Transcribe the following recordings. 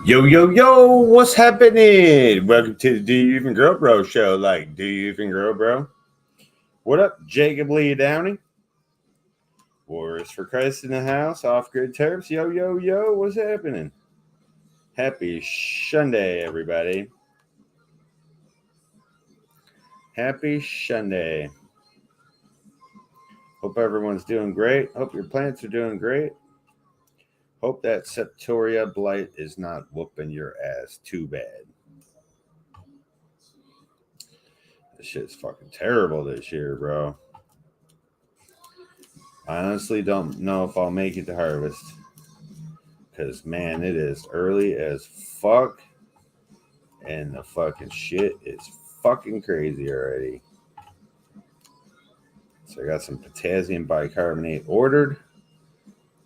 Yo, yo, yo, what's happening? Welcome to the Do You Even Grow Bro show. Like, do you even grow, bro? What up, Jacob Lee Downey? Wars for Christ in the house, off grid terps. Yo, yo, yo, what's happening? Happy Sunday, everybody. Happy Sunday. Hope everyone's doing great. Hope your plants are doing great. Hope that Septoria blight is not whooping your ass too bad. This shit's fucking terrible this year, bro. I honestly don't know if I'll make it to harvest. Because, man, it is early as fuck. And the fucking shit is fucking crazy already. So I got some potassium bicarbonate ordered.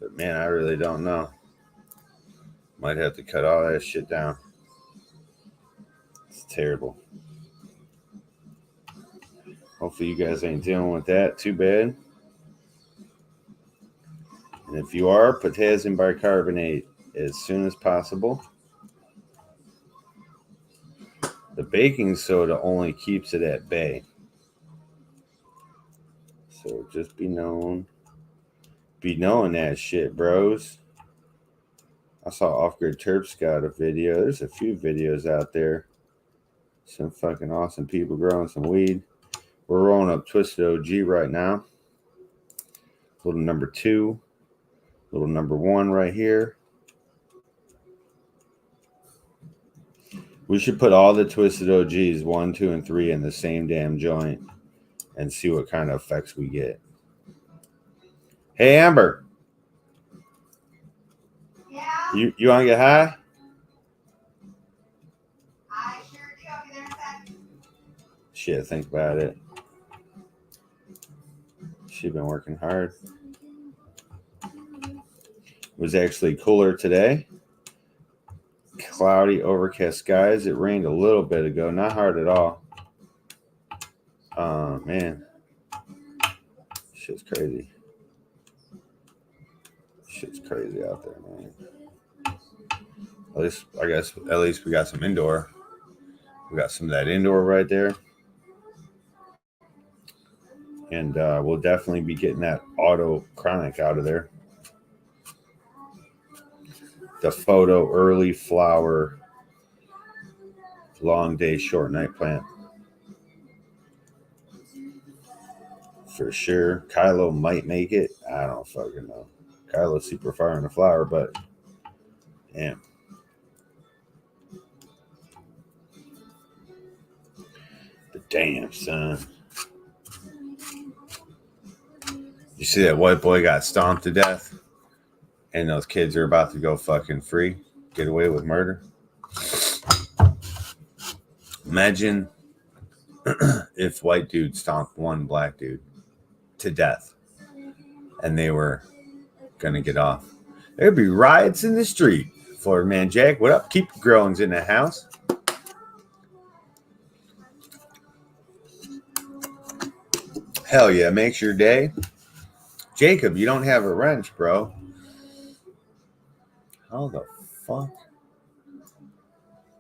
But, man, I really don't know. Might have to cut all that shit down. It's terrible. Hopefully you guys ain't dealing with that too bad. And if you are, potassium bicarbonate as soon as possible. The baking soda only keeps it at bay. So just be knowing that shit, bros. I saw Off Grid Terps got a video. There's a few videos out there. Some fucking awesome people growing some weed. We're rolling up Twisted OG right now. Little number 2. Little number 1 right here. We should put all the Twisted OGs 1, 2, and 3 in the same damn joint and see what kind of effects we get. Hey, Amber. Yeah? You want to get high? I sure do. I'll be there in a second. Shit, think about it. She's been working hard. It was actually cooler today. Cloudy, overcast skies. It rained a little bit ago. Not hard at all. Man. Shit's crazy. Shit's crazy out there, man. At least we got some indoor. We got some of that indoor right there. And we'll definitely be getting that auto chronic out of there. The photo early flower, long day, short night plant. For sure. Kylo might make it. I don't fucking know. Kylo's super fire in the flower, but damn. But damn, son. You see that white boy got stomped to death? And those kids are about to go fucking free, get away with murder. Imagine if white dude stomped one black dude to death and they were going to get off. There'd be riots in the street. Florida Man Jack, what up? Keep growings in the house. Hell yeah, makes your day. Jacob, you don't have a wrench, bro. How the fuck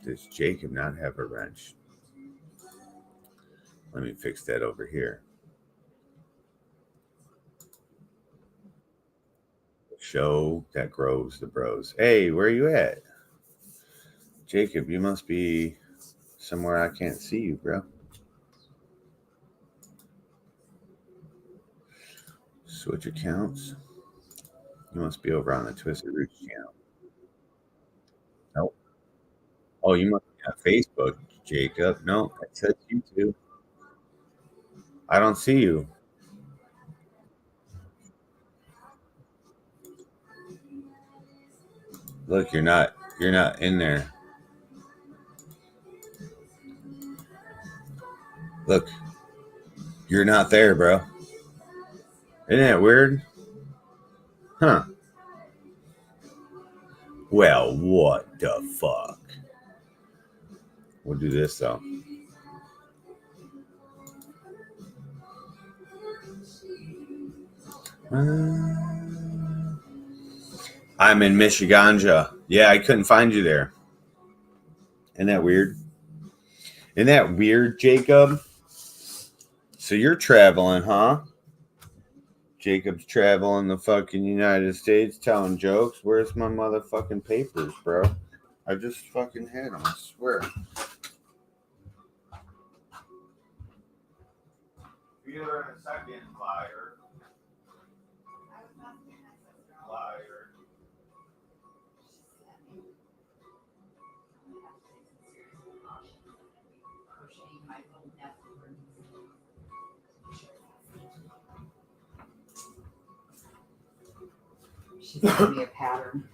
does Jacob not have a wrench? Let me fix that over here. Show that grows the bros. Hey, where are you at? Jacob, you must be somewhere I can't see you, bro. Switch accounts. You must be over on the Twisted Roots channel. Nope. Oh, you must be on Facebook, Jacob. No, it says YouTube. I don't see you. Look, you're not in there. Look, you're not there, bro. Isn't that weird? Huh. Well, what the fuck? We'll do this, though. I'm in Michiganja. Yeah, I couldn't find you there. Isn't that weird? Isn't that weird, Jacob? So you're traveling, huh? Jacob's traveling the fucking United States telling jokes. Where's my motherfucking papers, bro? I just fucking had them, I swear. Be there in a second, liar. Liar. She's giving me a pattern.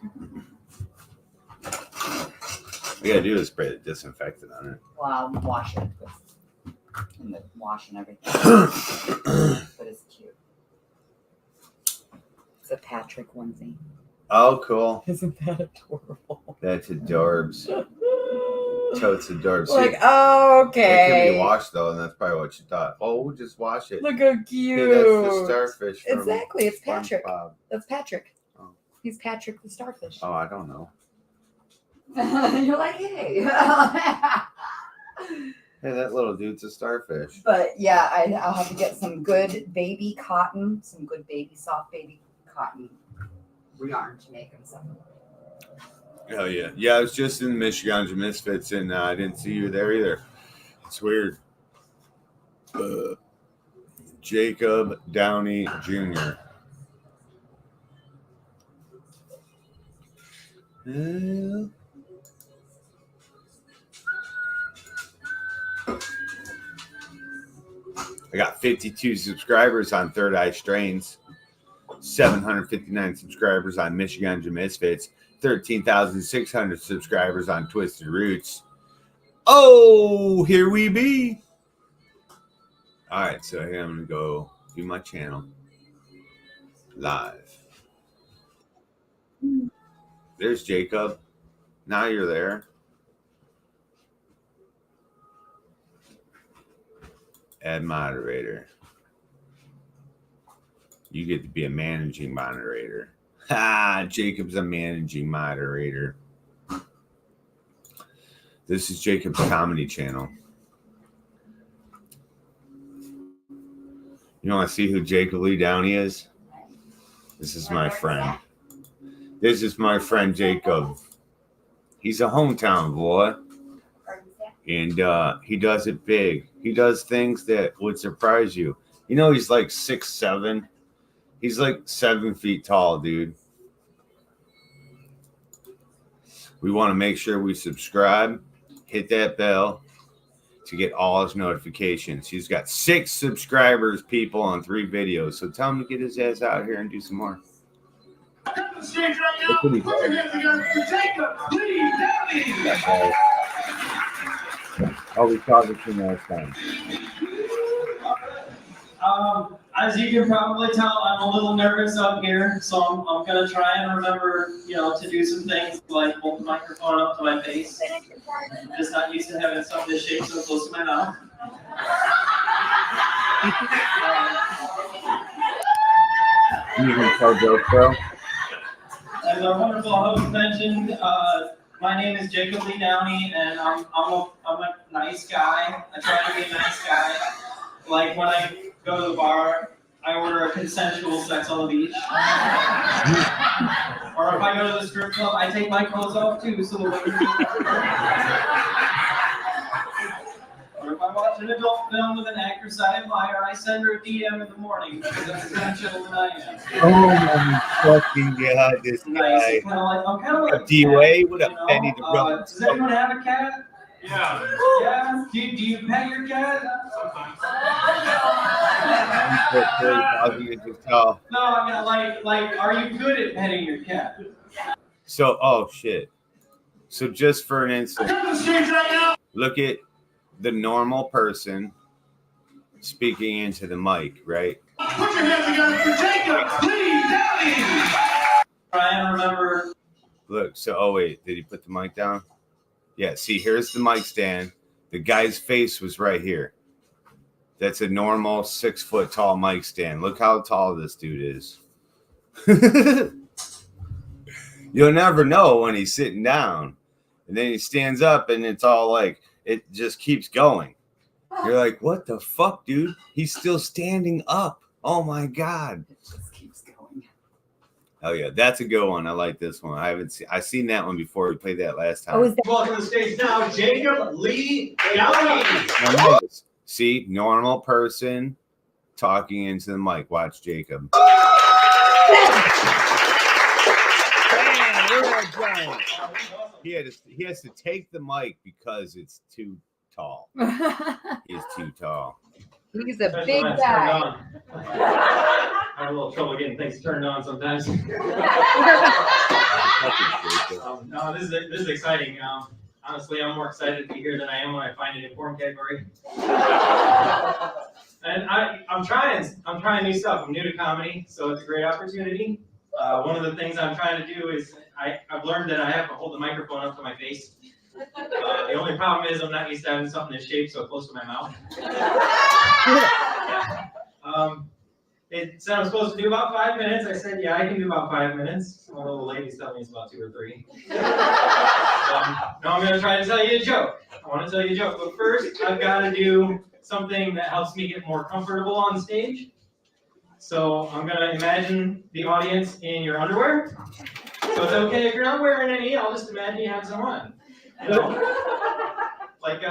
All you gotta do is spray the disinfectant on it. Well, I'll wash it in the wash and everything. But it's cute. It's a Patrick onesie. Oh, cool. Isn't that adorable? That's adorbs. Totes adorbs. Like, It can okay. be washed though, and that's probably what you thought. Oh, we'll just wash it. Look how Hey, cute. that's the starfish. From Exactly, it's Patrick. SpongeBob. That's Patrick. Oh. He's Patrick the starfish. Oh, I don't know. You're like, hey. Hey, that little dude's a starfish. But yeah, I'll have to get some good baby cotton, some good baby, soft baby cotton yarn to make them something. Hell yeah. Yeah, I was just in the Michigan Misfits, and I didn't see you there either. It's weird. Jacob Downey Jr. I got 52 subscribers on Third Eye Strains, 759 subscribers on Michigan Misfits, 13,600 subscribers on Twisted Roots. Oh, here we be. All right, so here I'm going to go do my channel live. There's Jacob. Now you're there. Add moderator. You get to be a managing moderator. Ha! Jacob's a managing moderator. This is Jacob's comedy channel. You want to see who Jacob Lee Downey is? This is my friend. This is my friend Jacob. He's a hometown boy. And he does it big. He does things that would surprise you. You know, he's like 6'7". He's like 7 feet tall, dude. We want to make sure we subscribe, hit that bell to get all his notifications. He's got 6 subscribers, people, on 3 videos. So tell him to get his ass out here and do some more. Oh, we saw this thing last time. As you can probably tell, I'm a little nervous up here, so I'm gonna try and remember, to do some things like hold the microphone up to my face. I'm just not used to having something this shape so close to my mouth. You can tell jokes, bro. As our wonderful host mentioned, my name is Jacob Lee Downey, and I'm a nice guy. I try to be a nice guy. Like when I go to the bar, I order a consensual sex on the beach. Or if I go to the strip club, I take my clothes off too, so the ladies Or if I watch an adult film with an actress I admire, I send her a DM in the morning because that's the kind of gentleman I am. Oh my fucking god, this Nice. guy. I'm kind of like A D-Way with a penny to rub. does anyone have a cat? Yeah. Yeah. Do you pet your cat? Sometimes. You can just tell. No, I mean like, are you good at petting your cat? So, oh shit. So just for an instant, look at the normal person speaking into the mic, right? Put your hands together for Jacob Lee Downey. Try and remember. Look, so, oh wait, did he put the mic down? Yeah, see, here's the mic stand. The guy's face was right here. That's a normal 6 foot tall mic stand. Look how tall this dude is. You'll never know when he's sitting down. And then he stands up and it's all like, it just keeps going. You're like, what the fuck, dude? He's still standing up. Oh my God. It just keeps going. Oh yeah, that's a good one. I like this one. I've seen that one before. We played that last time. Oh, is that? Welcome to the stage now, Jacob Lee Downey. Now, notice, see, normal person talking into the mic. Watch Jacob. He has to take the mic because it's too tall. He's too tall. He's a Especially big when it's guy. turned on. I have a little trouble getting things turned on sometimes. No, this is exciting. Honestly, I'm more excited to be here than I am when I find an important category. And I'm trying new stuff. I'm new to comedy, so it's a great opportunity. One of the things I'm trying to do is I've learned that I have to hold the microphone up to my face. The only problem is I'm not used to having something this shape so close to my mouth. It said I'm supposed to do about 5 minutes. I said, yeah, I can do about 5 minutes. Although the ladies tell me it's about 2 or 3. Now I'm going to try to tell you a joke. I want to tell you a joke, but first I've got to do something that helps me get more comfortable on stage. So I'm going to imagine the audience in your underwear. So it's okay if you're not wearing any, I'll just imagine you have some on. You know? Like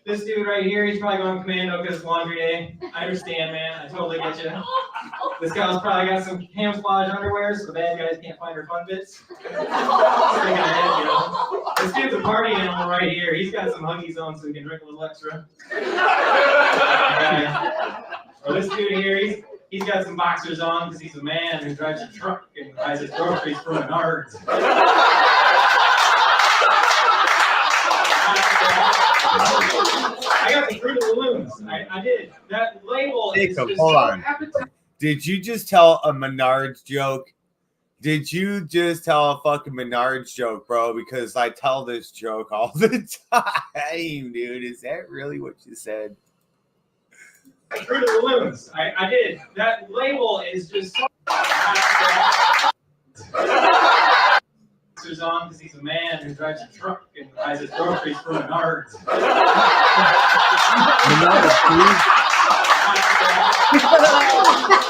this dude right here, he's probably going commando because it's laundry day. I understand, man. I totally get you. This guy's probably got some camouflage underwear so the bad guys can't find her fun bits. Ahead, you know? This dude's a party animal right here. He's got some Huggies on so he can drink a little extra. Or this dude here, he's got some boxers on because he's a man who drives a truck and buys his groceries from Menards. I got the Fruit of the Looms. I did. That label Jacob, is just hold so on. appetizing. Did you just tell a Menards joke? Did you just tell a fucking Menards joke, bro? Because I tell this joke all the time, dude. Is that really what you said? Fruit of the Looms. I did. That label is just so on because he's a man who drives a truck and buys his groceries from Menards.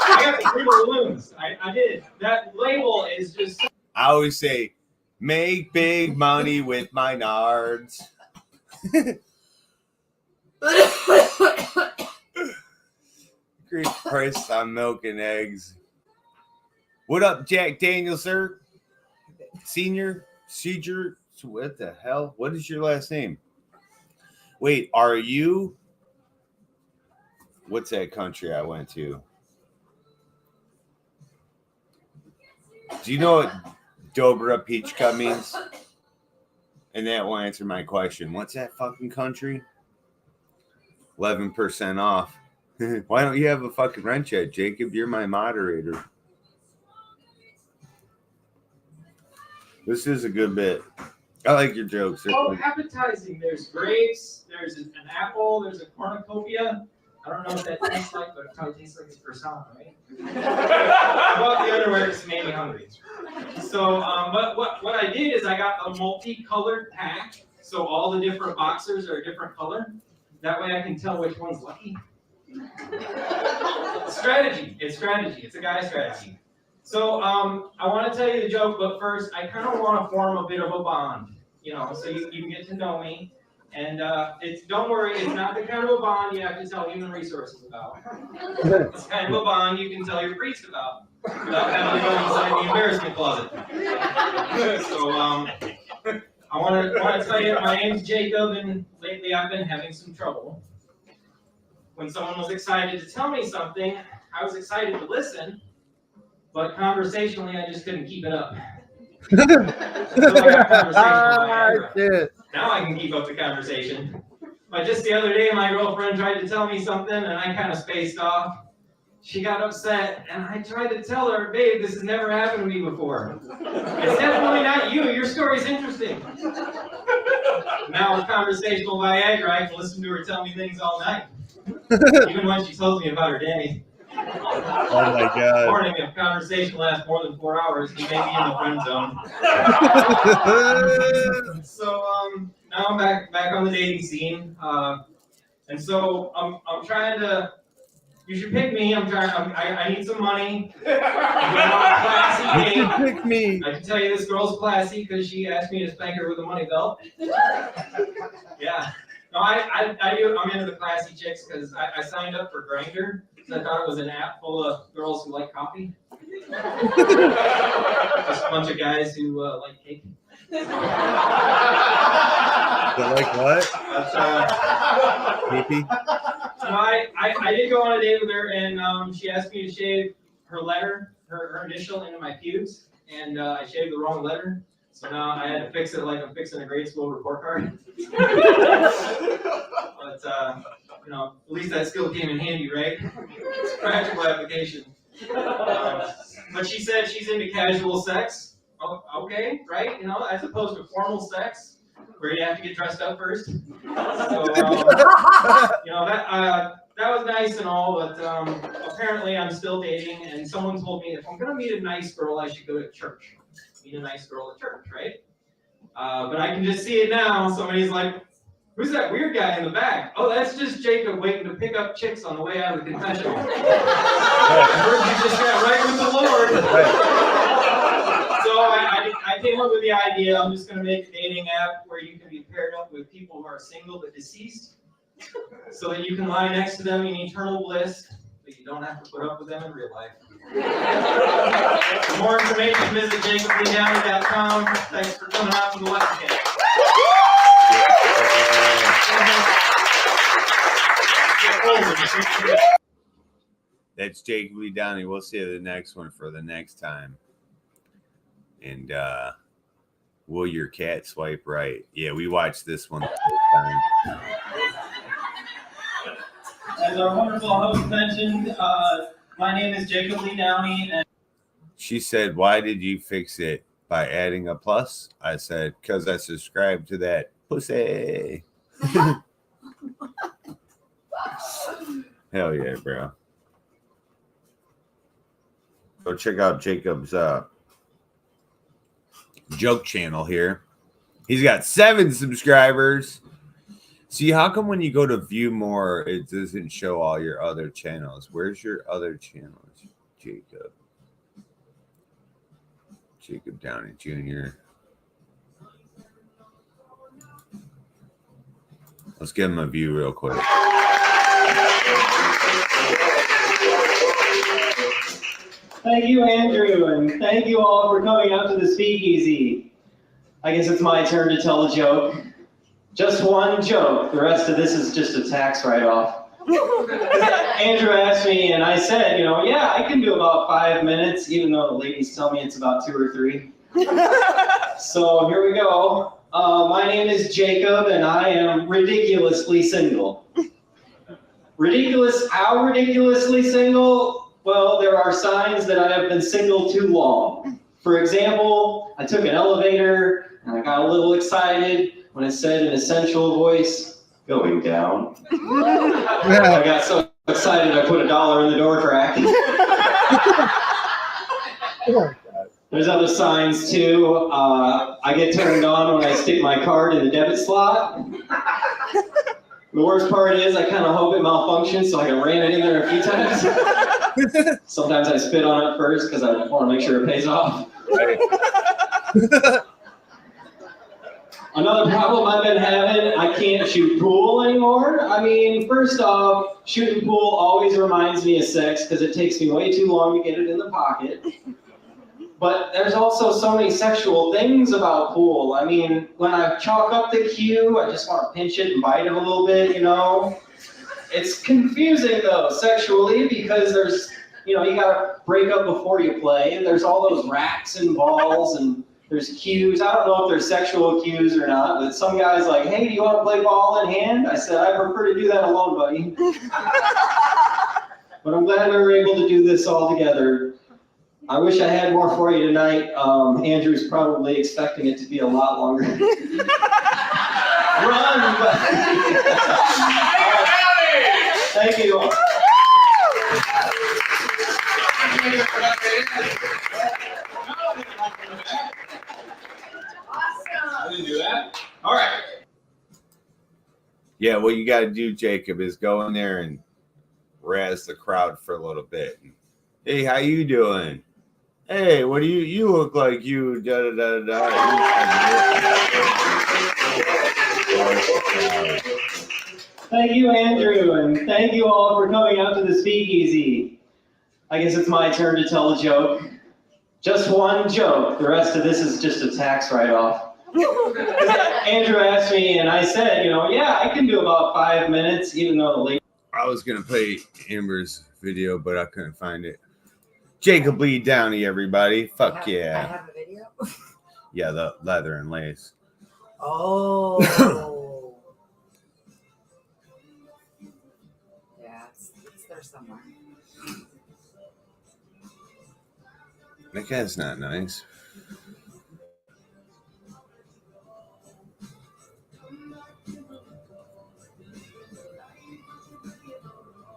I got the Fruit of the Looms. I did. That label is just. I always say, make big money with my nards. Great price on milk and eggs. What up, Jack Daniels, sir? Senior? What the hell? What is your last name? Wait, are you? What's that country I went to? Do you know what Dobra Peachka means? And that will answer my question. What's that fucking country? 11% off. Why don't you have a fucking rent yet, Jacob? You're my moderator. This is a good bit. I like your jokes. Oh, appetizing. There's grapes, there's an apple, there's a cornucopia. I don't know what that tastes like, but it probably tastes like it's croissant, right? I bought the underwear because it made me hungry. So, but what I did is I got a multicolored pack, so all the different boxers are a different color. That way I can tell which one's lucky. Strategy. It's strategy. It's a guy strategy. So I want to tell you the joke, but first I kind of want to form a bit of a bond, you know, so you can get to know me. And don't worry, it's not the kind of a bond you have to tell human resources about. It's kind of a bond you can tell your priest about without having to go inside the embarrassment closet. So I want to tell you, my name's Jacob, and lately I've been having some trouble. When someone was excited to tell me something, I was excited to listen, but conversationally I just couldn't keep it up. So I got conversational. Now I can keep up the conversation. But just the other day, my girlfriend tried to tell me something, and I kind of spaced off. She got upset, and I tried to tell her, babe, this has never happened to me before. It's definitely not you. Your story's interesting. Now with conversational Viagra, I can listen to her tell me things all night. Even when she tells me about her day. Oh my god. Warning, if conversation lasts more than 4 hours, he may be in the friend zone. So now I'm back on the dating scene. And so I'm trying to. You should pick me. I need some money. Classy date. Pick me. I can tell you this girl's classy because she asked me to spank her with a money belt. Yeah. No, I do. I'm into the classy chicks because I signed up for Grindr because I thought it was an app full of girls who like coffee. Just a bunch of guys who like cake. You like what? Pee-pee? So I did go on a date with her, and she asked me to shave her letter, her initial into my pubes, and I shaved the wrong letter. So now I had to fix it like I'm fixing a grade school report card. But at least that skill came in handy, right? It's a practical application. But she said she's into casual sex. Oh, okay, right? As opposed to formal sex, where you have to get dressed up first. So, that was nice and all, but apparently I'm still dating, and someone told me if I'm gonna meet a nice girl, I should go to church. Meet a nice girl at church, right? But I can just see it now. Somebody's like, "Who's that weird guy in the back?" Oh, that's just Jacob waiting to pick up chicks on the way out of the confessional. I heard you just got right with the Lord. So I came up with the idea. I'm just going to make a dating app where you can be paired up with people who are single but deceased, so that you can lie next to them in eternal bliss, but you don't have to put up with them in real life. For more information, visit jacobleedowney.com. Thanks for coming out to the live cast. That's Jacob Lee Downey. We'll see you the next one for the next time. And will your cat swipe right? Yeah, we watched this one the first time. As our wonderful host mentioned, my name is Jacob Lee Downey. And She said, "Why did you fix it by adding a plus?" I said, "Because I subscribed to that pussy." Hell yeah, bro. Go check out Jacob's joke channel here. He's got 7 subscribers. See, how come when you go to view more, it doesn't show all your other channels? Where's your other channels, Jacob? Jacob Downey Jr. Let's give him a view real quick. thank you, Andrew, and thank you all for coming out to the speakeasy. I guess it's my turn to tell a joke. Just one joke. The rest of this is just a tax write-off. Andrew asked me, and I said, yeah, I can do about 5 minutes, even though the ladies tell me it's about 2 or 3. So here we go. My name is Jacob, and I am ridiculously single. How ridiculously single? Well, there are signs that I have been single too long. For example, I took an elevator, and I got a little excited when it said in a sensual voice, "Going down." I got so excited I put $1 in the door crack. There's other signs too. I get turned on when I stick my card in the debit slot. The worst part is I kind of hope it malfunctions so I can ram it in there a few times. Sometimes I spit on it first because I want to make sure it pays off. Right. Another problem I've been having, I can't shoot pool anymore. I mean, first off, shooting pool always reminds me of sex because it takes me way too long to get it in the pocket. But there's also so many sexual things about pool. I mean, when I chalk up the cue, I just want to pinch it and bite it a little bit, It's confusing though, sexually, because there's, you gotta break up before you play. There's all those racks and balls and there's cues. I don't know if there's sexual cues or not, but some guy's like, "Hey, do you want to play ball in hand?" I said, "I prefer to do that alone, buddy." But I'm glad we were able to do this all together. I wish I had more for you tonight. Andrew's probably expecting it to be a lot longer. Run, but... Thank you. I didn't do that. All right. Yeah, what you got to do, Jacob, is go in there and razz the crowd for a little bit. Hey, how you doing? Hey, what do you look like you da da da da. Thank you, Andrew, and thank you all for coming out to the Speakeasy. I guess it's my turn to tell a joke. Just one joke. The rest of this is just a tax write-off. Andrew asked me, and I said, yeah, I can do about 5 minutes, even though the late. I was gonna play Amber's video, but I couldn't find it. Jacob Lee Downey, everybody. Fuck I yeah. have a video. Yeah, the leather and lace. Oh. Yeah, it's there somewhere. That guy's not nice.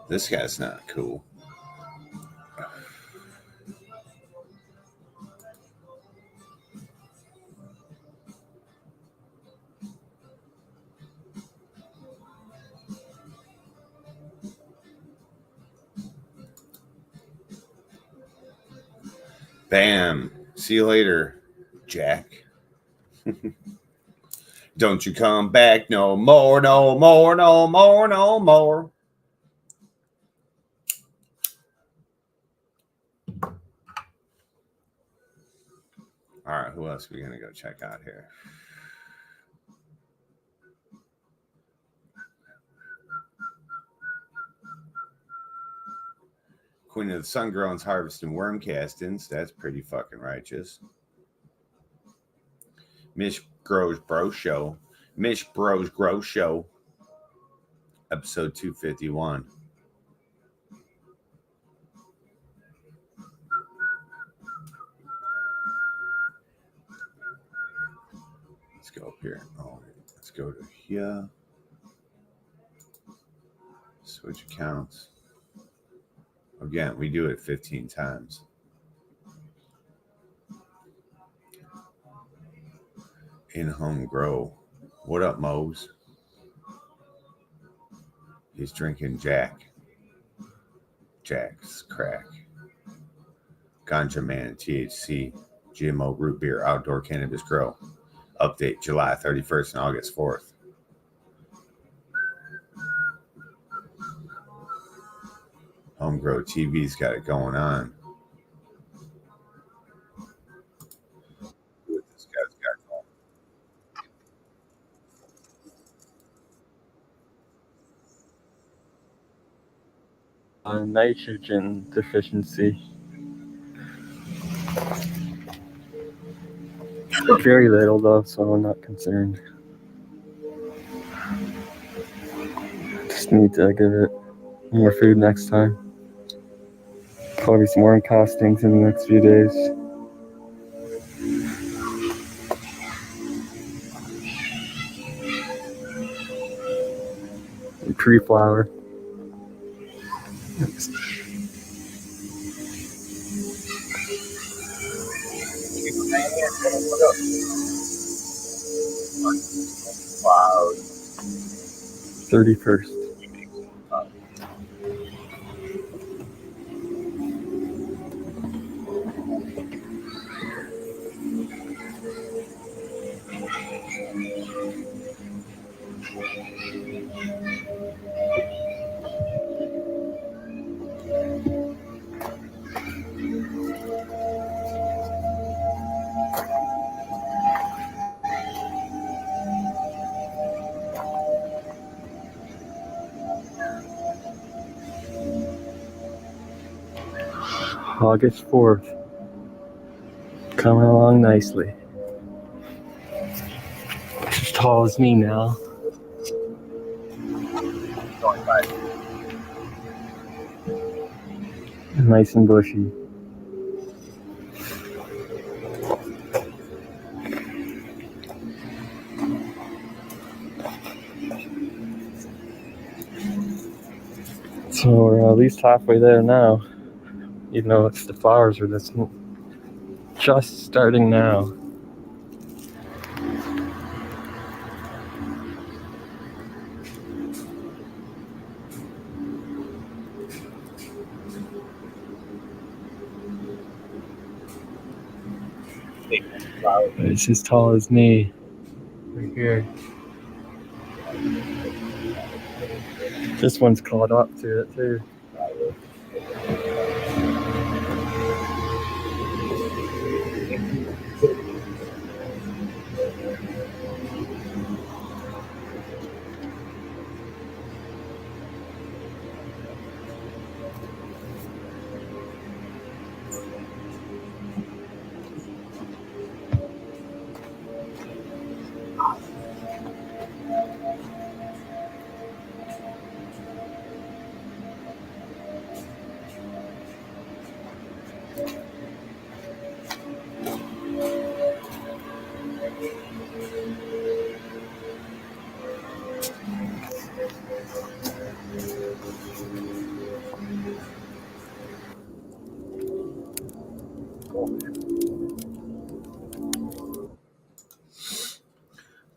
This guy's not cool. Bam. See you later, Jack. Don't you come back no more, no more, no more, no more. All right, who else are we going to go check out here? Queen of the Sun Grown's harvesting worm castings. That's pretty fucking righteous. Mish Grows Bro Show. Mish Bros Grow Show. Episode 251. Let's go up here. Oh, let's go to here. Switch accounts. Again, we do it 15 times. In-home grow. What up, Mose? He's drinking Jack. Jack's crack. Ganja Man, THC, GMO root beer, outdoor cannabis grow. Update July 31st and August 4th. Homegrow TV's got it going on. What this guy's got going. Nitrogen deficiency. Very little though, so I'm not concerned. Just need to give it more food next time. Probably some worm castings in the next few days. And pre-flower. Wow. 31st. August 4th. Coming along nicely. As tall as me now. Nice and bushy. So we're at least halfway there now. even though the flowers are just starting now. It's as tall as me, right here. This one's caught up to it too.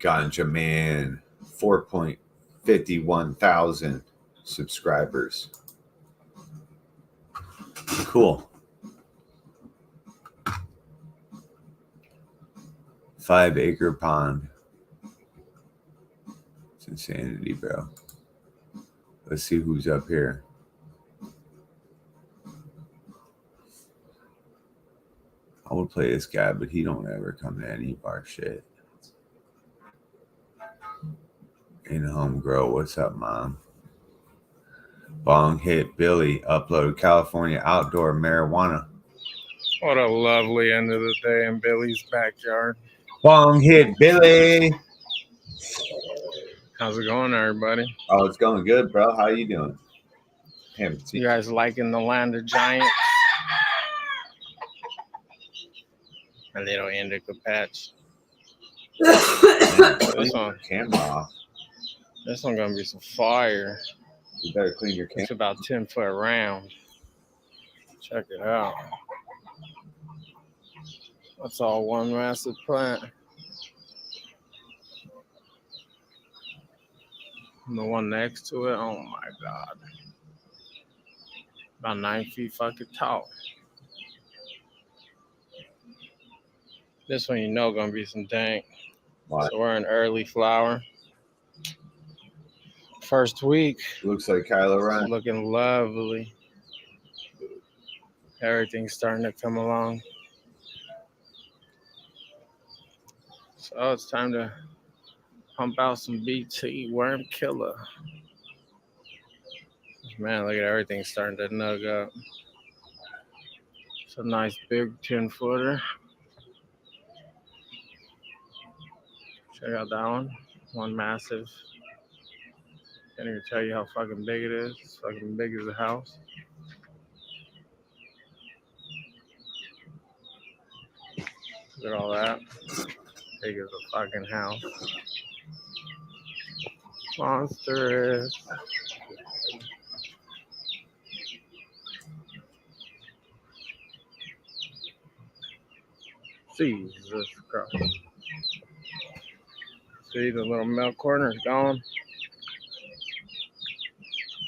Ganja Man, 4.51 thousand subscribers. Cool. 5 Acre Pond. It's insanity, bro. Let's see who's up here. I would play this guy, but he don't ever come to any of our shit. In home grow, what's up, Mom? Bong hit Billy uploaded California outdoor marijuana. What a lovely end of the day in Billy's backyard. Bong hit Billy. How's it going, everybody? Oh, it's going good, bro. How you doing? Haven't seen You guys liking the land of giants? A little indica patch. This one, camera off. this one gonna be some fire. You better clean your camera. It's about 10 foot round. Check it out. That's all one massive plant. And the one next to it, oh my god. About 9 feet fucking tall. This one you know gonna be some dank. Why? So we're in early flower. First week, Looks like Kylo Ren. looking lovely. Everything's starting to come along. So it's time to pump out some BT worm killer. Man, look at everything starting to nug up. It's a nice big 10-footer. Check out that one. One massive. Can't even tell you how fucking big it is. It's fucking big as a house. Look at all that. Big as a fucking house. Monstrous. Jesus Christ. See, the little milk corner is gone.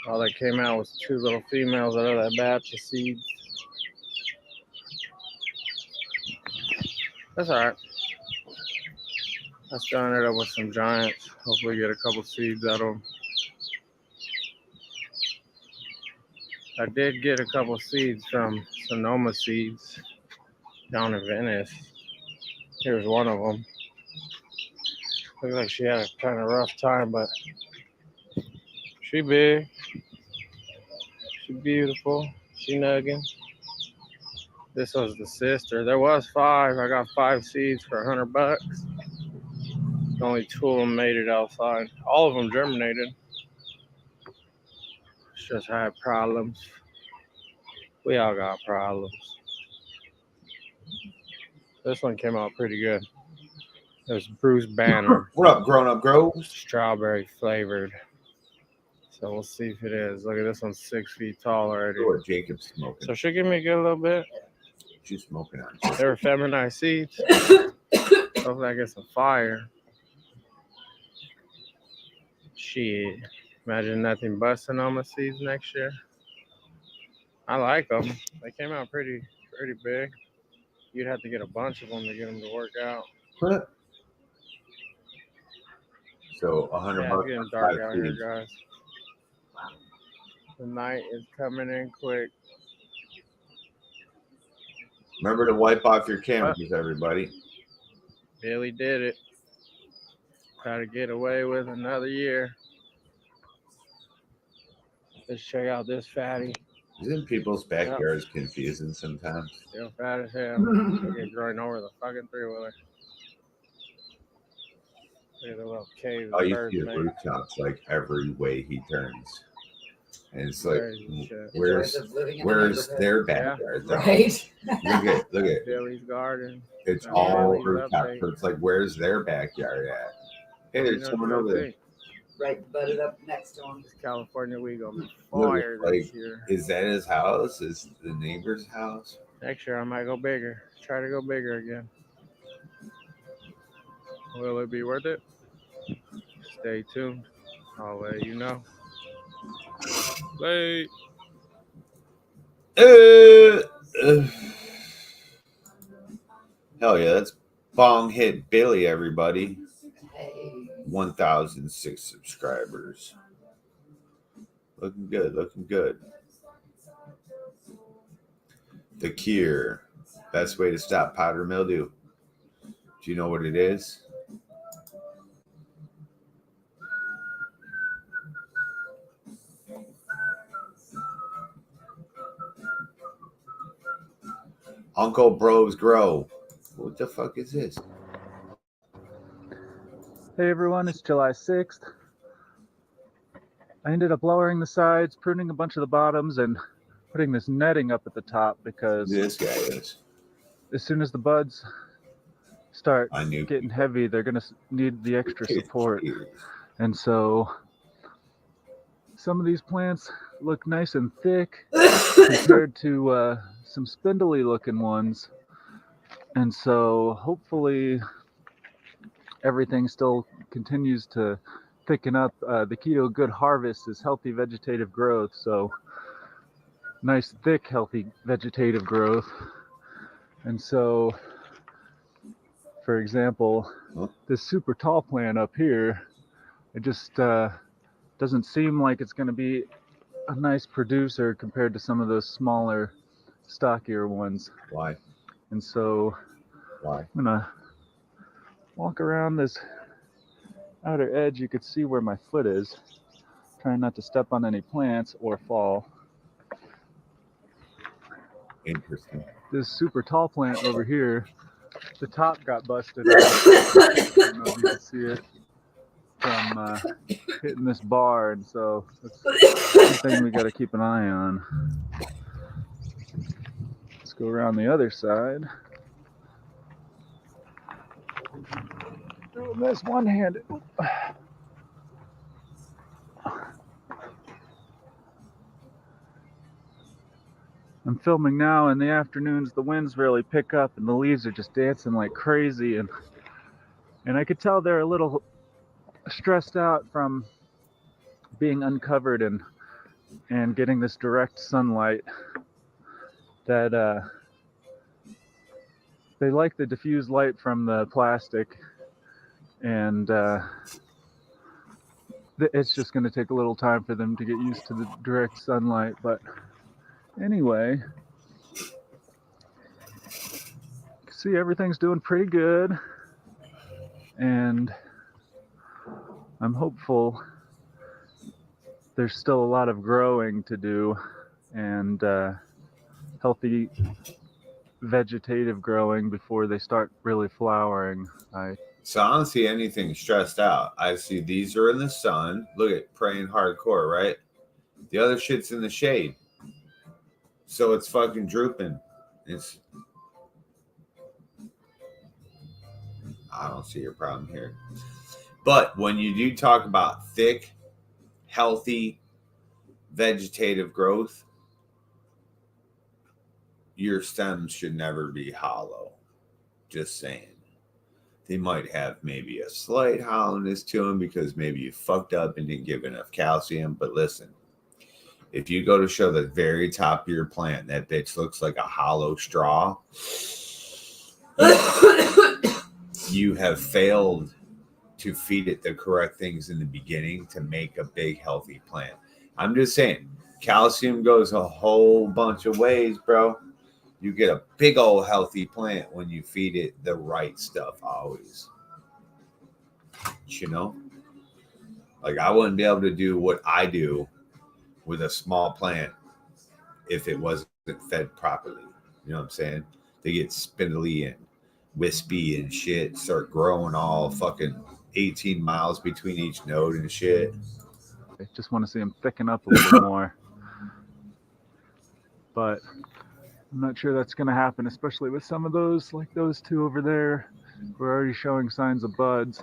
All that came out was 2 little females out of that batch of seeds. That's alright. Let's join it up with some giants. Hopefully get a couple seeds out of them. I did get a couple seeds from Sonoma Seeds down in Venice. Here's one of them. Looks like she had a kind of rough time, but she big. She beautiful. She nugging. This was the sister. There was 5. I got 5 seeds for $100. Only 2 of them made it outside. All of them germinated. It's just had problems. We all got problems. This one came out pretty good. It was Bruce Banner. What up, Grown Up Grows? Strawberry flavored So we'll see if it is. Look at this one's 6 feet tall already. Look what Jacob's smoking. So she'll give me a good little bit. She's smoking on. They were feminized seeds. Hopefully I get some fire. Shit. Imagine nothing but Sonoma seeds next year. I like them. They came out pretty big. You'd have to get a bunch of them to get them to work out. What? So $100 Yeah, it's getting dark for out 5 here, seeds. guys. The night is coming in quick. Remember to wipe off your cameras, everybody. Billy did it. Try to get away with another year. Let's check out this fatty. Isn't people's backyards confusing sometimes? Still fat as hell. She'll get growing over the fucking 3-wheeler. Look at the little cave. All the you birds see is make. rooftops like every way he turns. And it's like, Crazy shit. where's Joys of living in the where's neighborhood. their backyard? though? Right. Look at Billy's garden. it's Yeah, all Billy's rooftop. update. So it's like, where's their backyard at? Hey, You there's know someone what over you there. think? Right, butted up next to him. This California weed gonna be Look, fire like, this year. is that his house? Is the neighbor's house? Next year I might go bigger. Try to go bigger again. Will it be worth it? Stay tuned. I'll let you know. Late. Hell yeah, that's Bong Hit Billy, everybody. Hey. 1,006 subscribers. Looking good, looking good. The Cure. Best way to stop powder mildew. Do you know what it is? Uncle Bros Grow. What the fuck is this? Hey everyone, it's July 6th. I ended up lowering the sides, pruning a bunch of the bottoms, and putting this netting up at the top because This guy is. as soon as the buds start I knew. getting heavy, they're going to need the extra support. And so some of these plants look nice and thick compared to some spindly looking ones. And so hopefully everything still continues to thicken up. The key to a good harvest is healthy vegetative growth. So nice, thick, healthy vegetative growth. And so, for example, this super tall plant up here, it just doesn't seem like it's going to be a nice producer compared to some of those smaller, stockier ones. Why? And so Why? I'm going to walk around this outer edge. You could see where my foot is. Trying not to step on any plants or fall. Interesting. This super tall plant over here, the top got busted out. I don't know if you can see it from hitting this bar, and so that's the thing we got to keep an eye on. Let's go around the other side. Doing this one-handed. I'm filming now in the afternoons. The winds really pick up and the leaves are just dancing like crazy, and I could tell they're a little stressed out from being uncovered and getting this direct sunlight. That they like the diffused light from the plastic, and it's just going to take a little time for them to get used to the direct sunlight. But anyway, see, everything's doing pretty good, and I'm hopeful. There's still a lot of growing to do, and healthy vegetative growing before they start really flowering. So I don't see anything stressed out. I see these are in the sun. Look at praying hardcore, right? The other shit's in the shade. So it's fucking drooping. I don't see your problem here. But when you do talk about thick, healthy vegetative growth, your stems should never be hollow. Just saying. They might have maybe a slight hollowness to them because maybe you fucked up and didn't give enough calcium. But listen, if you go to show the very top of your plant, that bitch looks like a hollow straw, you have failed to feed it the correct things in the beginning to make a big, healthy plant. I'm just saying, calcium goes a whole bunch of ways, bro. You get a big old healthy plant when you feed it the right stuff always. You know? Like, I wouldn't be able to do what I do with a small plant if it wasn't fed properly. You know what I'm saying? They get spindly and wispy and shit, start growing all fucking 18 miles between each node and shit. I just want to see them thicken up a little more. But I'm not sure that's going to happen, especially with some of those, like those two over there. We're already showing signs of buds.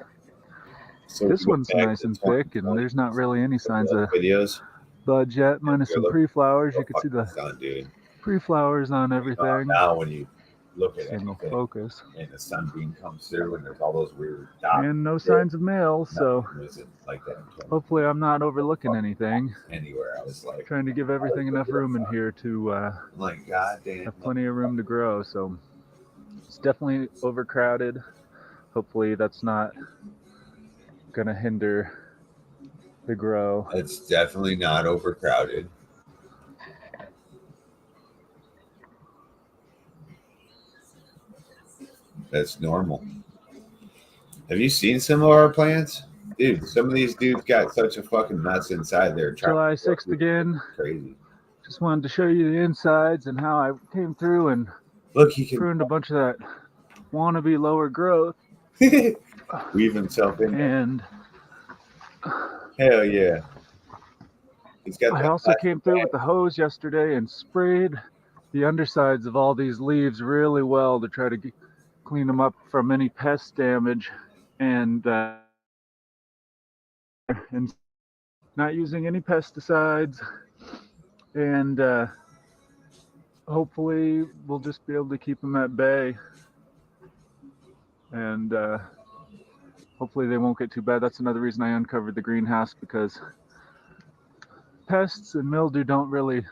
So This one's nice and thick, and there's not really any signs of videos. buds yet, minus some pre-flowers. You can see the dude. pre-flowers on everything. Now when you look at Single anything focus. and the sunbeam comes through and there's all those weird dots. And no signs of male, so Nothing was like that hopefully I'm not overlooking anything. anywhere. I was like, Trying to give everything enough room in here to I'm like, God damn. have plenty of room to grow. So it's definitely overcrowded. Hopefully that's not gonna hinder the grow. It's definitely not overcrowded. That's normal. Have you seen some of our plants? Dude, some of these dudes got such a fucking mess inside there. July 6th again. Crazy. Just wanted to show you the insides and how I came through and Look, he can pruned a bunch of that wannabe lower growth. weave himself in there. And Hell yeah. He's got I that also came through with the hose yesterday and sprayed the undersides of all these leaves really well to try to clean them up from any pest damage, and not using any pesticides, and hopefully we'll just be able to keep them at bay, and hopefully they won't get too bad. That's another reason I uncovered the greenhouse, because pests and mildew don't really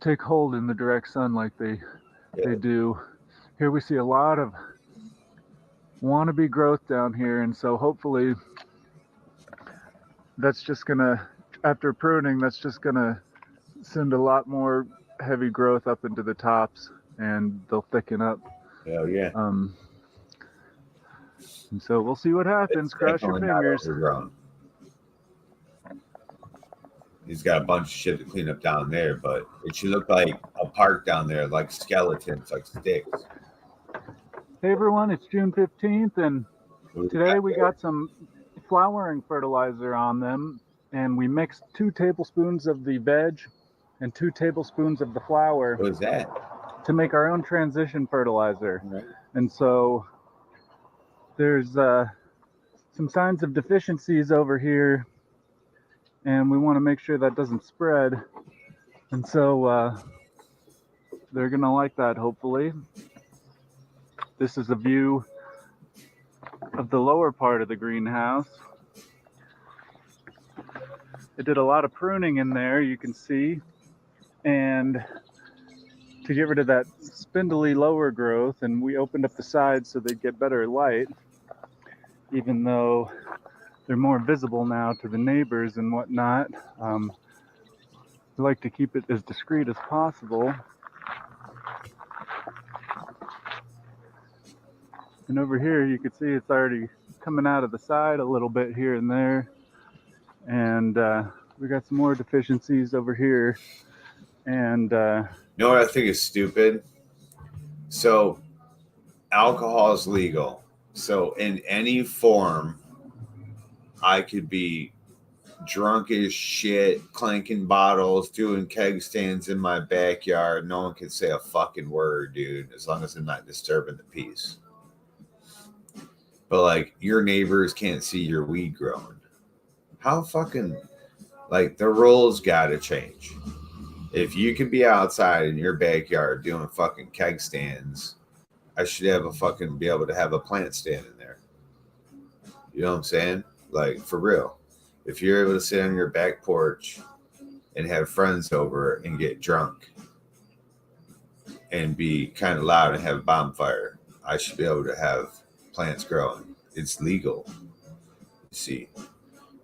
take hold in the direct sun like they do. Here we see a lot of wannabe growth down here, and so hopefully that's just gonna, after pruning, that's just gonna send a lot more heavy growth up into the tops, and they'll thicken up. Hell yeah. And so we'll see what happens. Cross your Definitely not fingers. overgrown. He's got a bunch of shit to clean up down there, but it should look like a park down there, like skeletons, like sticks. Hey everyone, it's June 15th, and today we got some flowering fertilizer on them, and we mixed 2 tablespoons of the veg and 2 tablespoons of the flower What is that? to make our own transition fertilizer. Right. And so there's some signs of deficiencies over here, and we want to make sure that doesn't spread. And so they're gonna like that, hopefully. This is a view of the lower part of the greenhouse. I did a lot of pruning in there, you can see, and to get rid of that spindly lower growth, and we opened up the sides so they'd get better light, even though they're more visible now to the neighbors and whatnot. I like to keep it as discreet as possible. And over here, you can see it's already coming out of the side a little bit here and there. And we got some more deficiencies over here. And You know what I think is stupid? So, alcohol is legal. So, in any form, I could be drunk as shit, clanking bottles, doing keg stands in my backyard. No one can say a fucking word, dude, as long as I'm not disturbing the peace. But like, your neighbors can't see your weed growing. How fucking Like the rules gotta change. If you can be outside in your backyard doing fucking keg stands, I should have a fucking be able to have a plant stand in there. You know what I'm saying? Like for real. If you're able to sit on your back porch and have friends over and get drunk and be kind of loud and have a bonfire, I should be able to have plants growing. It's legal. See,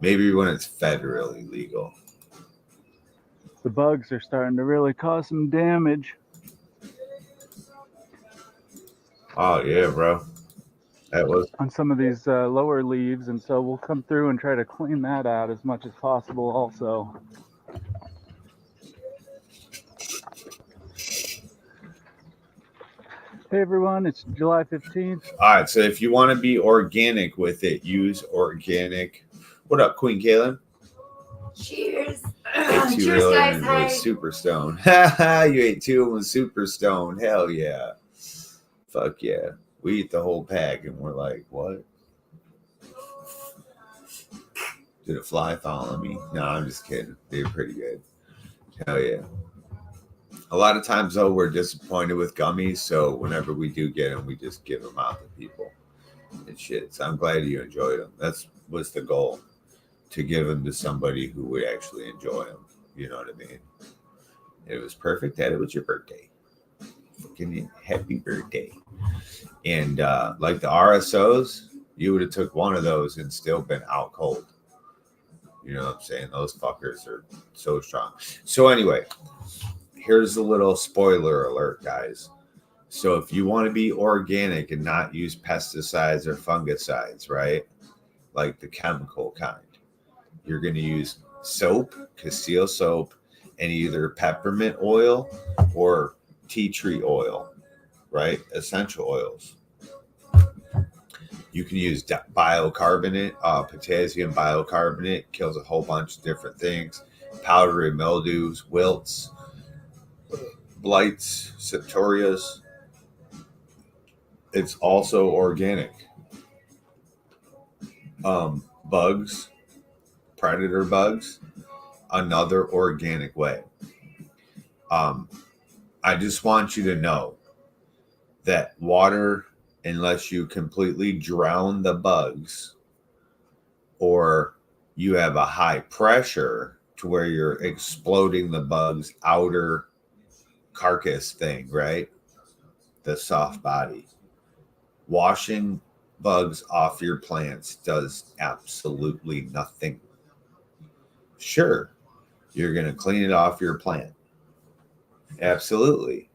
maybe when it's federally legal. The bugs are starting to really cause some damage. Oh yeah, bro. That was on some of these lower leaves, and so we'll come through and try to clean that out as much as possible also. Hey everyone, it's July 15th. all right. So if you want to be organic with it, use organic. What up, Queen Kaylin? Cheers. Ate two Cheers, real guys. and Hi. was super stoned. You ate two and was super stoned. Hell yeah. Fuck yeah. We eat the whole pack and we're like, what? Did a fly follow me? No, I'm just kidding. They're pretty good. Hell yeah. A lot of times, though, we're disappointed with gummies. So whenever we do get them, we just give them out to people and shit. So I'm glad you enjoyed them. That's was the goal, to give them to somebody who would actually enjoy them. You know what I mean? It was perfect that it was your birthday. Fucking happy birthday. And like the RSOs, you would have took one of those and still been out cold. You know what I'm saying? Those fuckers are so strong. So anyway, here's a little spoiler alert, guys. So if you want to be organic and not use pesticides or fungicides, right? Like the chemical kind, you're going to use soap, Castile soap, and either peppermint oil or tea tree oil, right? Essential oils. You can use biocarbonate, potassium biocarbonate, kills a whole bunch of different things. Powdery mildews, wilts, blights, septorias. It's also organic. Bugs, predator bugs, another organic way. I just want you to know that water, unless you completely drown the bugs or you have a high pressure to where you're exploding the bug's outer carcass thing, right? The soft body. Washing bugs off your plants does absolutely nothing. Sure, you're going to clean it off your plant. Absolutely.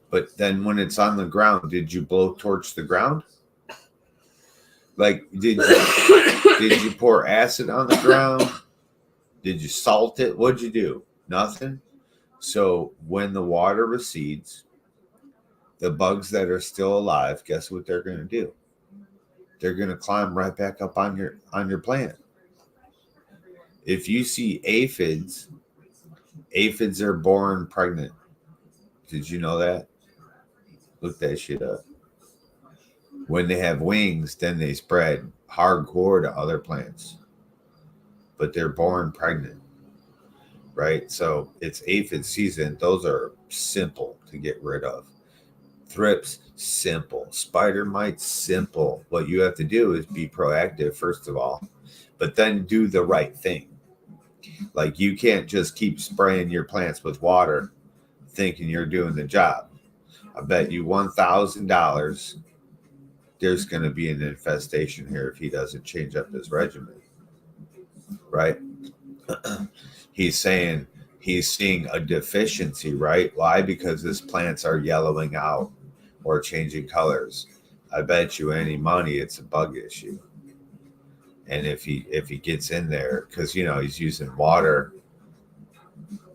But then when it's on the ground, did you blowtorch the ground? Like, did you pour acid on the ground? Did you salt it? What'd you do? Nothing. So when the water recedes, the bugs that are still alive, guess what they're going to do? They're going to climb right back up on your plant. If you see aphids are born pregnant. Did you know that? Look that shit up. When they have wings, then they spread hardcore to other plants. But they're born pregnant, right? So it's aphid season. Those are simple to get rid of. Thrips, simple. Spider mites, simple. What you have to do is be proactive, first of all, but then do the right thing. Like you can't just keep spraying your plants with water thinking you're doing the job. I bet you $1,000 there's going to be an infestation here if he doesn't change up his regimen, right? He's saying he's seeing a deficiency, right? Why? Because his plants are yellowing out or changing colors. I bet you any money it's a bug issue. And if he gets in there, because he's using water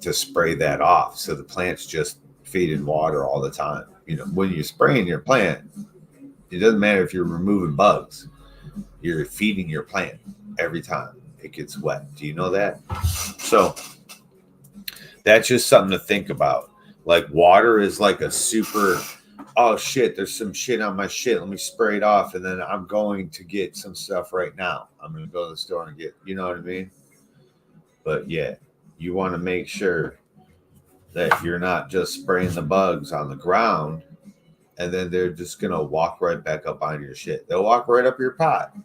to spray that off, so the plant's just feeding water all the time. When you're spraying your plant, it doesn't matter if you're removing bugs, you're feeding your plant every time it gets wet. Do you know that? So that's just something to think about. Like water is like a super, oh shit, there's some shit on my shit, let me spray it off, and then I'm going to get some stuff right now. I'm going to go to the store and get, you know what I mean? But yeah, you want to make sure that you're not just spraying the bugs on the ground and then they're just going to walk right back up on your shit. They'll walk right up your pot.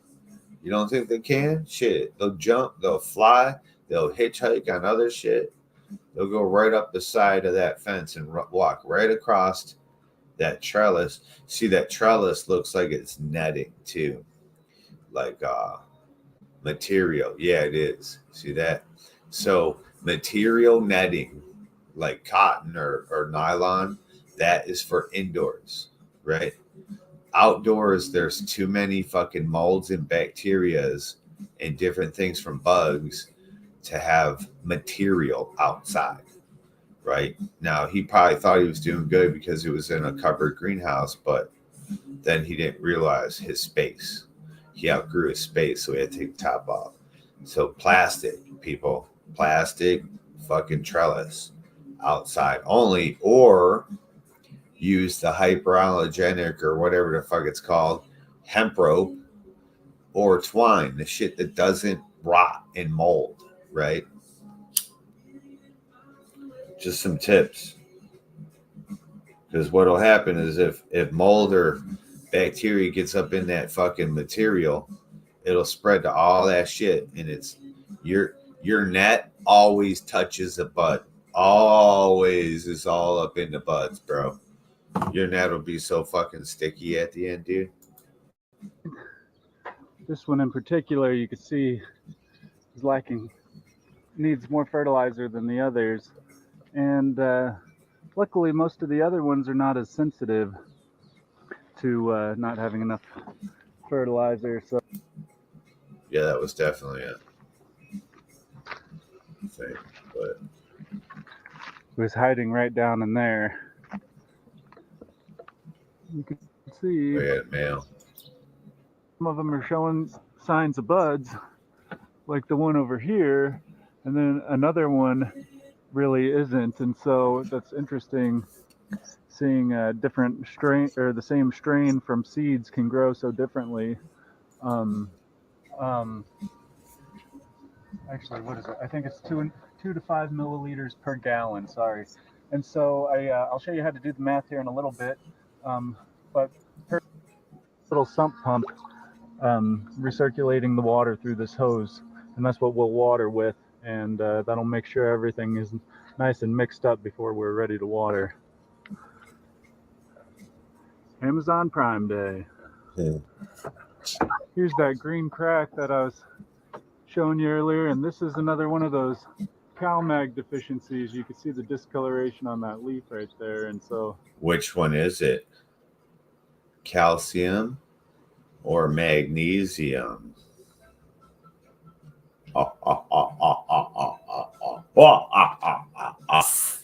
You don't think they can? Shit. They'll jump, they'll fly, they'll hitchhike on other shit. They'll go right up the side of that fence and walk right across that trellis. See, that trellis looks like it's netting too. Like material. Yeah, it is. See that? So material netting, like cotton or nylon, that is for indoors, right? Outdoors, there's too many fucking molds and bacterias and different things from bugs to have material outside, right? Now, he probably thought he was doing good because it was in a covered greenhouse, but then he didn't realize his space. He outgrew his space, so he had to take the top off. So plastic, people, plastic fucking trellis outside only, or use the hyperallergenic or whatever the fuck it's called, hemp rope or twine, the shit that doesn't rot and mold, right? Just some tips. Because what'll happen is if mold or bacteria gets up in that fucking material, it'll spread to all that shit, and it's your net always touches a bud. Always is all up in the buds, bro. Your net will be so fucking sticky at the end, dude. This one in particular, you could see is needs more fertilizer than the others. And luckily, most of the other ones are not as sensitive to not having enough fertilizer. So Yeah, that was definitely a thing, but it was hiding right down in there. You can see we had mail. some of them are showing signs of buds, like the one over here, and then another one really isn't. And so that's interesting, seeing a different strain, or the same strain from seeds can grow so differently. Actually, what is it? I think it's 2 to 5 milliliters per gallon. Sorry. And so I'll show you how to do the math here in a little bit. But per little sump pump, recirculating the water through this hose, and that's what we'll water with, and that'll make sure everything is nice and mixed up before we're ready to water. Amazon Prime Day. Yeah. Here's that green crack that I was showing you earlier, and this is another one of those CalMag deficiencies. You can see the discoloration on that leaf right there, and so. Which one is it? Calcium or magnesium?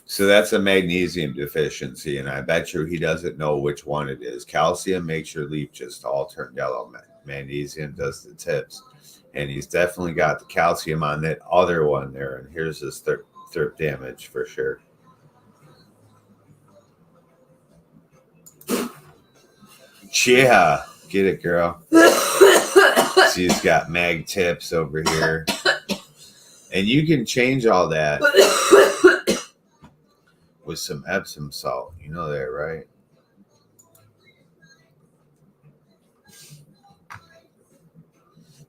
So that's a magnesium deficiency, and I bet you he doesn't know which one it is. Calcium makes your leaf just all turn yellow. Magnesium does the tips, and he's definitely got the calcium on that other one there. And here's his third damage for sure. Yeah, get it, girl. She's got mag tips over here. And you can change all that with some Epsom salt. You know that, right?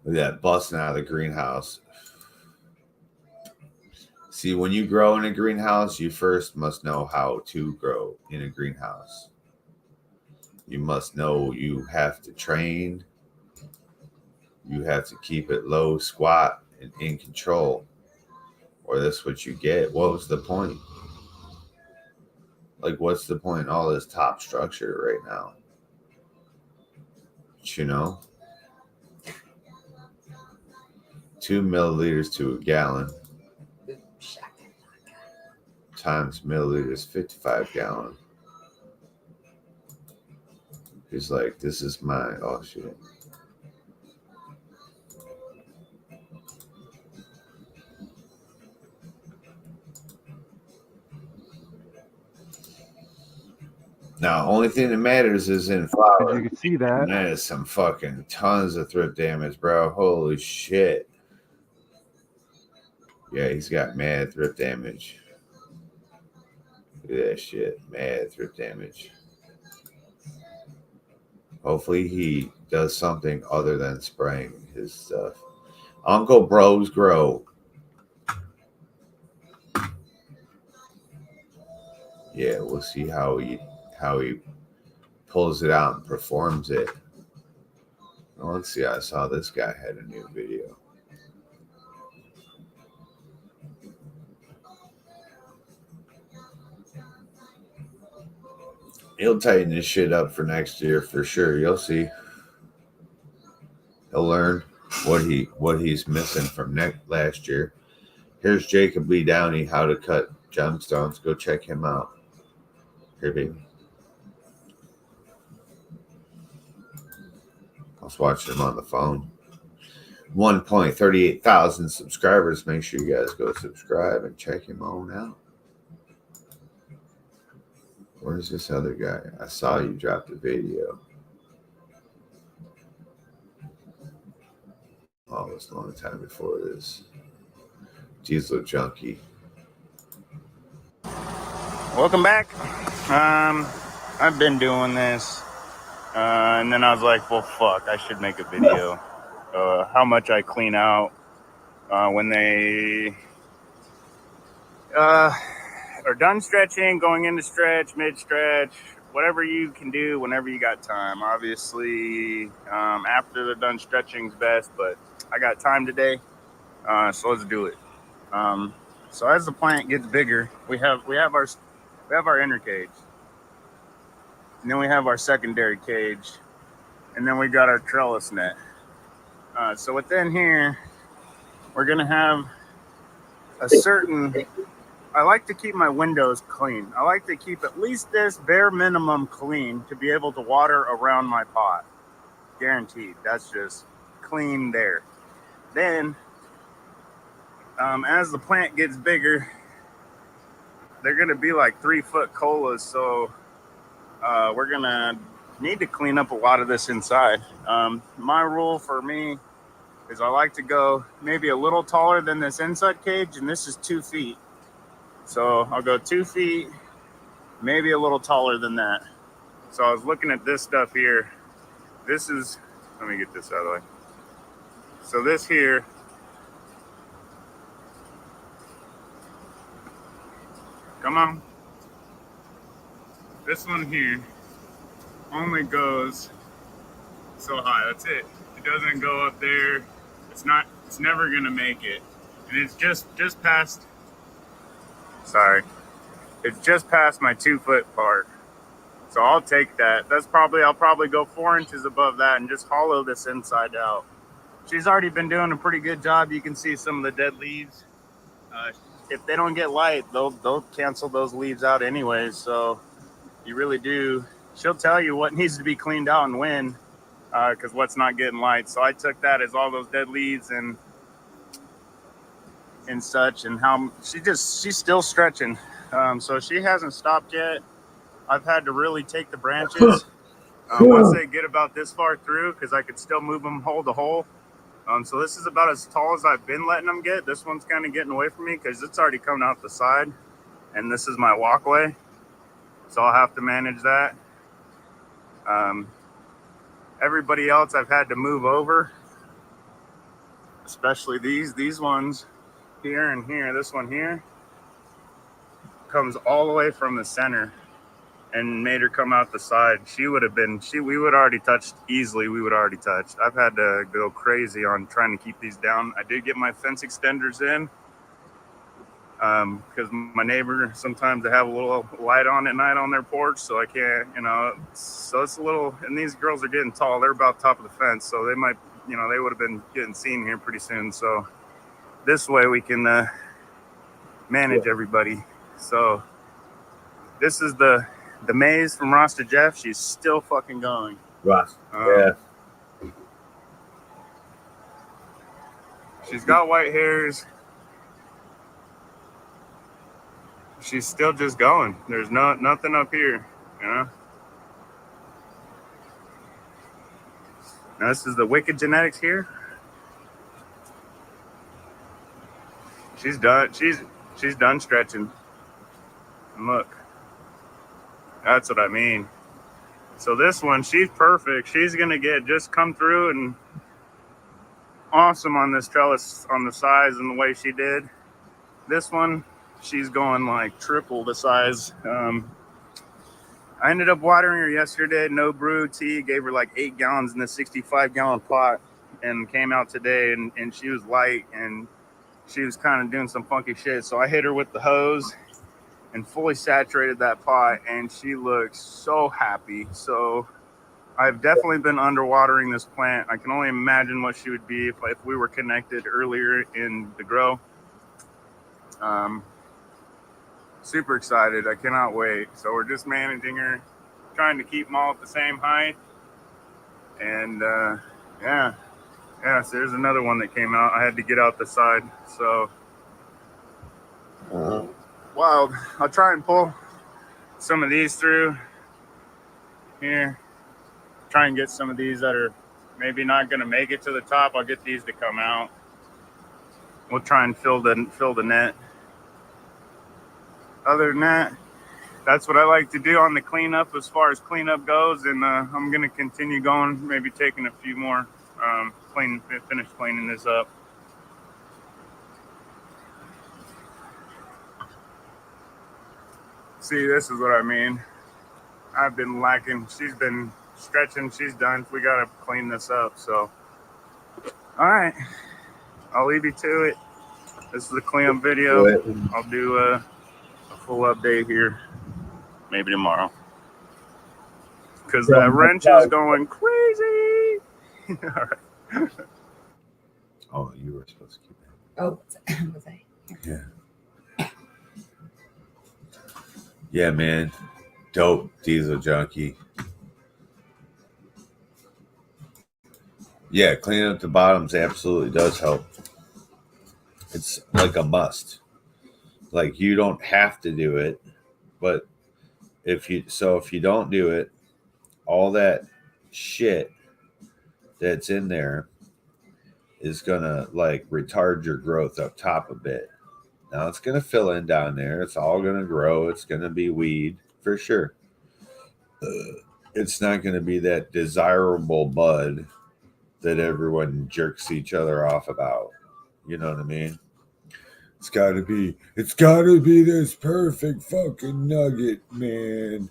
Look at that busting out of the greenhouse. See, when you grow in a greenhouse, you first must know how to grow in a greenhouse. You must know you have to train. You have to keep it low, squat, and in control. Or that's what you get. What was the point? Like, what's the point in all this top structure right now? But, you know? 2 milliliters to a gallon times milliliters, 55 gallon. He's like, this is mine. Oh, shit. Now, only thing that matters is in flower. You can see that. And that is some fucking tons of thrift damage, bro. Holy shit. Yeah, he's got mad thrift damage. Look at that shit. Mad thrift damage. Hopefully he does something other than spraying his stuff. Uncle Bros Grow. Yeah, we'll see how he pulls it out and performs it. Well, let's see. I saw this guy had a new video. He'll tighten this shit up for next year for sure. You'll see. He'll learn what he's missing from last year. Here's Jacob Lee Downey, how to cut gemstones. Go check him out. Here, baby. I was watching him on the phone. 1.38 thousand subscribers. Make sure you guys go subscribe and check him on out. Where's this other guy? I saw you drop the video. Oh, it was a long time before this. Diesel Junkie. Welcome back. I've been doing this, and then I was like, well, fuck, I should make a video. How much I clean out when they are done stretching, going into stretch, mid-stretch, whatever you can do whenever you got time. Obviously, after they're done stretching is best, but I got time today, so let's do it. So as the plant gets bigger, we have our inner cage, and then we have our secondary cage, and then we got our trellis net. So within here, we're gonna have a certain. I like to keep my windows clean. I like to keep at least this bare minimum clean to be able to water around my pot. Guaranteed. That's just clean there. Then, as the plant gets bigger, they're going to be like 3-foot colas. So we're going to need to clean up a lot of this inside. My rule for me is I like to go maybe a little taller than this inside cage, and this is 2 feet. So I'll go 2 feet, maybe a little taller than that. So I was looking at this stuff here. This is, let me get this out of the way. So this here, come on. This one here only goes so high. That's it. It doesn't go up there. It's never gonna make it. And it's just past. Sorry, it's just past my 2-foot part. So I'll take that. I'll probably go 4 inches above that and just hollow this inside out. She's already been doing a pretty good job. You can see some of the dead leaves. If they don't get light, they'll cancel those leaves out anyways. So you really do. She'll tell you what needs to be cleaned out and when, because what's not getting light. So I took that as all those dead leaves and such, and how she's still stretching. So she hasn't stopped yet. I've had to really take the branches once they get about this far through, because I could still move them hole to hole. So this is about as tall as I've been letting them get. This one's kind of getting away from me because it's already coming out the side, and this is my walkway, so I'll have to manage that. Everybody else I've had to move over, especially these ones here and here. This one here comes all the way from the center and made her come out the side. We would already touched easily. We would already touched. I've had to go crazy on trying to keep these down. I did get my fence extenders in because my neighbor, sometimes they have a little light on at night on their porch, so I can't, so it's a little, and these girls are getting tall. They're about top of the fence, so they might, they would have been getting seen here pretty soon. So this way we can manage everybody. So this is the maze from Ross to Jeff. She's still fucking going. Ross. Yeah. She's got white hairs. She's still just going. There's nothing up here, Now this is the Wicked Genetics here. she's done. She's done stretching. And look, that's what I mean. So this one, she's perfect. She's gonna just come through and awesome on this trellis on the size and the way she did. This one, she's going like triple the size. I ended up watering her yesterday, no brew tea, gave her like 8 gallons in the 65-gallon pot, and came out today and she was light and she was kind of doing some funky shit. So I hit her with the hose and fully saturated that pot, and she looks so happy. So I've definitely been underwatering this plant. I can only imagine what she would be if we were connected earlier in the grow. Super excited. I cannot wait. So we're just managing her, trying to keep them all at the same height. And yeah, so there's another one that came out. I had to get out the side. So wild. I'll try and pull some of these through here. Try and get some of these that are maybe not going to make it to the top. I'll get these to come out. We'll try and fill the net. Other than that, that's what I like to do on the cleanup as far as cleanup goes. And I'm going to continue going, maybe taking a few more, finish cleaning this up. See, this is what I mean. I've been lacking. She's been stretching. She's done. We got to clean this up. So, all right. I'll leave you to it. This is a cleanup video. I'll do a full update here maybe tomorrow. Because that wrench is going crazy. All right. Oh, you were supposed to keep it. Oh, was I? Yeah. Yeah, man. Dope diesel junkie. Yeah, cleaning up the bottoms absolutely does help. It's like a must. Like, you don't have to do it, but if you don't do it, all that shit that's in there is gonna like retard your growth up top a bit. Now it's gonna fill in down there. It's all gonna grow. It's gonna be weed for sure. It's not gonna be that desirable bud that everyone jerks each other off about. You know what I mean? It's gotta be this perfect fucking nugget, man.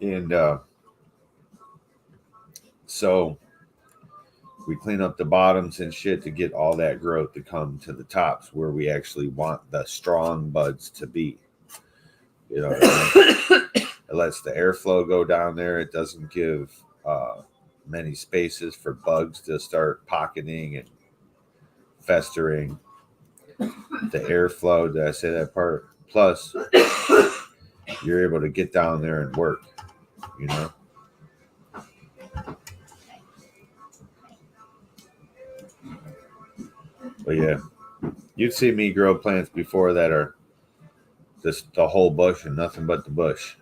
And so we clean up the bottoms and shit to get all that growth to come to the tops where we actually want the strong buds to be. You know what I mean? It lets the airflow go down there. It doesn't give many spaces for bugs to start pocketing and festering. The airflow, did I say that part? Plus, you're able to get down there and work, you know? But yeah, you've seen me grow plants before that are just the whole bush and nothing but the bush.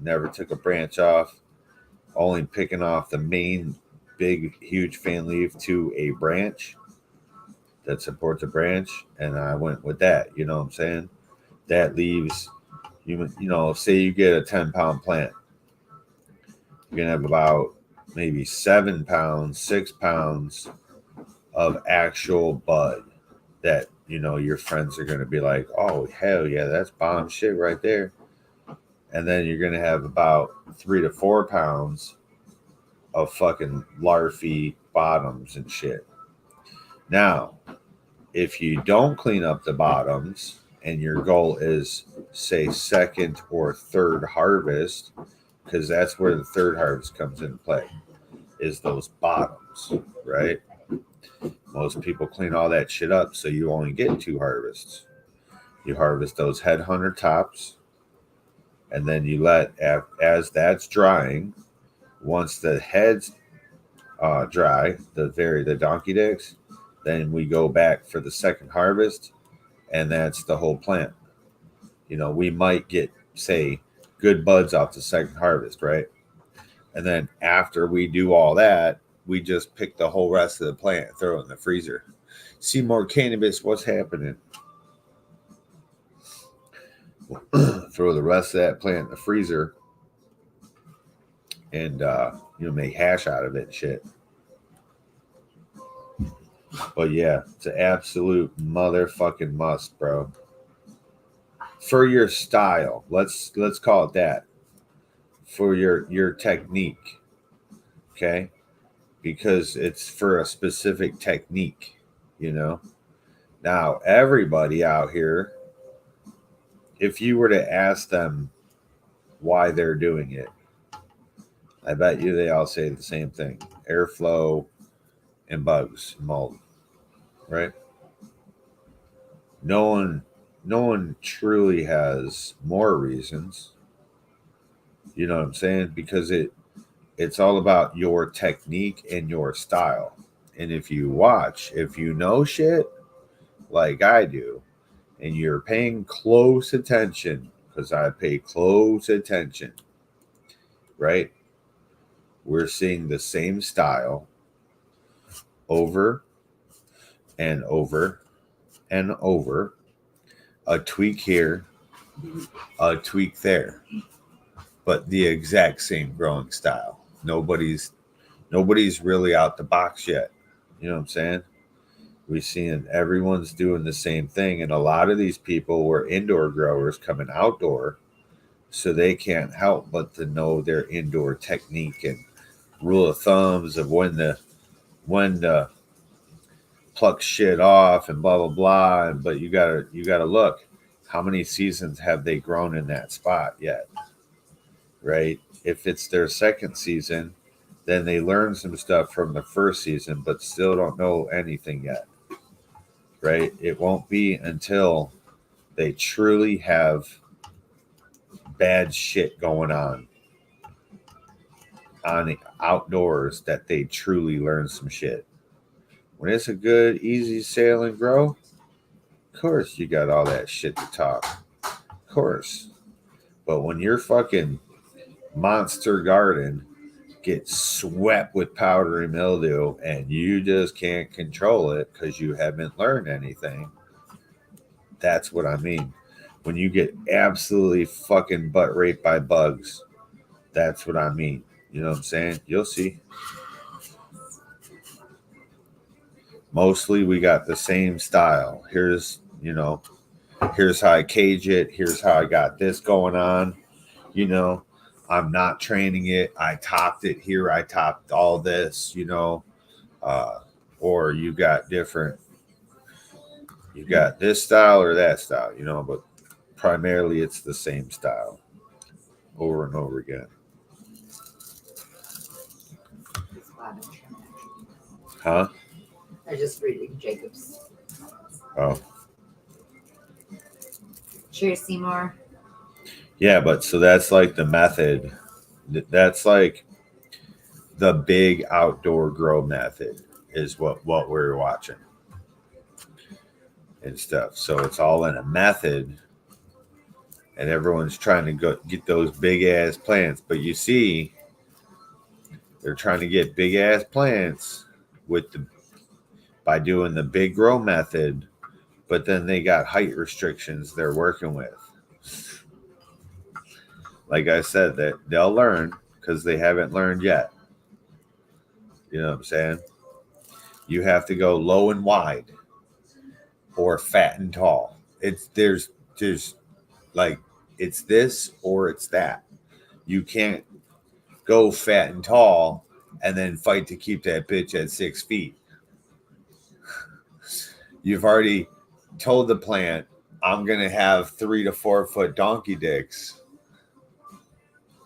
Never took a branch off, only picking off the main big, huge fan leaf to a branch that supports a branch, and I went with that. You know what I'm saying? That leaves, you know, say you get a 10-pound plant, you're gonna have about maybe 7 pounds, 6 pounds of actual bud that, you know, your friends are gonna be like, oh hell yeah, that's bomb shit right there. And then you're gonna have about 3 to 4 pounds of fucking larvae bottoms and shit. Now, if you don't clean up the bottoms and your goal is, say, second or third harvest, because that's where the third harvest comes into play, is those bottoms, right? Most people clean all that shit up, so you only get 2 harvests. You harvest those headhunter tops, and then you let, as that's drying, once the heads dry, the donkey dicks, then we go back for the second harvest, and that's the whole plant. You know, we might get, say, good buds off the second harvest, right? And then after we do all that, we just pick the whole rest of the plant, throw it in the freezer. Seymour Cannabis, what's happening? Throw the rest of that plant in the freezer and make hash out of it and shit. But yeah, it's an absolute motherfucking must, bro. For your style, let's call it that. For your technique, okay? Because it's for a specific technique, you know. Now, everybody out here, if you were to ask them why they're doing it, I bet you they all say the same thing: airflow and bugs, mold, right? No one truly has more reasons. You know what I'm saying? Because it's all about your technique and your style. And if you know shit like I do, and you're paying close attention, because I pay close attention, right? We're seeing the same style over and over and over. A tweak here, a tweak there, but the exact same growing style. Nobody's really out the box yet. You know what I'm saying? We're seeing everyone's doing the same thing, and a lot of these people were indoor growers coming outdoor, so they can't help but to know their indoor technique and rule of thumbs of when to pluck shit off and blah blah blah. But you gotta look, how many seasons have they grown in that spot yet, right? If it's their second season, then they learn some stuff from the first season, but still don't know anything yet, right? It won't be until they truly have bad shit going on the outdoors that they truly learn some shit. When it's a good, easy sail and grow, of course you got all that shit to talk. Of course. But when your fucking monster garden gets swept with powdery mildew and you just can't control it because you haven't learned anything, that's what I mean. When you get absolutely fucking butt raped by bugs, that's what I mean. You know what I'm saying? You'll see. Mostly we got the same style. Here's how I cage it. Here's how I got this going on. You know, I'm not training it. I topped it here. I topped all this, or you got this style or that style, but primarily it's the same style over and over again. Huh? I just reading Jacob's. Oh. Cheers, Seymour. Yeah, but so that's like the method. That's like the big outdoor grow method is what we're watching and stuff. So it's all in a method, and everyone's trying to go get those big ass plants. But you see, they're trying to get big ass plants by doing the big grow method, but then they got height restrictions they're working with. Like I said, that they'll learn because they haven't learned yet. You know what I'm saying? You have to go low and wide or fat and tall. There's like it's this or it's that. You can't go fat and tall and then fight to keep that bitch at 6 feet. You've already told the plant, I'm going to have 3 to 4 foot donkey dicks.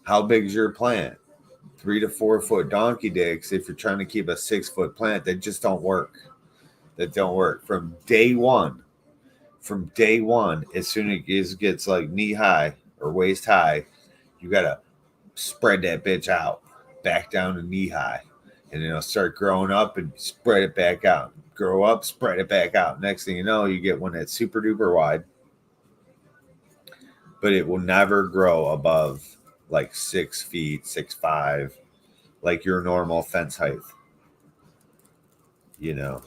How big is your plant? 3 to 4 foot donkey dicks. If you're trying to keep a 6 foot plant, that just don't work. That don't work. From day one, as soon as it gets like knee high or waist high, you got to spread that bitch out back down to knee high. And it'll start growing up and spread it back out. Grow up, spread it back out. Next thing you know, you get one that's super duper wide, but it will never grow above like 6 feet, 6'5", like your normal fence height.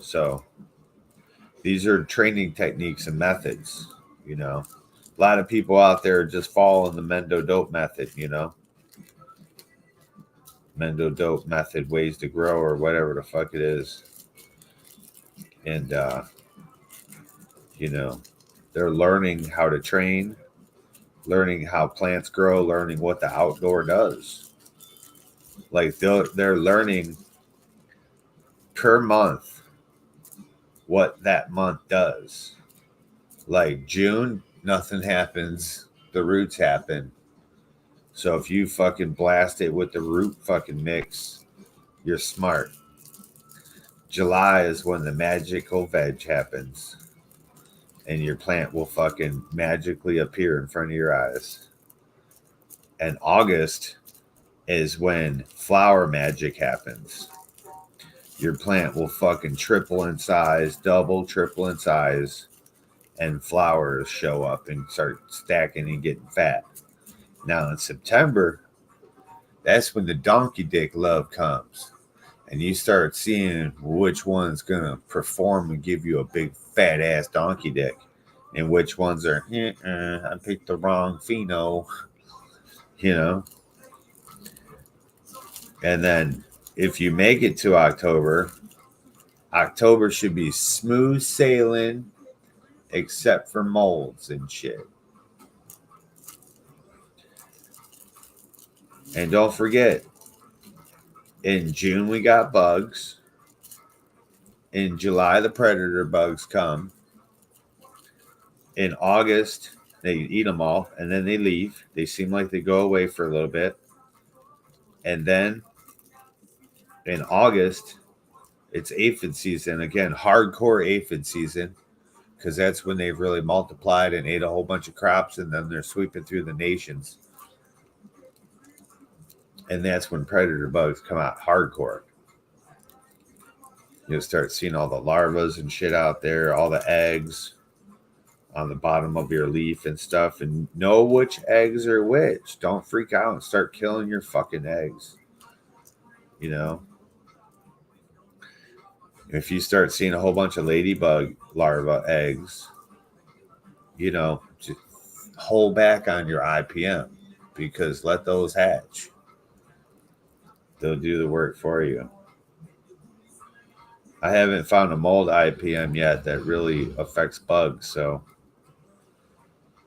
So These are training techniques and methods, you know. A lot of people out there just following the Mendo Dope method, you know. Mendo Dope method, ways to grow, or whatever the fuck it is. And, you know, they're learning how to train, learning how plants grow, learning what the outdoor does. Like they're learning per month what that month does. Like June, nothing happens. The roots happen. So if you fucking blast it with the root fucking mix, you're smart. July is when the magical veg happens. And your plant will fucking magically appear in front of your eyes. And August is when flower magic happens. Your plant will fucking triple in size, double, triple in size, and flowers show up and start stacking and getting fat. Now in September, that's when the donkey dick love comes. And you start seeing which one's going to perform and give you a big fat ass donkey dick. And which ones are, I picked the wrong pheno, you know. And then if you make it to October should be smooth sailing except for molds and shit. And don't forget, in June we got bugs. In July the predator bugs come. In August they eat them all and then they leave. They seem like they go away for a little bit. And then in August it's aphid season again, hardcore aphid season, because that's when they've really multiplied and ate a whole bunch of crops, and then they're sweeping through the nations. And that's when predator bugs come out hardcore. You'll start seeing all the larvas and shit out there, all the eggs on the bottom of your leaf and stuff, and know which eggs are which. Don't freak out and start killing your fucking eggs. You know? If you start seeing a whole bunch of ladybug larva eggs, you know, just hold back on your IPM, because let those hatch. They'll do the work for you. I haven't found a mold IPM yet that really affects bugs, so,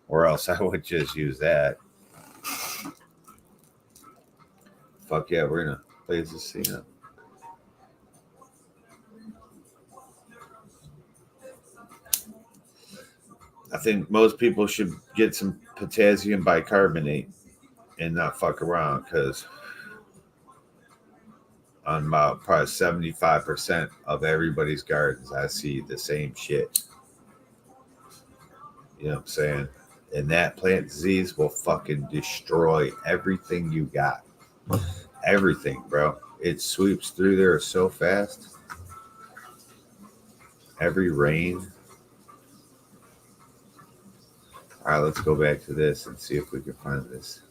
or else I would just use that. Fuck yeah, we're gonna play this scene. I think most people should get some potassium bicarbonate and not fuck around, because on about probably 75% of everybody's gardens, I see the same shit. You know what I'm saying? And that plant disease will fucking destroy everything you got. Everything, bro. It sweeps through there so fast. Every rain. All right, let's go back to this and see if we can find this.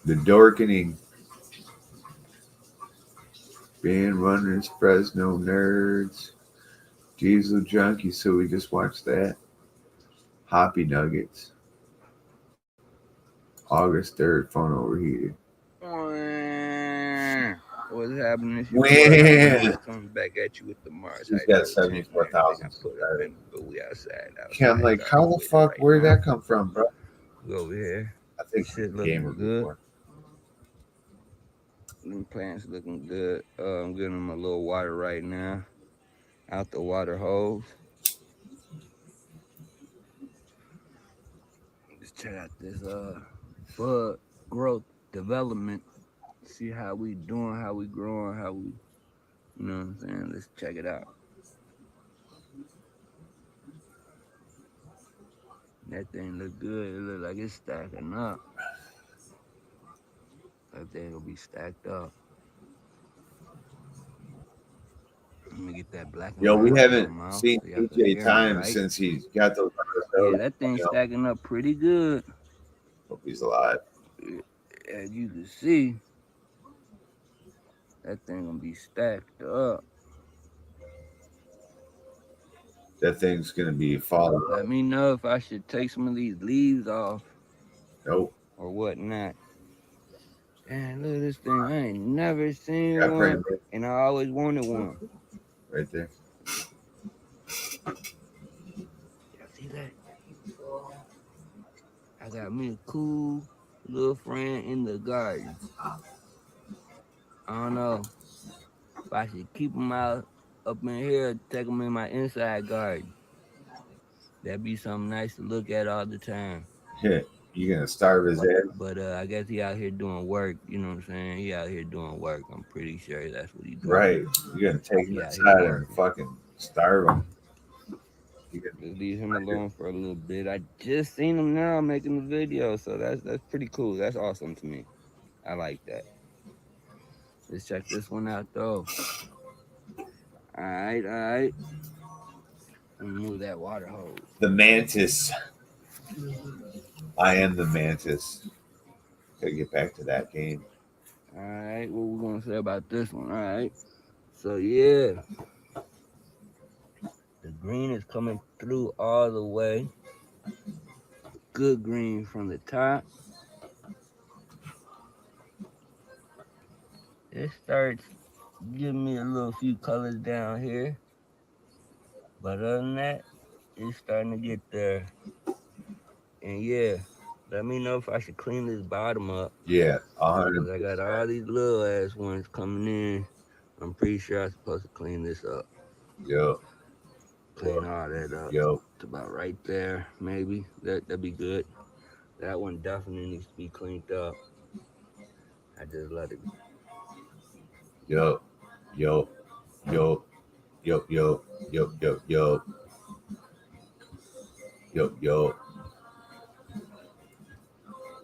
The Dorkening. Band Runners, Fresno Nerds, Diesel Junkie, so we just watched that. Hoppy Nuggets. August 3rd, phone overheated. What's happening? When? Coming back at you with the Mars. She's got 74,000. But we outside. Okay, I'm like, how the fuck? Where did that come from, bro? We over here. I think Shit gamer looking good. before. Them plants looking good. I'm giving them a little water right now. Out the water hose. Just check out this bud growth development. See how we doing, how we growing, how we, you know what I'm saying? Let's check it out. That thing look good. It look like it's stacking up. That thing will be stacked up. Let me get that black. Yo, we haven't seen DJ Time right? Since he got those. Yeah, that thing's stacking up pretty good. Hope he's alive. As you can see, that thing gonna be stacked up. That thing's gonna be falling. Let me know if I should take some of these leaves off Nope. or whatnot. And look at this thing. I ain't never seen Got one, pregnant and I always wanted one. right there. Y'all see that? I got me a cool little friend in the garden. I don't know if I should keep him out up in here or take him in my inside garden. That'd be something nice to look at all the time. Yeah, you gonna starve his ass? But I guess he out here doing work. You know what I'm saying? He out here doing work. I'm pretty sure that's what he doing. Right. You're gonna take him Yeah, inside he and working. fucking starve him. Just leave him alone for a little bit. I just seen him now making the video, so that's pretty cool. That's awesome to me. I like that. Let's check this one out though. All right. Let me move that water hose. The mantis. I am the mantis. Gotta get back to that game. All right, what we gonna say about this one? All right. So yeah, the green is coming through all the way. Good green from the top. It starts giving me a little few colors down here. But other than that, it's starting to get there. And yeah, let me know if I should clean this bottom up. Yeah, Because I got all these little ass ones coming in. I'm pretty sure I'm supposed to clean this up. Yo. Clean all that up. Yo. It's about right there, maybe. That'd be good. That one definitely needs to be cleaned up. I just let it. Yo. Yo. Yo. Yo. Yo. Yo. Yo. Yo. Yo. Yo.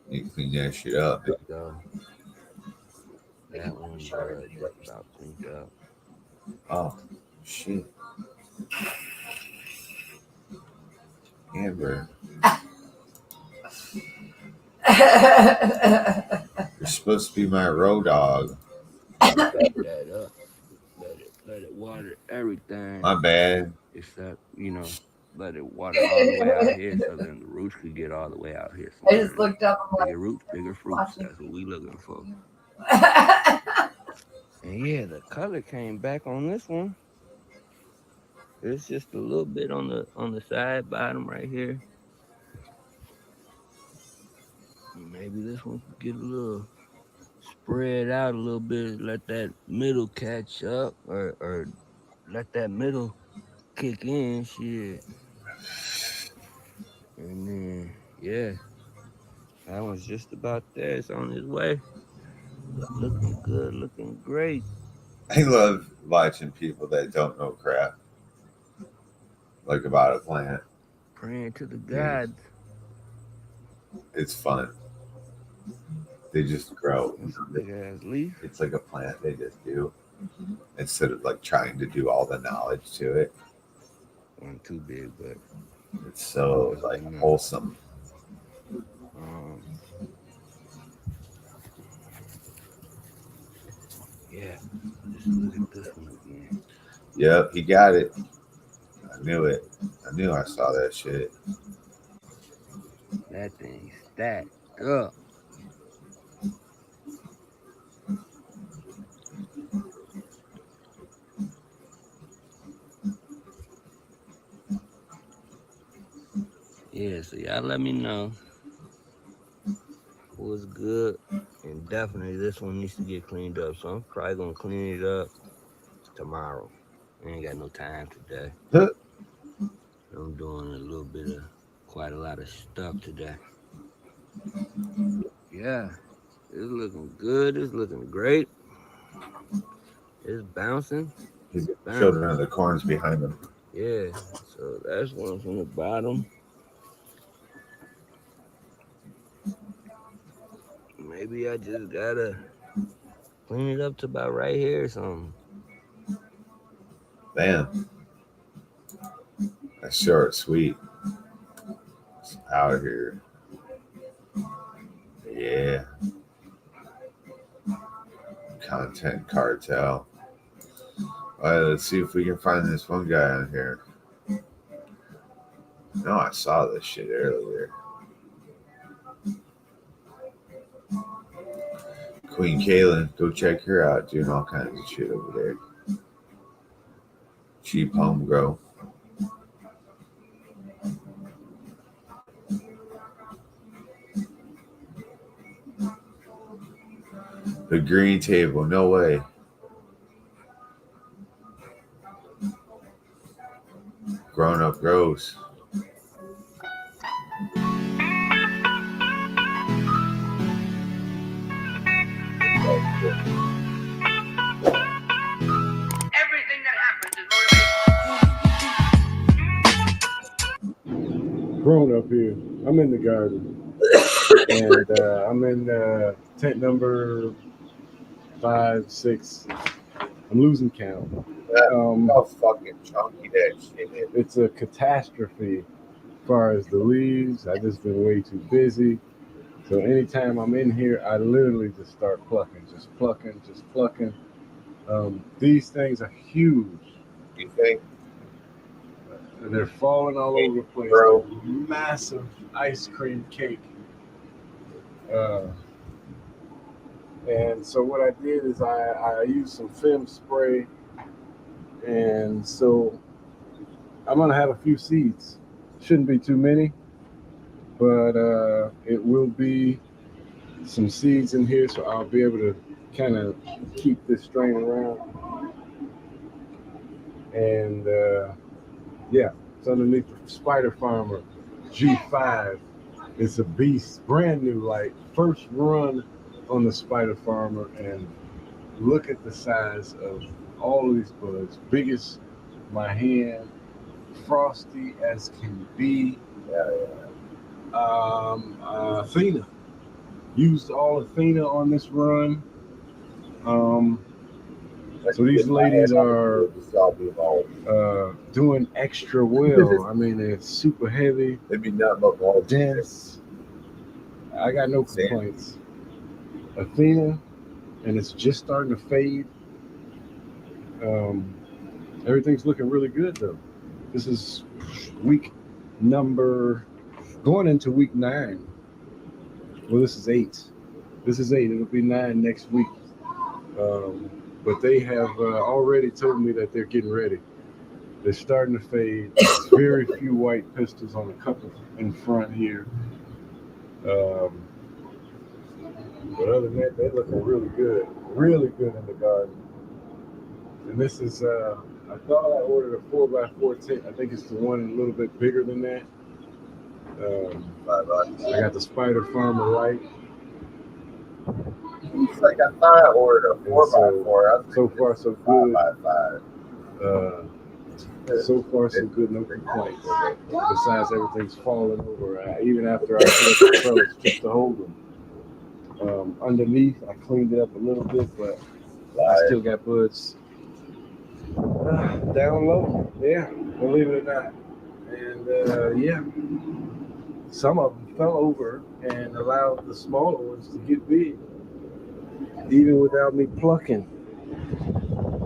You clean that shit up. Go. That one just about cleaned up. Oh, shit. Amber. You're supposed to be my road dog. That up. Let it water everything. My bad. Except, let it water all the way out here so then the roots could get all the way out here. I just looked up. I'm like, Bigger roots, bigger fruits. That's what we looking for. And yeah, the color came back on this one. It's just a little bit on the side bottom right here. Maybe this one could get a little spread out a little bit, let that middle catch up or let that middle kick in, shit. And then, yeah, that one's just about there. It's on its way. Looking good, looking great. I love watching people that don't know crap. Like about a plant. Praying to the gods. It's fun. They just grow. Big ass leaf. It's like a plant they just do. Instead of like trying to do all the knowledge to it. One too big, but it's so like wholesome. Yeah, just look at this one again. Yep, he got it. I knew it. I knew I saw that shit. That thing stacked up. Yeah, so y'all let me know what's good. And definitely this one needs to get cleaned up. So I'm probably gonna clean it up tomorrow. I ain't got no time today. I'm doing quite a lot of stuff today. Yeah, it's looking good. It's looking great. It's bouncing. He's showing around the corns behind him. Yeah, so that's one from the bottom. Maybe I just gotta clean it up to about right here or something. Damn. That's short, sweet. It's out here. Yeah. Content cartel. All right, let's see if we can find this one guy on here. No, I saw this shit earlier. Queen Kaylin, go check her out, doing all kinds of shit over there. Cheap home grow. The green table, no way. Grown up grows. Everything that happens is motivated. Grown up here. I'm in the garden. And I'm in tent number 5, 6. I'm losing count. How fucking chunky that shit is. It's a catastrophe as far as the leaves. I've just been way too busy. So anytime I'm in here, I literally just start plucking, just plucking. These things are huge. You think? And they're falling all over the place. Bro. Massive ice cream cake. And so what I did is I used some Fem spray. And so I'm going to have a few seeds. Shouldn't be too many. But it will be some seeds in here. So I'll be able to kind of keep this strain around. And yeah, it's underneath the Spider Farmer G5. It's a beast, brand new, like first run on the Spider Farmer, and look at the size of all of these buds. Biggest my hand, frosty as can be. Athena. Used all Athena on this run. So these ladies are doing extra well. I mean, it's super heavy. It'd be nothing but more dense. I got no complaints. Athena, and it's just starting to fade. Everything's looking really good though. This is going into week 9. Well, this is 8. This is 8. It'll be 9 next week. But they have already told me that they're getting ready. They're starting to fade. Very few white pistils on a couple in front here. But other than that, they're looking really good in the garden. And this is, I thought I ordered a 4x4 tent. I think it's the one a little bit bigger than that. I got the Spider Farmer light. It's like I thought I ordered a 4x4. So far, so good. 5x5. So far, so good. No complaints. Besides, everything's falling over. Even after I put the trellis just to hold them. Underneath, I cleaned it up a little bit, but I still got buds down low. Yeah, believe it or not. And yeah, some of them fell over and allowed the smaller ones to get big, even without me plucking.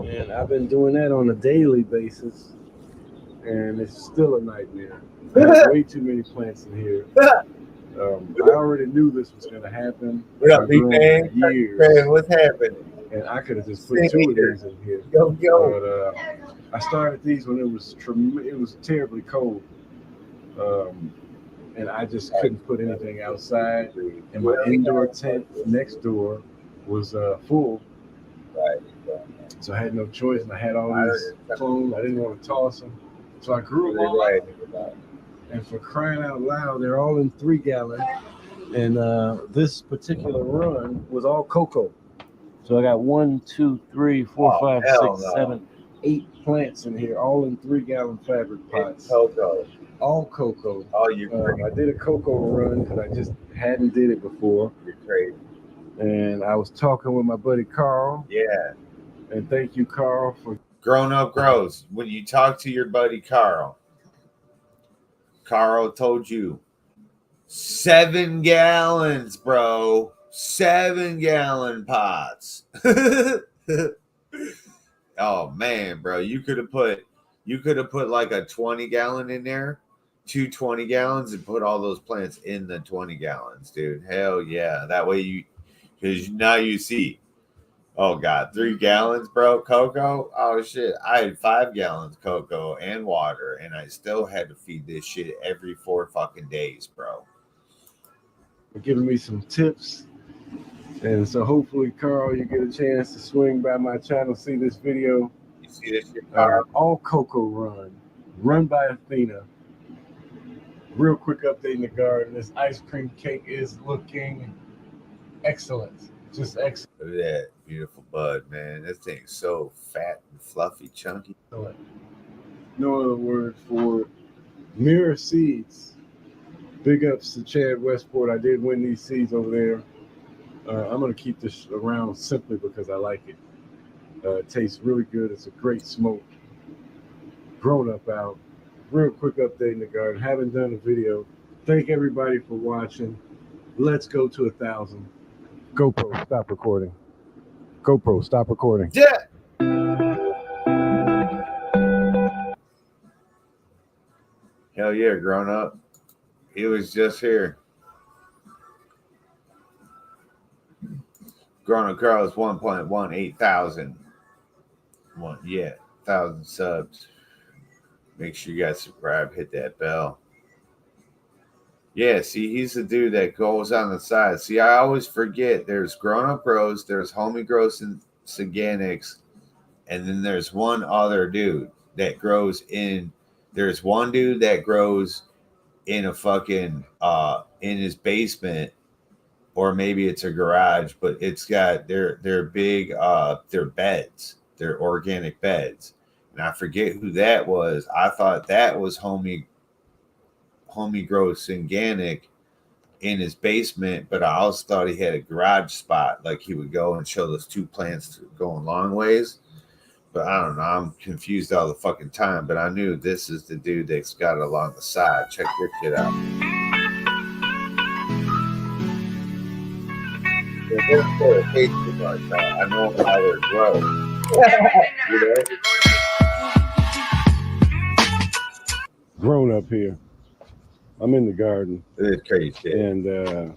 And I've been doing that on a daily basis, and it's still a nightmare. I have way too many plants in here. I already knew this was going to happen. What up, big man? Years, what's happening? and I could have just put 2 of these in here. Yo. But I started these when it was terribly cold. And I just couldn't put anything outside. And my indoor tent next door was full. So I had no choice, and I had all these clones. I didn't want to toss them. So I grew them all out. And for crying out loud, they're all in 3-gallon. And this particular run was all cocoa. So I got 1, 2, 3, 4, 5, 6, 7, 8 plants in here, all in 3-gallon fabric pots. Cocoa. All cocoa. Oh, you I did a cocoa run because I just hadn't did it before. You're crazy. And I was talking with my buddy Carl. Yeah. And thank you, Carl, for Grown Up Grows. When you talk to your buddy Carl told you 7 gallons, bro. 7-gallon pots. Oh man, bro. You could have put like a 20-gallon in there 2 20 gallons and put all those plants in the 20 gallons, dude. Hell yeah. That way because now you see, oh God, 3 gallons, bro, cocoa. Oh shit. I had 5 gallons cocoa and water, and I still had to feed this shit every 4 fucking days, bro. Giving me some tips. And so hopefully, Carl, you get a chance to swing by my channel, see this video. You see this shit, Carl? All cocoa run by Athena. Real quick update in the garden. This ice cream cake is looking excellent. Just excellent. Look at that beautiful bud, man. This thing's so fat and fluffy, chunky. No other word for it. Mirror Seeds. Big ups to Chad Westport. I did win these seeds over there. I'm going to keep this around simply because I like it. It tastes really good. It's a great smoke. Grown up out. Real quick update in the garden. Haven't done a video. Thank everybody for watching. Let's go to 1,000. GoPro, stop recording. GoPro, stop recording. Yeah. Hell yeah, grown up. He was just here. Grown up Carl is 1.18 thousand. 1,000 subs. Make sure you guys subscribe, hit that bell. Yeah, see, he's the dude that goes on the side. See, I always forget there's Grown Up Grows, there's Homie Grows and Organics, and then there's one other dude that grows in. There's one dude that grows in a fucking in his basement, or maybe it's a garage, but it's got their big their beds, their organic beds. And I forget who that was. I thought that was Homie Grows Organic in his basement, but I also thought he had a garage spot, like he would go and show those 2 plants going long ways. But I don't know. I'm confused all the fucking time. But I knew this is the dude that's got it along the side. Check this shit out. I know how they're grown. You know? Grown up here. I'm in the garden. It's crazy. And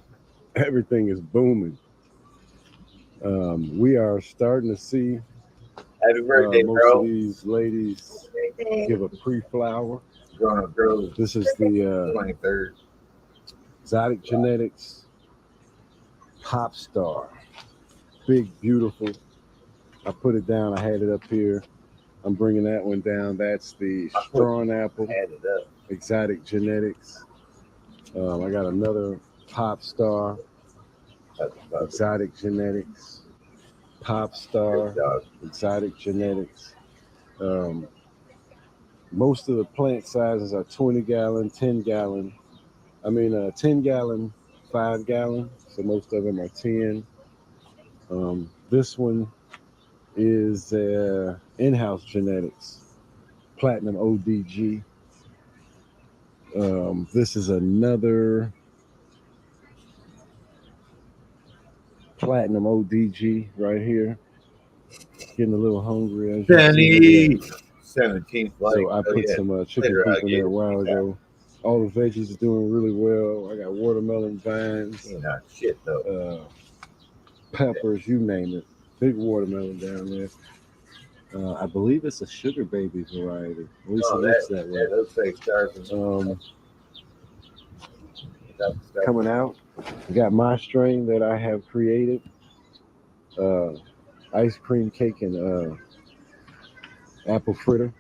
everything is booming. We are starting to see Happy birthday, most bro. of these ladies give a pre-flower. Grown Up Grows. This is the 23rd. Exotic Genetics Pop Star. Big, beautiful. I put it down. I had it up here. I'm bringing that one down. That's the Strawn Apple. Exotic Genetics. I got another Pop Star. Exotic Genetics. Pop Star. Exotic Genetics. Most of the plant sizes are 20 gallon, 10 gallon. 10 gallon, 5 gallon. So most of them are 10. This one is in-house genetics, Platinum ODG. This is another Platinum ODG right here. Getting a little hungry. As you see. 17th. So I put some chicken coop in there a while ago. All the veggies are doing really well. I got watermelon vines. Not shit though. Peppers, you name it. Big watermelon down there. I believe it's a Sugar Baby variety. At least it looks that way. Yeah, those fake stars. Coming out, I got my strain that I have created. Ice cream cake and apple fritter.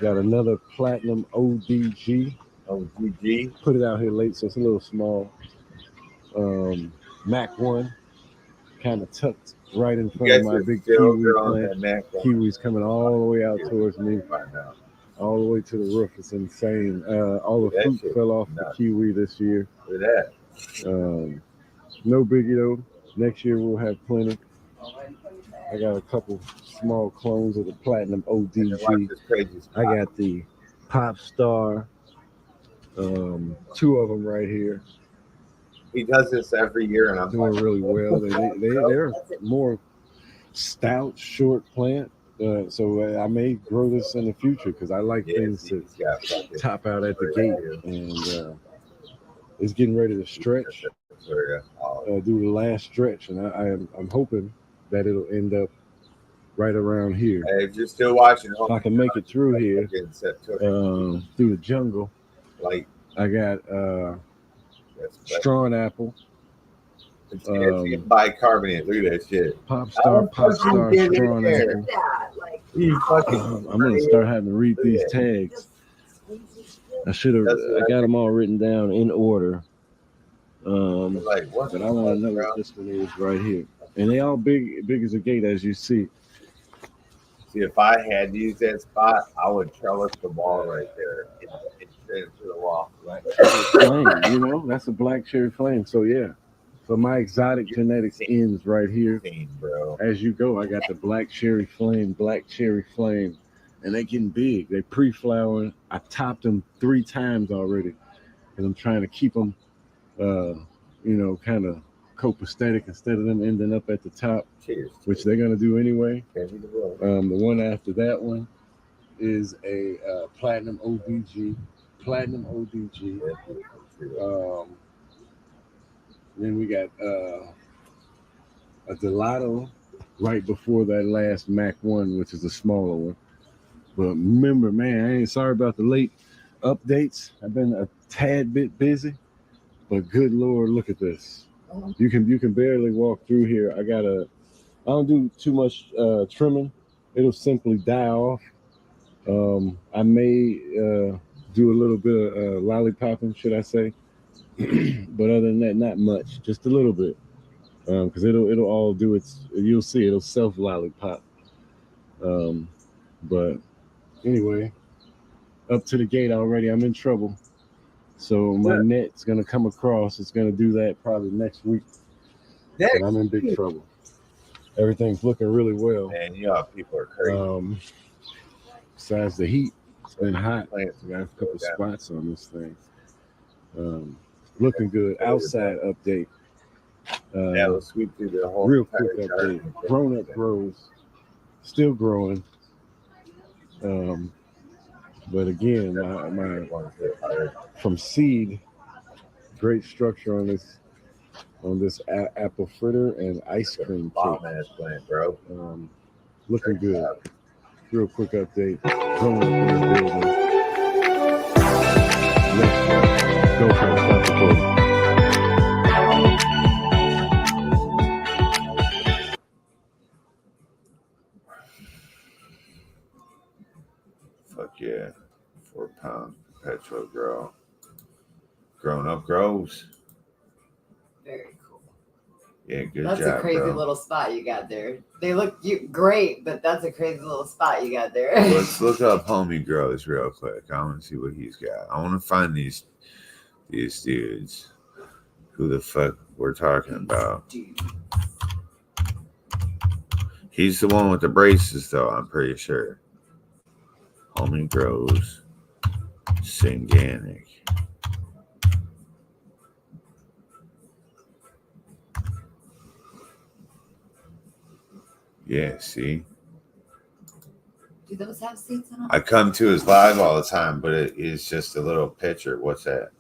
Got another Platinum ODG. ODG. Put it out here late, so it's a little small. Mac 1, kind of tucked right in front of my big kiwi plant. Kiwi's coming all the way out towards me, all the way to the roof. It's insane. All the fruit fell off the kiwi this year. Look at that. No biggie though. Next year we'll have plenty. I got a couple small clones of the Platinum ODG. I got the Pop Star. 2 of them right here. He does this every year, and I'm doing really well. They're more stout, short plant. So I may grow this in the future because I like things to top out at the gate, and it's getting ready to stretch. Do the last stretch, and I'm hoping that it'll end up right around here. Hey, if you're still watching, if I can make it through here, through the jungle, like I got Strawn Apple. Bicarbonate. Look at that shit. Pop star, Strawn Apple. I'm gonna start having to read these tags. I should have. I got them all written down in order. But I want to know what this one is right here, and they all big as a gate, as you see. See, if I had used that spot, I would trellis the ball right there. Straight into the wall. Flame, you know, that's a black cherry flame. So yeah. So my exotic genetics ends right here. As you go, I got the black cherry flame, and they getting big. They pre-flowering. I topped them 3 times already, and I'm trying to keep them, kind of copacetic instead of them ending up at the top, which they're gonna do anyway. The one after that one is a platinum ODG. Then we got a Gelato right before that last Mac 1, which is a smaller one. But remember, man, I ain't sorry about the late updates. I've been a tad bit busy, but good Lord, look at this. You can barely walk through here. I don't do too much trimming. It'll simply die off. I may do a little bit of lollipopping, should I say. But other than that, not much, just a little bit. Because it'll all do its, you'll see, it'll self lollipop. But anyway, up to the gate already, I'm in trouble. So my net's gonna come across. It's gonna do that probably next week. And I'm in big trouble. Everything's looking really well. Man, people are crazy. Besides the heat, it's been hot. I got a couple spots on this thing. Looking good. Outside update. We'll sweep through the whole real quick update. Grown up grows, still growing. But again, my from seed, great structure on this apple fritter and ice cream cake. Plant, bro. Looking good. Real quick update. Grown up in the building. Go for it. Fuck yeah. 4-pound perpetual grow. Grown up grows. Very cool. Yeah, good that's job. That's a crazy bro. little spot you got there. They look great, but that's a crazy little spot you got there. Let's look up Homie Grows real quick. I want to see what he's got. I want to find these dudes. Who the fuck we're talking about? He's the one with the braces, though, I'm pretty sure. Homie Grows. Singanic. Yeah, see? Do those have seats in them? I come to his live all the time, but it is just a little picture. What's that?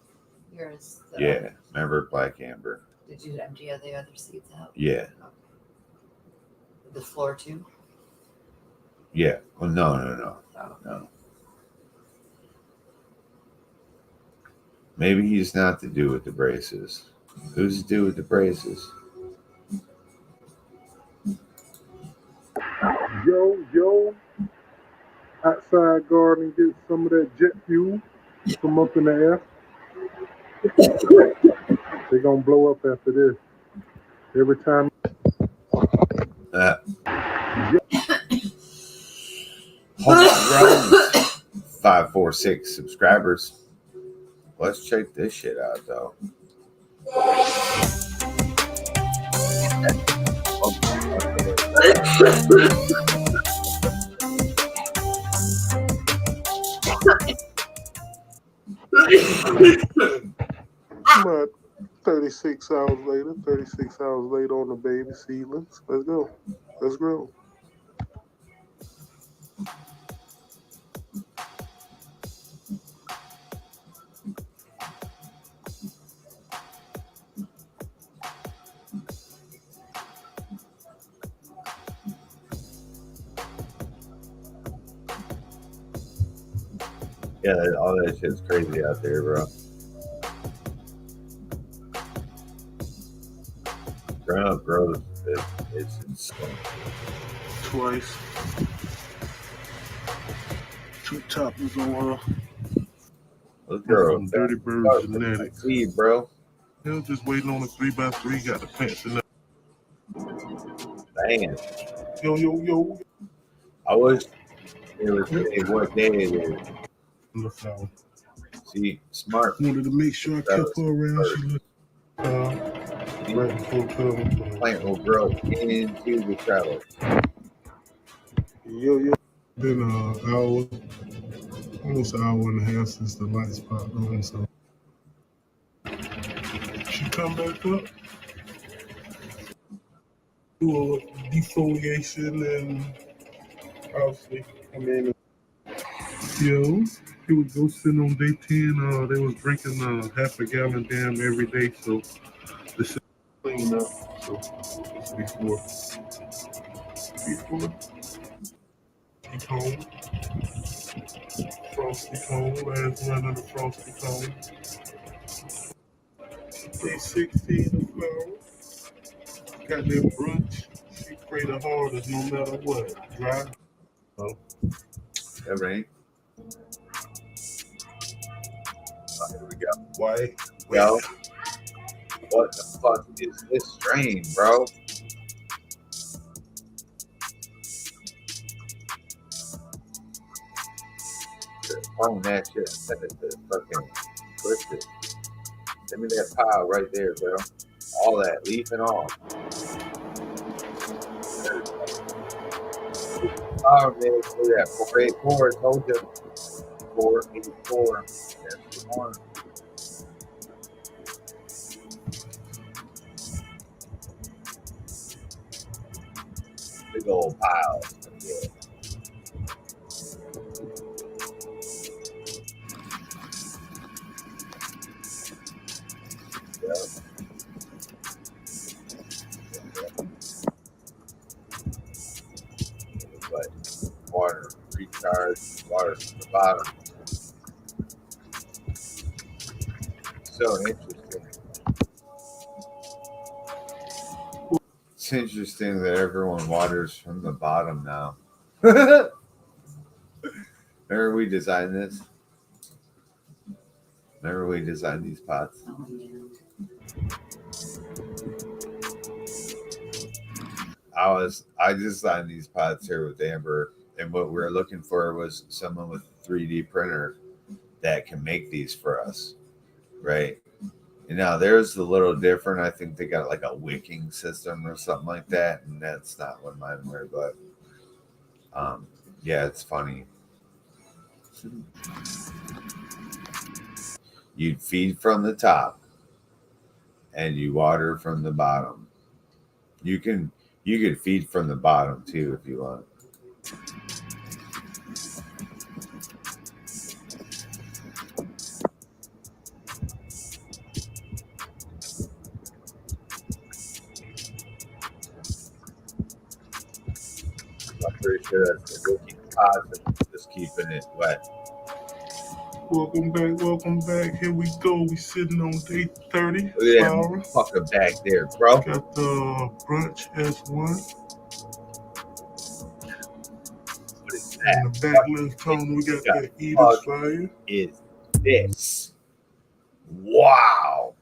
Yours. Yeah. Remember Black Amber? Did you empty the other seats out? Yeah. Okay. The floor too? Yeah. Well, no. Oh. No. Maybe he's not the dude with the braces. Who's the dude with the braces? Yo, outside garden, get some of that jet fuel from up in the air. They're gonna blow up after this. Every time. 546 subscribers. Let's check this shit out, though. But 36 hours later on the baby seedlings. Let's go. Let's grow. Yeah, all that shit's crazy out there, bro. Ground growth is insane. Twice. 2 toppers on Let's go. Dirty Bird Genetics. See, bro. They was just waiting on a 3x3. Got the plants in there. Man. Yo. I wish it was saying what day it is. Look out. See, smart. Wanted to make sure I kept her around. She looked right before coming. Plant will grow into the trellis. Yo. Been an hour, almost an hour and a half since the lights popped on, so she come back up, do a defoliation, and obviously, yo, he was go sitting on day 10. They was drinking half a gallon damn every day, so the shit clean up. So before. Cone. Frosty Cone, last run of the Frosty Cone. 360 the flower. Got that brunch. She pray the hardest no matter what. Dry. Oh. That right. Here we go. White. Yo. What the fuck is this strain, bro? Clone that shit. Send it to fucking twist it. Send me that pile right there, bro. All that, leaf and all. Oh, man, look at that. 484. Told you. 484. That's the one. Big old pile. Yeah. But water, recharge, water from the bottom. So interesting. It's interesting that everyone waters from the bottom now. Remember we designed this? Remember we designed these pots? I designed these pots here with Amber, and what we were looking for was someone with a 3D printer that can make these for us, right? And now theirs is a little different. I think they got like a wicking system or something like that, and that's not what mine were, but yeah, it's funny. You'd feed from the top and you water from the bottom. You could feed from the bottom too if you want. I'm pretty sure that's the wicking pot and just keeping it wet. Welcome back. Here we go. We sitting on day 30. Look at that fucker back there, bro. Got the brunch S1. What is that? And the back left cone, we got the Eater's Fire. Is this? Wow.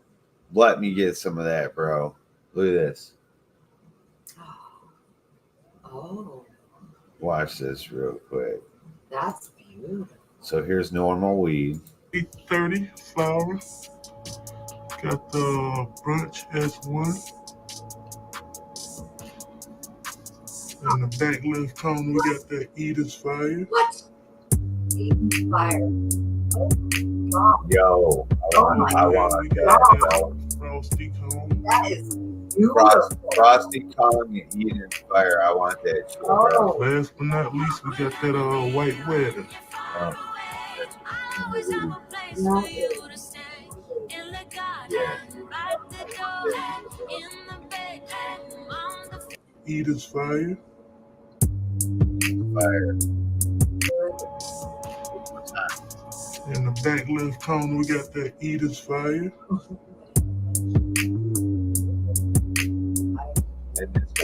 Let me get some of that, bro. Look at this. Oh, Watch this real quick. that's beautiful. So here's normal weed. 830 flour. Got the brunch S1. And the back left cone, we got the Eater's Fire. What? Eater's Fire. Oh, God. Yo, I want We that. got the Frosty Cone. That is Frosty calling it Eden Fire. I want that shit, bro. Last but not least, we got that white wedding. Eden's Fire. In the back left corner, we got that Eden's Fire.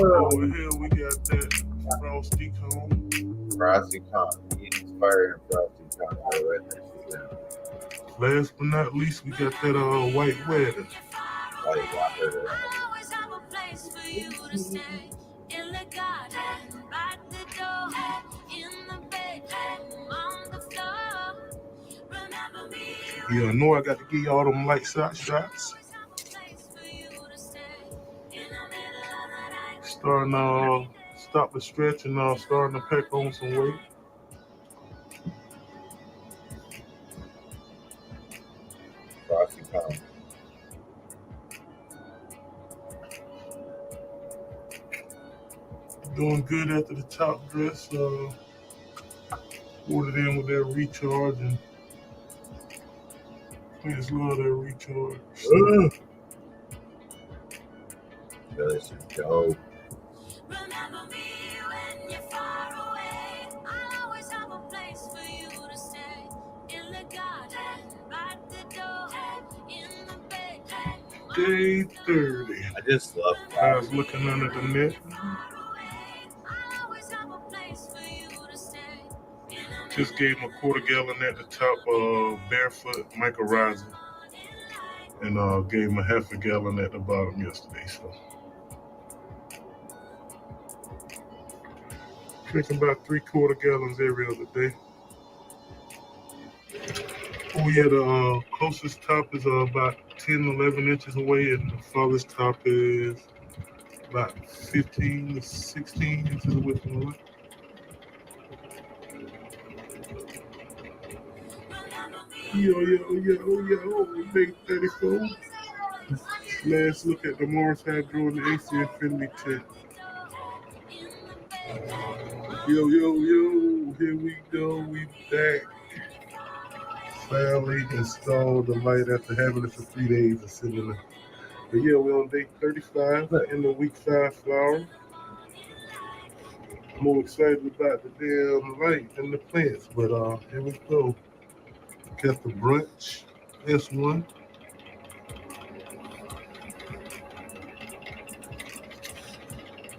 Over here, we got that Frosty Cone. Frosty Cone. Eden's Fire and Frosty Cone. I'll write that shit down. Last but not least, we got that white wedding. Yeah, I know I got to give y'all them light shot shots. Starting stop the stretch and starting to pack on some weight. Frosty Cone. Doing good after the top dress. Ordered in with that recharge and I just love that recharge. This is dope. Day 30. I just love I was looking under the net. Just gave him a quarter gallon at the top, barefoot mycorrhiza, and gave him a half a gallon at the bottom yesterday. So, drinking about 3/4 gallons every other day. Oh yeah, the closest top is about 10, 11 inches away, and the farthest top is about 15 to 16 inches away from the light. Yo, day 34. Last look at the Mars Hydro and the AC Infinity tent. Yo, here we go, we back. Finally installed the light after having it for 3 days of sitting in it. But yeah, we're on day 35 in the week 5 flower. I'm more excited about the damn light than the plants, but here we go. Got the brunch, S1.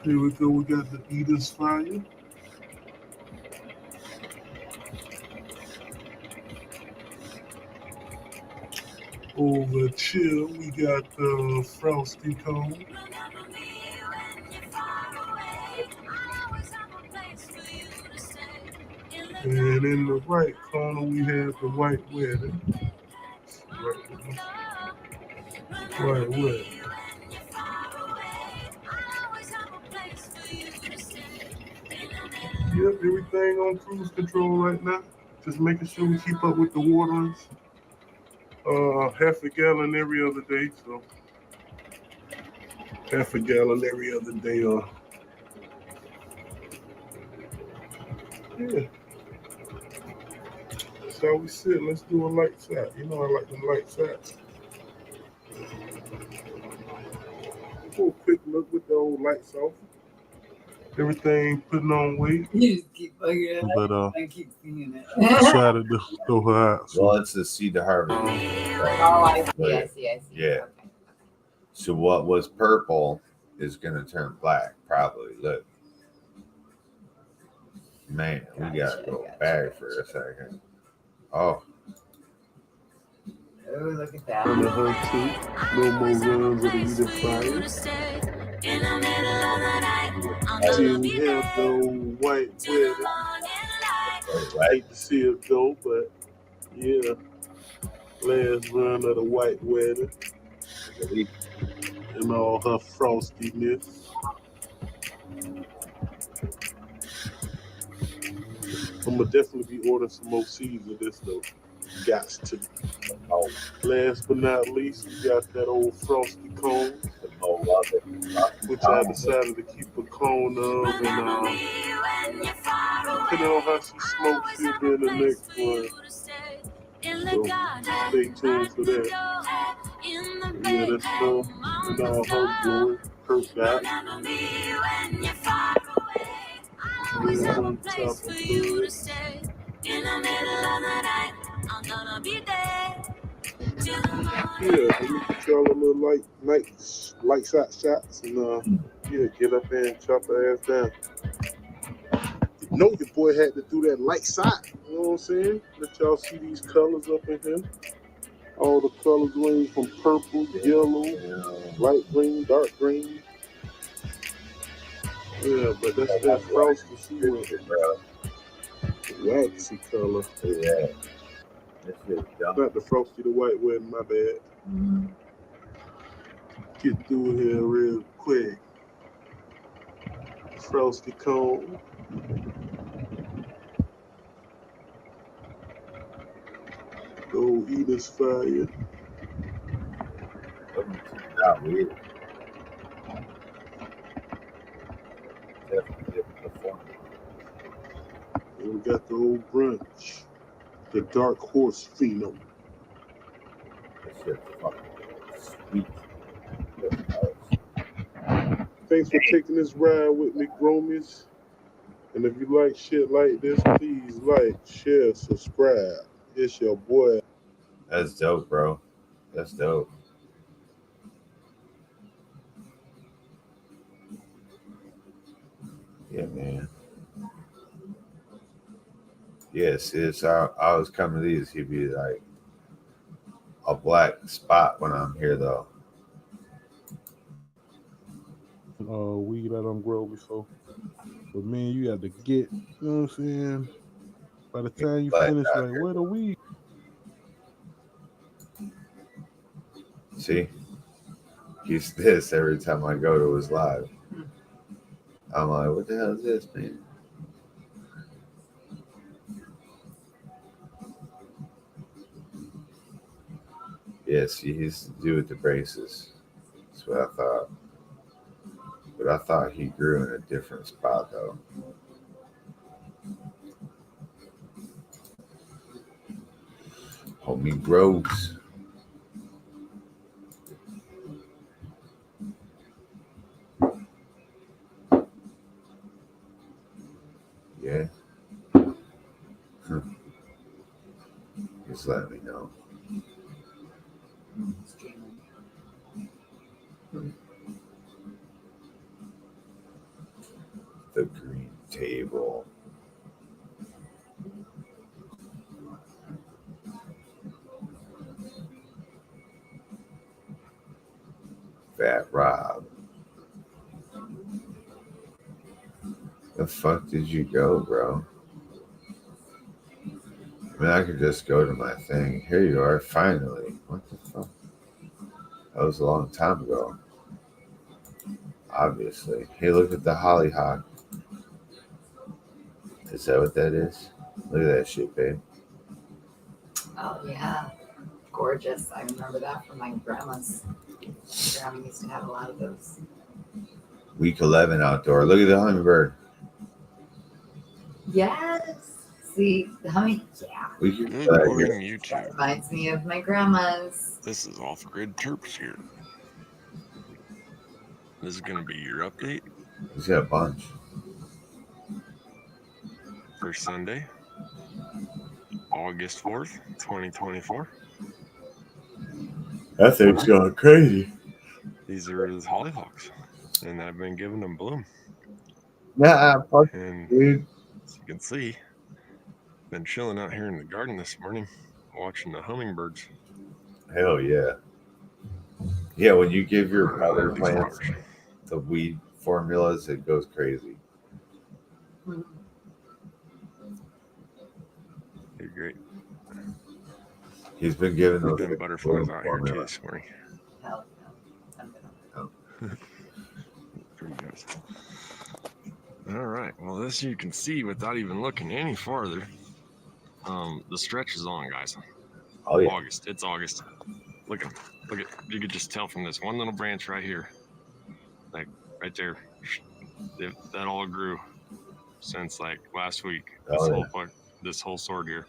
Here we go, we got the Eden's Fire. Over chill, we got the Frosty Cone. And in the right corner, we have the white wedding. White wedding. Yep, everything on cruise control right now. Just making sure we keep up with the waterings. Half a gallon every other day, so half a gallon every other day. Yeah. That's how we sit. Let's do a light shot. You know I like them light shots. Do a quick look with the old lights off. Everything putting on weight. You just keep bugging it. But I keep seeing it. decided to throw her out. Well, it's the seed to harvest. Oh, I see. Yeah. Okay. So what was purple is gonna turn black, probably. Look. Man, we gotta go back for a second. Oh. Oh, look at that. On the hunt too. No more runs of the Eden's Fire. Till we have the white wedding. I hate to see it go, but yeah. Last run of the white wedding. And all her frostiness. I'm gonna definitely be ordering some more seeds of this though. Gots to. Last but not least, we got that old Frosty Cone. which I decided to keep a clone of, and depending on how she smokes, she'll be in the next one. So stay tuned for that. Yeah, that's love in all her glory. Kurt got. We're on top of the yeah, let me get y'all a little light shots, and yeah, get up there and chop her ass down. You know your boy had to do that light shot, you know what I'm saying? Let y'all see these colors up in here. All the colors range from purple, yellow, light green, dark green. Yeah, but that's that frosty she went with, waxy color. Yeah. Not the frosty the white one, my bad. Get through here real quick. Frosty cone. Go Eater's Fire. Not weird. And we got the old brunch. The Dark Horse Phenom. That shit's fucking sweet. Thanks for taking this ride with me, Gromies. And if you like shit like this, please like, share, subscribe. It's your boy. That's dope, bro. That's dope. Yeah, man. Yes, it's I was coming to these. He'd be like a black spot when I'm here, though. Weed I don't grow before. But man, you have to get, you know what I'm saying? By the time you finish, like, where the weed? See? He's this every time I go to his live. I'm like, what the hell is this, man? Yes, he used to do with the braces. That's what I thought. But I thought he grew in a different spot, though. Homie grows. Yeah. Just let me know. The green table. Fat Rob. The fuck did you go, bro? I mean, I could just go to my thing. Here you are, finally. What the fuck? That was a long time ago. Obviously. Hey, look at the hollyhock. Is that what that is? Look at that shit, babe. Oh yeah, gorgeous. I remember that from my grandma's. My grandma used to have a lot of those. Week 11 outdoor. Look at the hummingbird. Yes. See, the humming. Yeah. Good morning, YouTube. That reminds me of my grandma's. This is Off Grid Terps here. This is going to be your update. He's got a bunch. For Sunday, August 4th, 2024. That thing's going crazy. These are his hollyhocks, and I've been giving them bloom. And dude. As you can see, been chilling out here in the garden this morning, watching the hummingbirds. Hell yeah. Yeah, when you give your other plants the weed formulas, it goes crazy. You're great. He's been giving those been butterflies out here too this morning. Pretty nice. All right. Well, this you can see without even looking any farther. The stretch is on, guys. Oh yeah. August. It's August. Look at. You could just tell from this one little branch right here. like right there. That all grew since like last week. This whole sword here.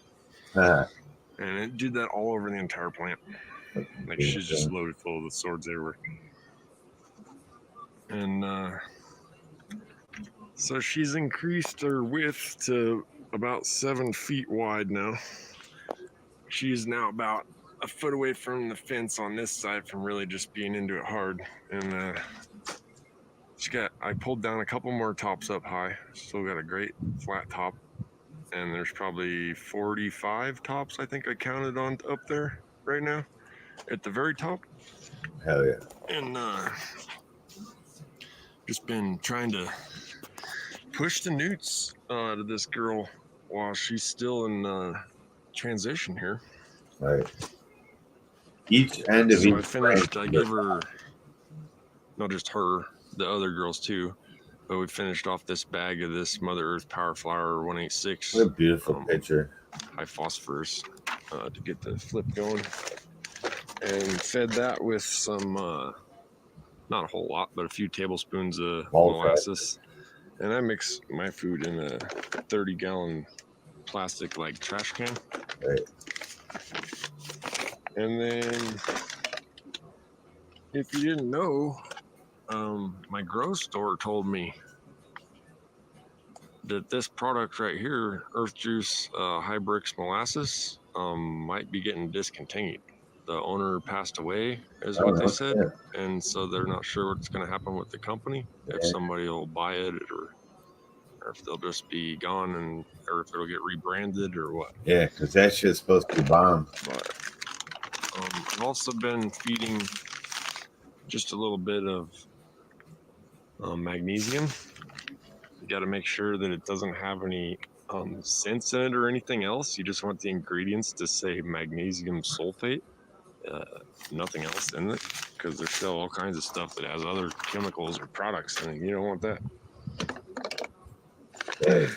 And it did that all over the entire plant. Like she's just loaded full of the swords everywhere. And so she's increased her width to about 7 feet wide now. She's now about a foot away from the fence on this side from really just being into it hard. And I pulled down a couple more tops up high. Still got a great flat top. And there's probably 45 tops I think I counted on up there right now at the very top. Hell yeah. And just been trying to push the newts to this girl while she's still in transition here. Right. Each end of I finished, I gave her, not just her, the other girls too, but we finished off this bag of this Mother Earth Power Flower 186. What a beautiful picture. High phosphorus to get the flip going. And fed that with some, not a whole lot, but a few tablespoons of molasses. And I mix my food in a 30-gallon plastic like trash can. Right. And then, if you didn't know, my grow store told me that this product right here, Earth Juice Hybrix Molasses, might be getting discontinued. The owner passed away, is what they said, and so they're not sure what's going to happen with the company, if somebody will buy it or if they'll just be gone, or if it'll get rebranded or what. Yeah, because that shit's supposed to be bomb. But I've also been feeding just a little bit of magnesium. You got to make sure that it doesn't have any scents in it or anything else. You just want the ingredients to say magnesium sulfate. Nothing else in it, because there's still all kinds of stuff that has other chemicals or products in it. You don't want that. Hey.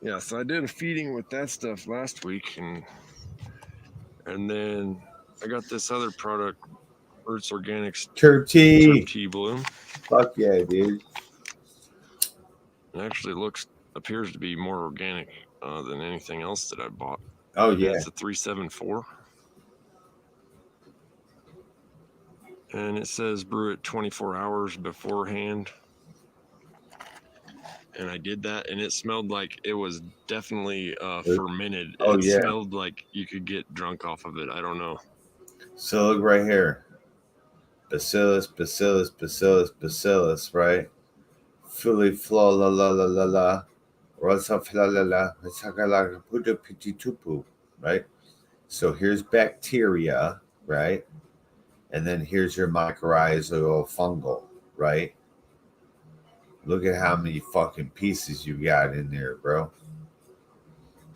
Yeah, so I did a feeding with that stuff last week, and then I got this other product, Earth's Organics Turp Tea. Turp Tea Bloom. Fuck yeah, dude. It actually appears to be more organic than anything else that I bought. Oh yeah, it's a 374, and it says brew it 24 hours beforehand. And I did that, and it smelled like it was definitely fermented. Oh, it yeah. smelled like you could get drunk off of it. I don't know. So look right here. Bacillus, right? Fully fla la la la la la. Rosa fla la la. Sakala puta piti tupu, right? So here's bacteria, right? And then here's your mycorrhizal fungal, right? Look at how many fucking pieces you got in there, bro.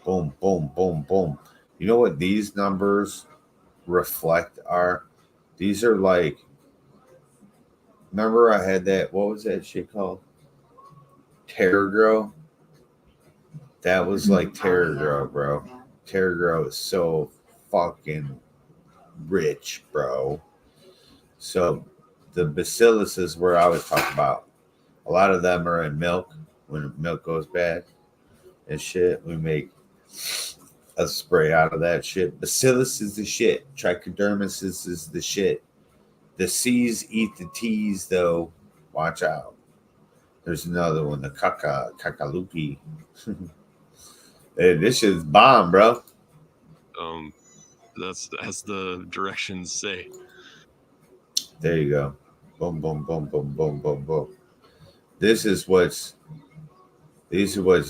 Boom, boom, boom, boom. You know what these numbers reflect are? These are like, remember I had that, what was that shit called? TerraGrow? That was like TerraGrow, bro. TerraGrow is so fucking rich, bro. So the bacillus is where I was talking about. A lot of them are in milk. When milk goes bad and shit, we make a spray out of that shit. Bacillus is the shit. Trichodermis is the shit. The C's eat the T's, though. Watch out. There's another one, the Kakaluki. Hey, this shit's bomb, bro. That's as the directions say. There you go. Boom, boom, boom, boom, boom, boom, boom. These are what's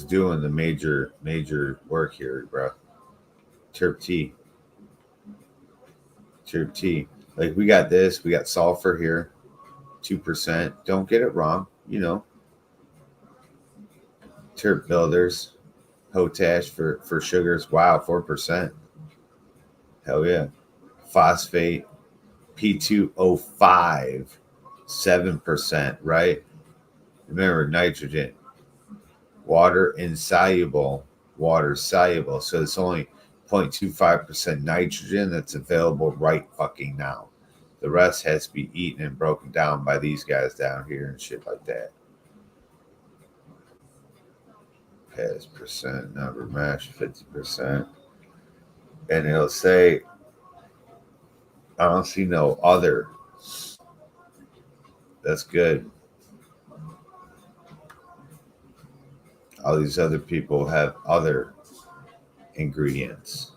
doing the major work here, bro. Turp tea. Like we got this, we got sulfur here, 2%. Don't get it wrong, you know. Terp builders, potash for sugars. Wow, 4%. Hell yeah. Phosphate, P2O5, 7%, right? Remember, nitrogen, water insoluble, water soluble. So it's only 0.25% nitrogen that's available right fucking now. The rest has to be eaten and broken down by these guys down here and shit like that. Has percent number match 50%. And it'll say, I don't see no other. That's good. All these other people have other ingredients.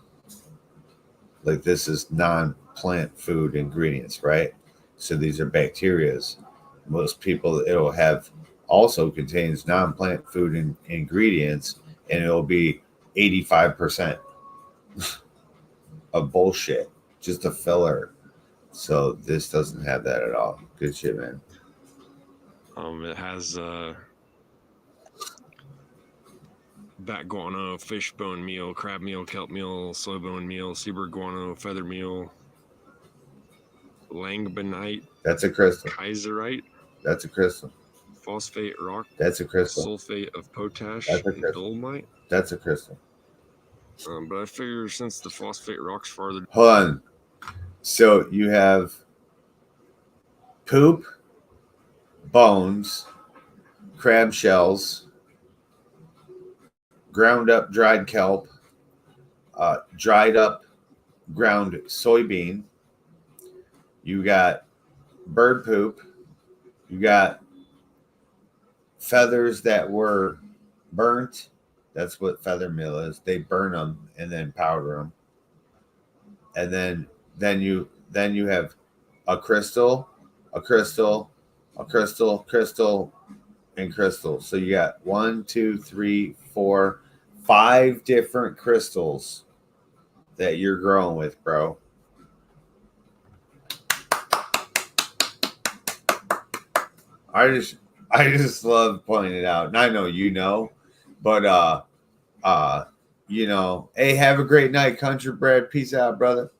Like this is non-plant food ingredients, right? So these are bacterias. Most people, it'll have also contains non-plant food ingredients, and it'll be 85% of bullshit, just a filler. So this doesn't have that at all. Good shit, man. It has bat guano, fish bone meal, crab meal, kelp meal, soy bone meal, seabird guano, feather meal, langbeinite. That's a crystal. Kaiserite. That's a crystal. Phosphate rock. That's a crystal. Sulfate of potash. That's a and crystal. dolomite. That's a crystal. But I figure since the phosphate rock's farther. Hold on. So you have poop, bones, crab shells, ground up dried kelp, dried up ground soybean. You got bird poop. You got feathers that were burnt. That's what feather meal is. They burn them and then powder them. And then you have a crystal, and crystal. So you got 1, 2, 3, 4, 5 different crystals that you're growing with, bro. I just love pointing it out. And I know you know, but you know, hey, have a great night, Country Bread. Peace out, brother.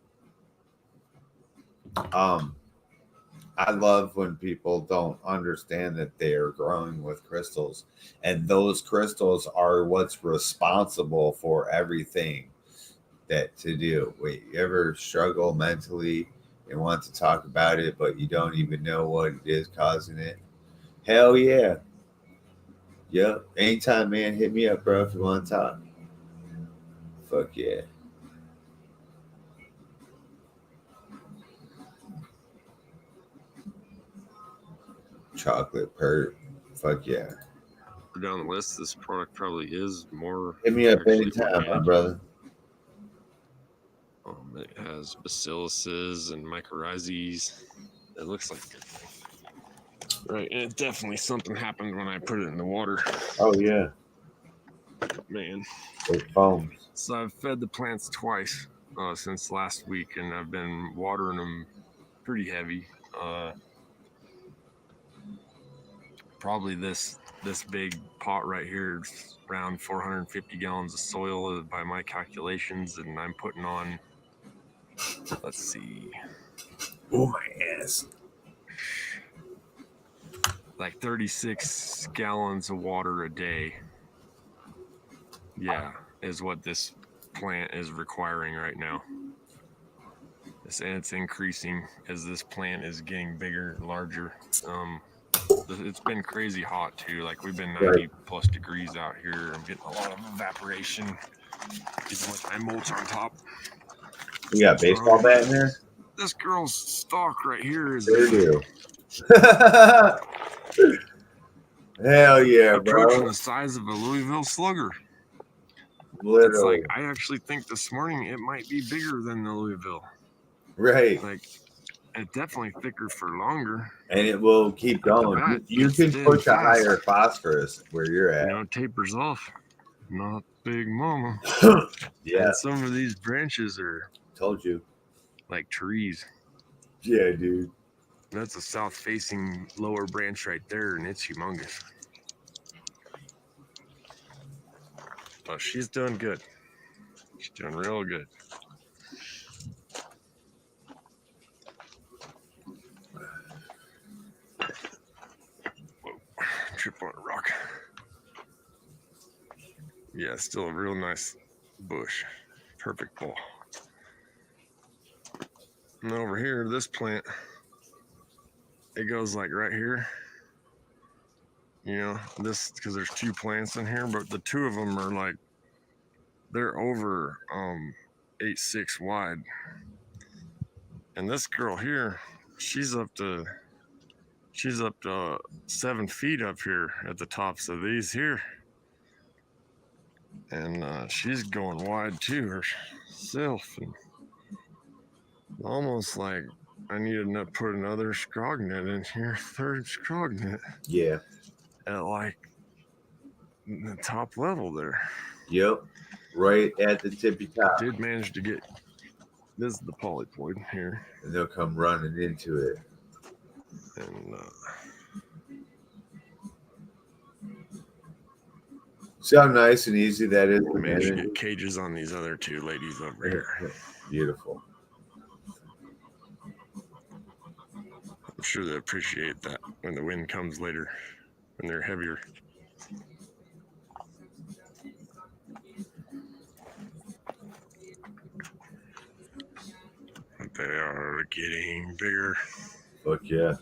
I love when people don't understand that they are growing with crystals, and those crystals are what's responsible for everything that to do. Wait, you ever struggle mentally and want to talk about it, but you don't even know what it is causing it? Hell yeah. Yep. Anytime, man, hit me up, bro, if you want to talk. Fuck yeah. Chocolate pert. Fuck yeah. Down the list, this product probably is more. Hit me up actually anytime, my organic. brother. It has bacilluses and mycorrhizas. It looks like a good thing. Right, and it definitely something happened when I put it in the water. Oh yeah. Man. It foams. So I've fed the plants twice since last week, and I've been watering them pretty heavy. Probably this big pot right here is around 450 gallons of soil by my calculations, and I'm putting on, let's see. Oh my ass. Like 36 gallons of water a day. Yeah, is what this plant is requiring right now. And it's increasing as this plant is getting bigger and larger. It's been crazy hot too. Like we've been 90 plus degrees out here. I'm getting a lot of evaporation, even with my mulch on top. You got a baseball bat in there? This girl's stalk right here is There you Hell yeah, approaching bro. the size of a Louisville Slugger. Literally. It's like I actually think this morning it might be bigger than the Louisville. Right. Like it's definitely thicker for longer. And it will keep going. You can push a higher phosphorus where you're at. You know, tapers off. Not Big Mama. Yeah. And some of these branches are told you like trees. Yeah, dude. That's a south-facing lower branch right there, and it's humongous. But she's doing good. She's doing real good. Whoa, trip on a rock. Yeah, still a real nice bush. Perfect ball. And over here, this plant, it goes like right here. You know, this, because there's 2 plants in here, but the 2 of them are like, they're over 8'6" wide. And this girl here, she's up to 7 feet up here at the tops of these here. And she's going wide too herself. And almost like I need to put another scrog net in here, 3rd scrog net. Yeah. At like the top level there. Yep. Right at the tippy top. Did manage to get, this is the polyploid here. And they'll come running into it. And see how nice and easy that is? I managed to get cages on these other 2 ladies over here. Beautiful. I'm sure they appreciate that when the wind comes later, when they're heavier. But they are getting bigger. Fuck yeah.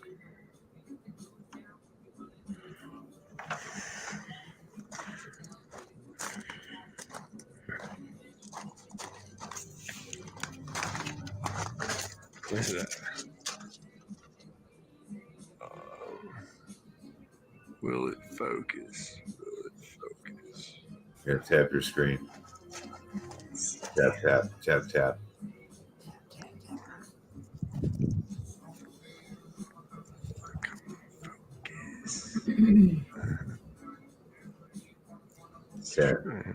What is that? Will it focus? Will it focus? You gotta tap your screen. Tap, tap, tap, tap.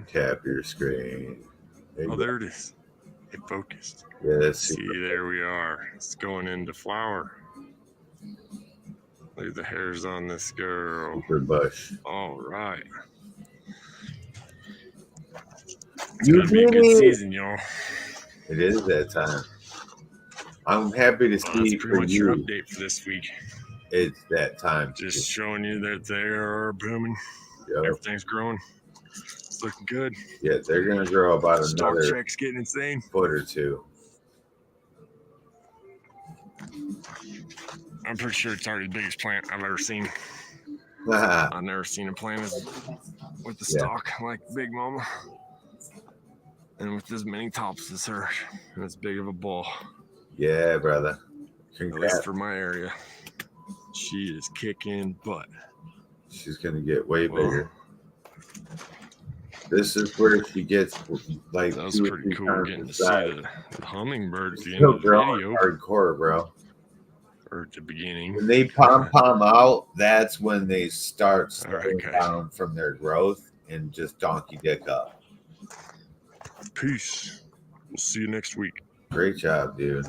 Tap your screen. There it is. It focused. Yeah, that's see, there we are. It's going into flower. Look at the hairs on this girl. Super bush. All right. It's You gonna be a did good it. season, y'all. It is that time. I'm happy to That's see pretty for much your you. update for this week. It's that time. Just showing you that they are booming. Yep. Everything's growing. It's looking good. Yeah, they're gonna grow about Stock another check's getting insane. foot or 2. I'm pretty sure it's already the biggest plant I've ever seen. yeah, I've never seen a plant with the Yeah. stalk like Big Mama. And with as many tops as her. And as big of a ball. brother. At least Congrats. for my area. She is kicking butt. She's gonna get way Well, bigger. This is where she gets like That was 2 or pretty 3 cool times getting the to see size. the hummingbird at the end Still of the growing video. hardcore, bro. Or at the beginning. When they pom out, that's when they start All right, slowing guys. down from their growth and just donkey dick up. Peace. We'll see you next week. Great job, dude.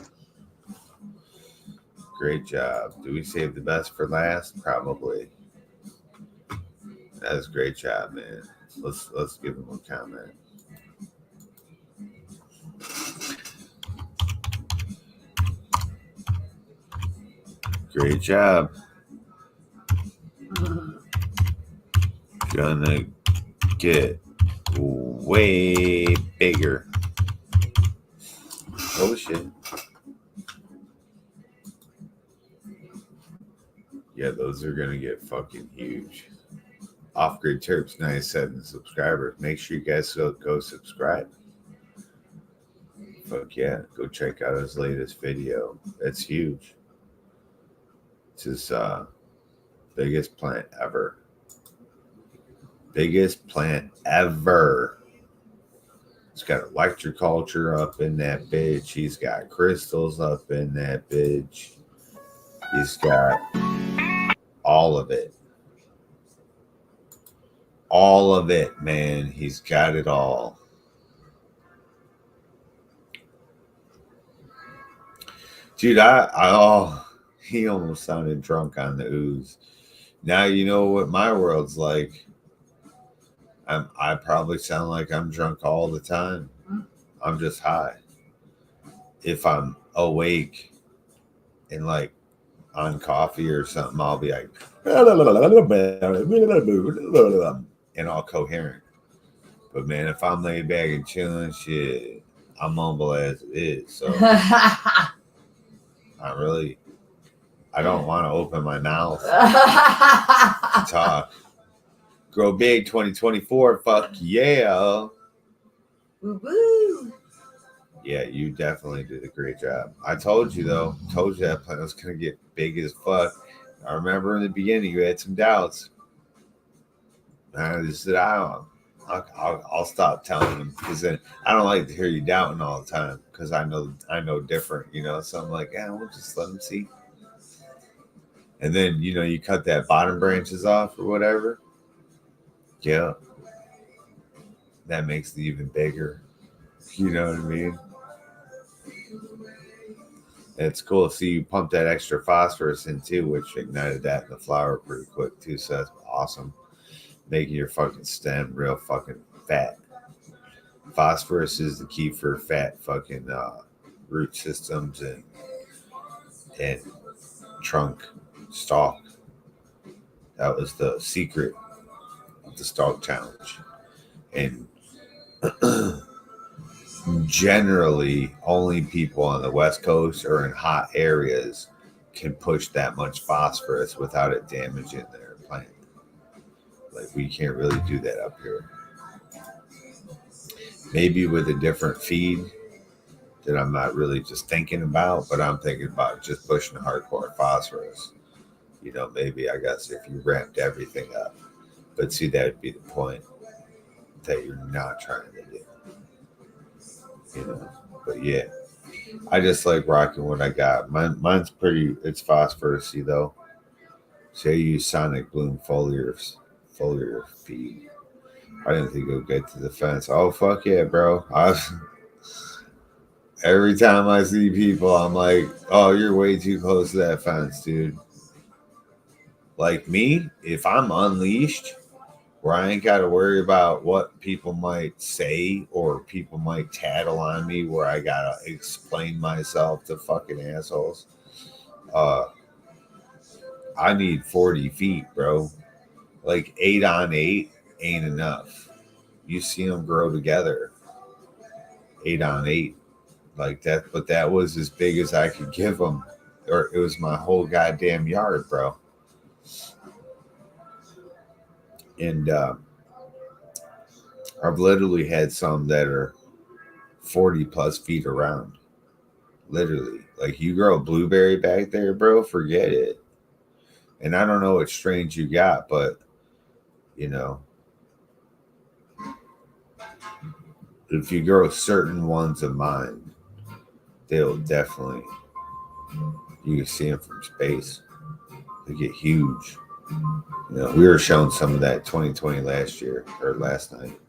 Great job. Do we save the best for last? Probably. That's a great job, man. Let's give him a comment. Great job. Gonna get way bigger. Oh shit. Yeah, those are gonna get fucking huge. Off Grid Terps 97 subscribers. Make sure you guys go subscribe. Fuck yeah, go check out his latest video. That's huge. It's his biggest plant ever. Biggest plant ever. He's got electroculture up in that bitch. He's got crystals up in that bitch. He's got all of it. All of it, man. He's got it all. Dude, he almost sounded drunk on the ooze. Now you know what my world's like. I probably sound like I'm drunk all the time. I'm just high. If I'm awake and like on coffee or something, I'll be like and all coherent. But man, if I'm laid back and chilling, shit, I'm humble as it is. So I don't want to open my mouth to talk. Grow big 2024. Fuck yeah. Woo-woo. Yeah, you definitely did a great job. I told you though. Told you that plant was gonna get big as fuck. I remember in the beginning you had some doubts. And I just said, I'll stop telling them because then I don't like to hear you doubting all the time because I know different, you know. So I'm like, yeah, we'll just let them see. And then you cut that bottom branches off or whatever. Yeah, that makes it even bigger. You know what I mean? It's cool to see you pump that extra phosphorus in too, which ignited that in the flower pretty quick too. So that's awesome. Making your fucking stem real fucking fat. Phosphorus is the key for fat fucking root systems and trunk stalk. That was the secret of the stalk challenge. And generally only people on the West Coast or in hot areas can push that much phosphorus without it damaging their plant. Like we can't really do that up here. Maybe with a different feed that I'm not really just thinking about, but I'm thinking about just pushing hardcore phosphorus. Maybe I guess if you ramped everything up. But see, that would be the point that you're not trying to do. But yeah, I just like rocking what I got. Mine's it's phosphorusy though. So I use Sonic Bloom foliar feed. I didn't think it would get to the fence. Oh fuck yeah, bro! Every time I see people, I'm like, oh, you're way too close to that fence, dude. Like me, if I'm unleashed, where I ain't got to worry about what people might say or people might tattle on me, where I got to explain myself to fucking assholes. I need 40 feet, bro. Like 8 on 8 ain't enough. You see them grow together. 8 on 8. Like that, but that was as big as I could give them. Or it was my whole goddamn yard, bro. And I've literally had some that are 40 plus feet around. Literally. Like you grow a blueberry back there, bro, forget it. And I don't know what strains you got, but if you grow certain ones of mine, they'll definitely, you can see them from space. They get huge. We were shown some of that 2020 last year or last night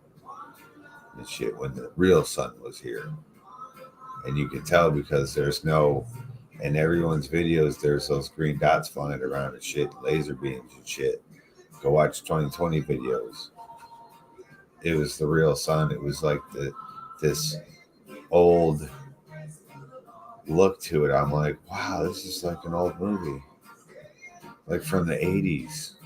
and shit when the real sun was here. And you can tell because in everyone's videos, there's those green dots flying around and shit, laser beams and shit. Go watch 2020 videos. It was the real sun. It was like this old look to it. I'm like, wow, this is like an old movie. Like from the 80s,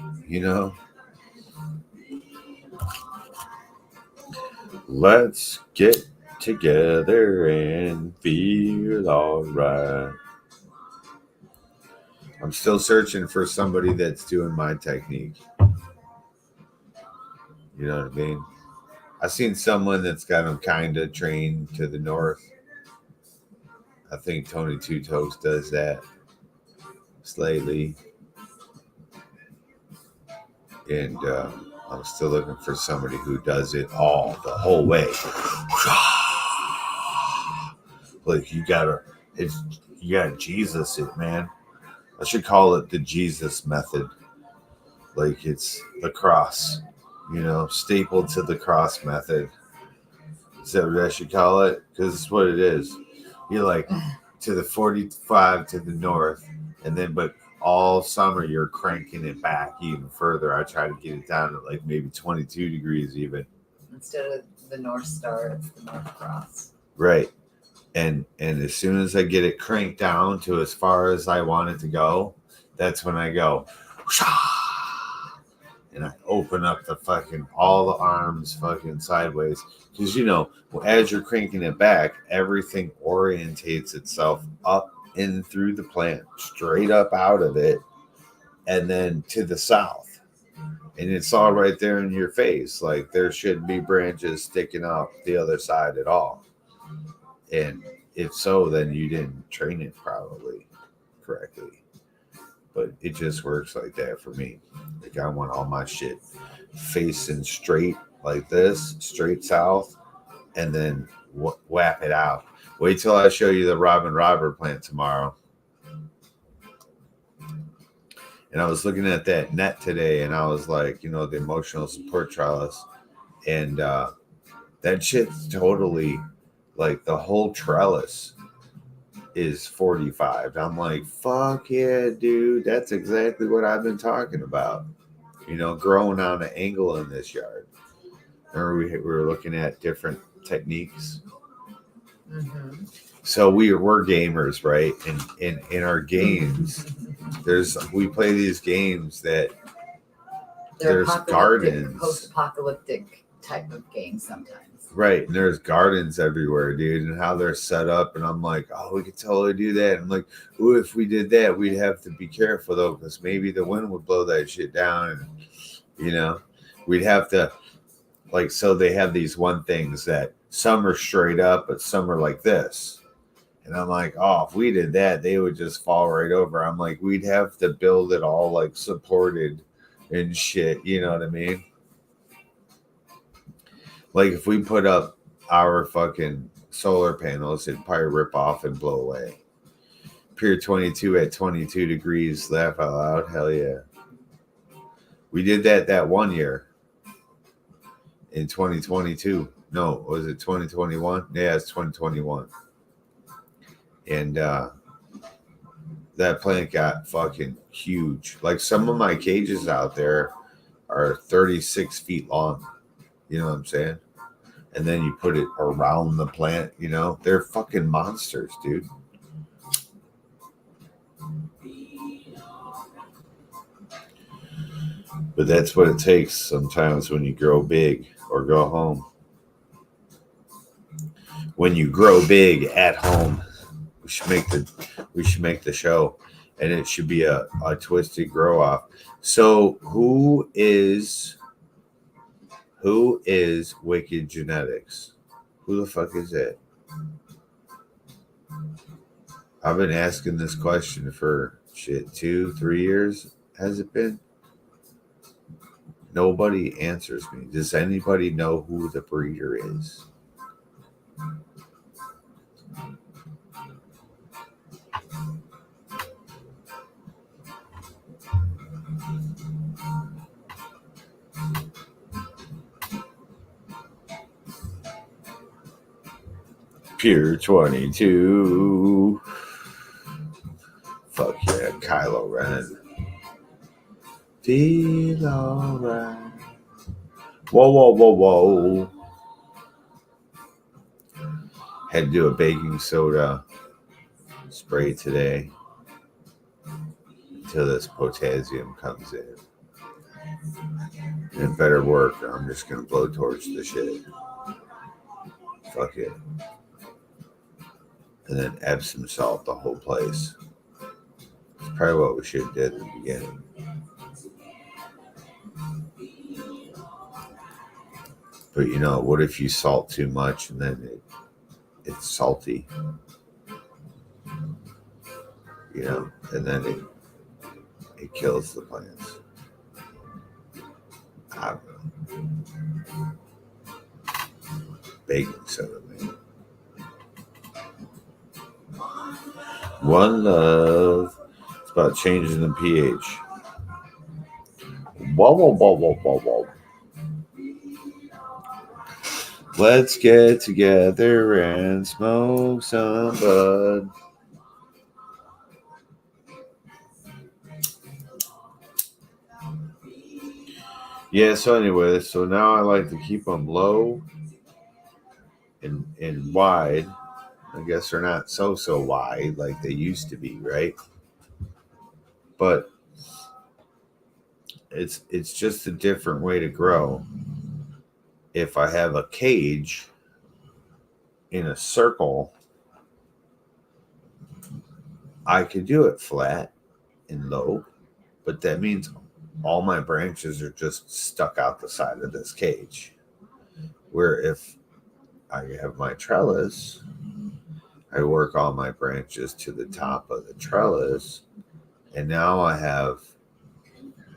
Let's get together and feel all right. I'm still searching for somebody that's doing my technique. You know what I mean? I've seen someone that's got them kind of trained to the north. I think Tony Two Toes does that slightly. And I'm still looking for somebody who does it all the whole way. Like you gotta Jesus it, man. I should call it the Jesus method. Like it's the cross, stapled to the cross method. Is that what I should call it? Because it's what it is. You're like to the 45 to the north, and then but all summer you're cranking it back even further. I try to get it down to like maybe 22 degrees even. Instead of the North Star, it's the North Cross. Right. And as soon as I get it cranked down to as far as I want it to go, that's when I go, and I open up the fucking all the arms fucking sideways because you know as you're cranking it back, everything orientates itself up in through the plant, straight up out of it, and then to the south, and it's all right there in your face. Like there shouldn't be branches sticking out the other side at all, and if so, then you didn't train it probably correctly. But it just works like that for me. Like I want all my shit facing straight like this, straight south, and then whap it out. Wait till I show you the Robin Robert plant tomorrow. And I was looking at that net today, and I was like, you know, the emotional support trellis, and that shit's totally like the whole trellis is 45. I'm like, fuck yeah, dude. That's exactly what I've been talking about. You know, growing on an angle in this yard. Remember we were looking at different techniques. Mm-hmm. So we're gamers, right? And in our games, we play these games that there's gardens, post-apocalyptic type of games sometimes. Right, and there's gardens everywhere, dude, and how they're set up. And I'm like, oh, we could totally do that. I'm like, ooh, if we did that, we'd have to be careful though, because maybe the wind would blow that shit down, and you know, we'd have to like. So they have these one things that some are straight up, but some are like this. And I'm like, oh, if we did that, they would just fall right over. I'm like, we'd have to build it all like supported and shit. You know what I mean? Like if we put up our fucking solar panels, it'd probably rip off and blow away. Pier 22 at 22 degrees, laugh out loud, hell yeah. We did that one year in 2022. No, was it 2021? Yeah, it's 2021. And that plant got fucking huge. Like some of my cages out there are 36 feet long. You know what I'm saying? And then you put it around the plant, you know? They're fucking monsters, dude. But that's what it takes sometimes when you grow big or go home. When you grow big at home, we should make the show. And it should be a twisted grow off. So who is Wicked Genetics? Who the fuck is that? I've been asking this question for 2-3 years. Has it been? Nobody answers me. Does anybody know who the breeder is? Pier 22. Fuck yeah, Kylo Ren. Feel alright. Whoa, whoa, whoa, whoa. Had to do a baking soda spray today until this potassium comes in. And it better work, or I'm just going to blowtorch the shit. Fuck it. And then Epsom salt the whole place. It's probably what we should have did at the beginning. But you know, what if you salt too much and then it's salty? You know, and then it kills the plants. I don't know. Baking soda, man. One love. It's about changing the pH. Whoa, whoa, whoa, whoa, whoa, whoa. Let's get together and smoke some bud. Yeah, so anyway, so now I like to keep them low and wide. I guess they're not so wide like they used to be, right? But It's just a different way to grow. If I have a cage in a circle, I could do it flat and low, but that means all my branches are just stuck out the side of this cage. Where if I have my trellis, I work all my branches to the top of the trellis, and now I have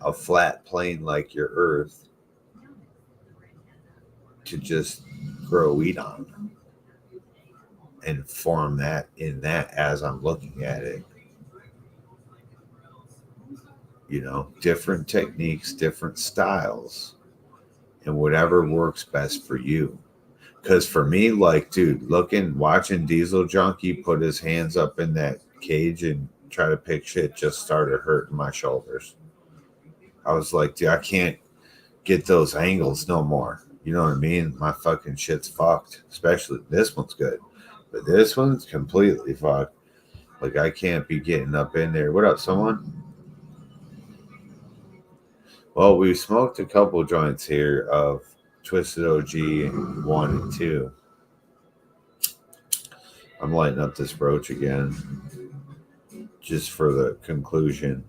a flat plane like your earth to just grow wheat on and form that in that as I'm looking at it. You know, different techniques, different styles, and whatever works best for you. Because for me, like, dude, watching Diesel Junkie put his hands up in that cage and try to pick shit just started hurting my shoulders. I was like, dude, I can't get those angles no more. You know what I mean? My fucking shit's fucked. Especially this one's good, but this one's completely fucked. Like, I can't be getting up in there. What up, someone? Well, we smoked a couple joints here of Twisted OG 1 and 2. I'm lighting up this roach again just for the conclusion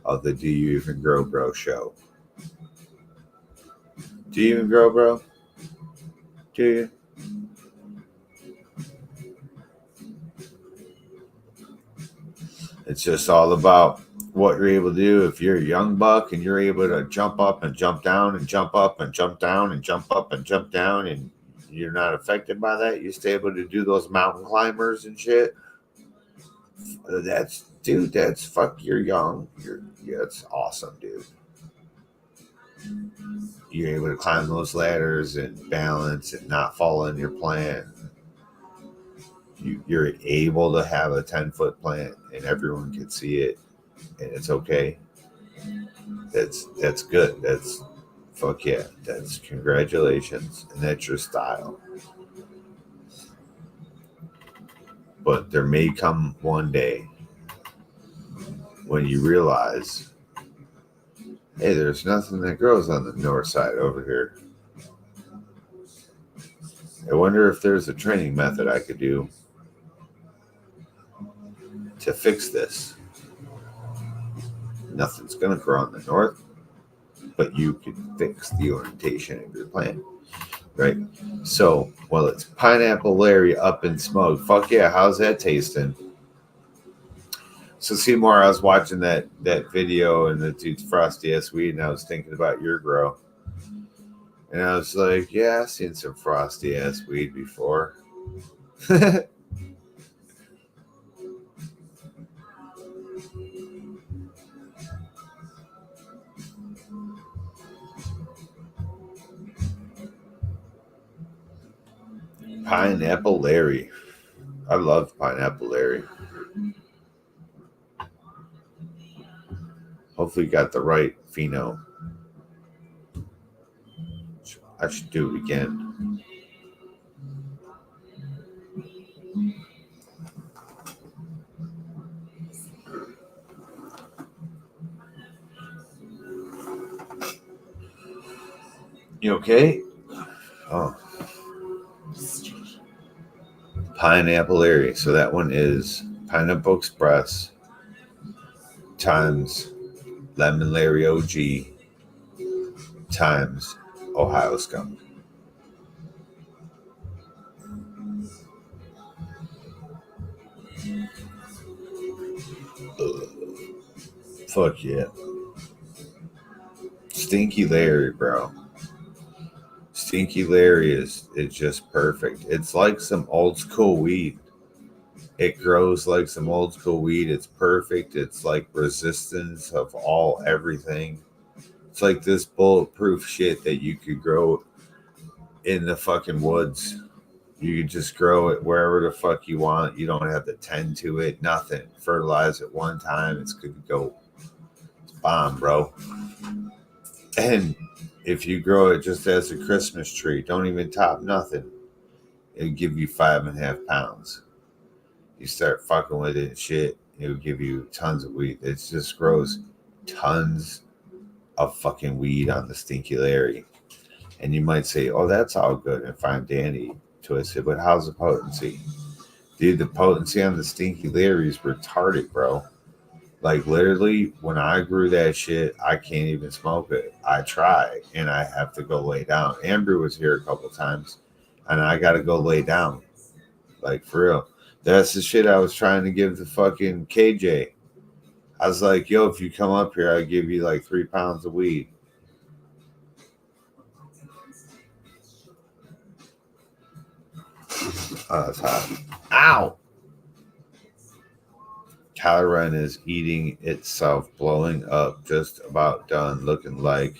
of the Do You Even Grow Bro show. Do you even grow, bro? Do you? It's just all about what you're able to do. If you're a young buck and you're able to jump up and jump down and jump up and jump down and jump up and jump down, and you're not affected by that, you stay able to do those mountain climbers and shit. That's fuck, you're young. It's awesome, dude. You're able to climb those ladders and balance and not fall in your plant. You're able to have a 10-foot plant and everyone can see it, and it's okay. That's good. That's fuck yeah. That's congratulations, and that's your style. But there may come one day when you realize, hey, there's nothing that grows on the north side over here. I wonder if there's a training method I could do to fix this. Nothing's going to grow on the north, but you can fix the orientation of your plant, right? So, well, it's Pineapple Larry up in smoke. Fuck yeah, how's that tasting? So, Seymour, I was watching that video and the dude's frosty ass weed, and I was thinking about your grow. And I was like, yeah, I've seen some frosty ass weed before. Pineapple Larry. I love Pineapple Larry. Hopefully you got the right pheno. I should do it again. You okay? Oh. Pineapple Larry. So that one is Pineapple Express times Lemon Larry OG times Ohio Skunk. Fuck yeah. Stinky Larry, bro. Stinky Larry is just perfect. It's like some old school weed. It grows like some old school weed. It's perfect. It's like resistance of everything. It's like this bulletproof shit that you could grow in the fucking woods. You could just grow it wherever the fuck you want. You don't have to tend to it. Nothing. Fertilize it one time. It's good to go. It's bomb, bro. And if you grow it just as a Christmas tree, don't even top nothing, it'll give you 5.5 pounds. You start fucking with it and shit, it'll give you tons of weed. It just grows tons of fucking weed on the Stinky Larry. And you might say, oh, that's all good and fine, Danny Twisted, but how's the potency? Dude, the potency on the Stinky Larry is retarded, bro. Like, literally, when I grew that shit, I can't even smoke it. I try, and I have to go lay down. Andrew was here a couple times, and I got to go lay down. Like, for real. That's the shit I was trying to give the fucking KJ. I was like, yo, if you come up here, I'll give you like 3 pounds of weed. Oh, that's hot. Ow! Kylo Ren is eating itself, blowing up, just about done, looking like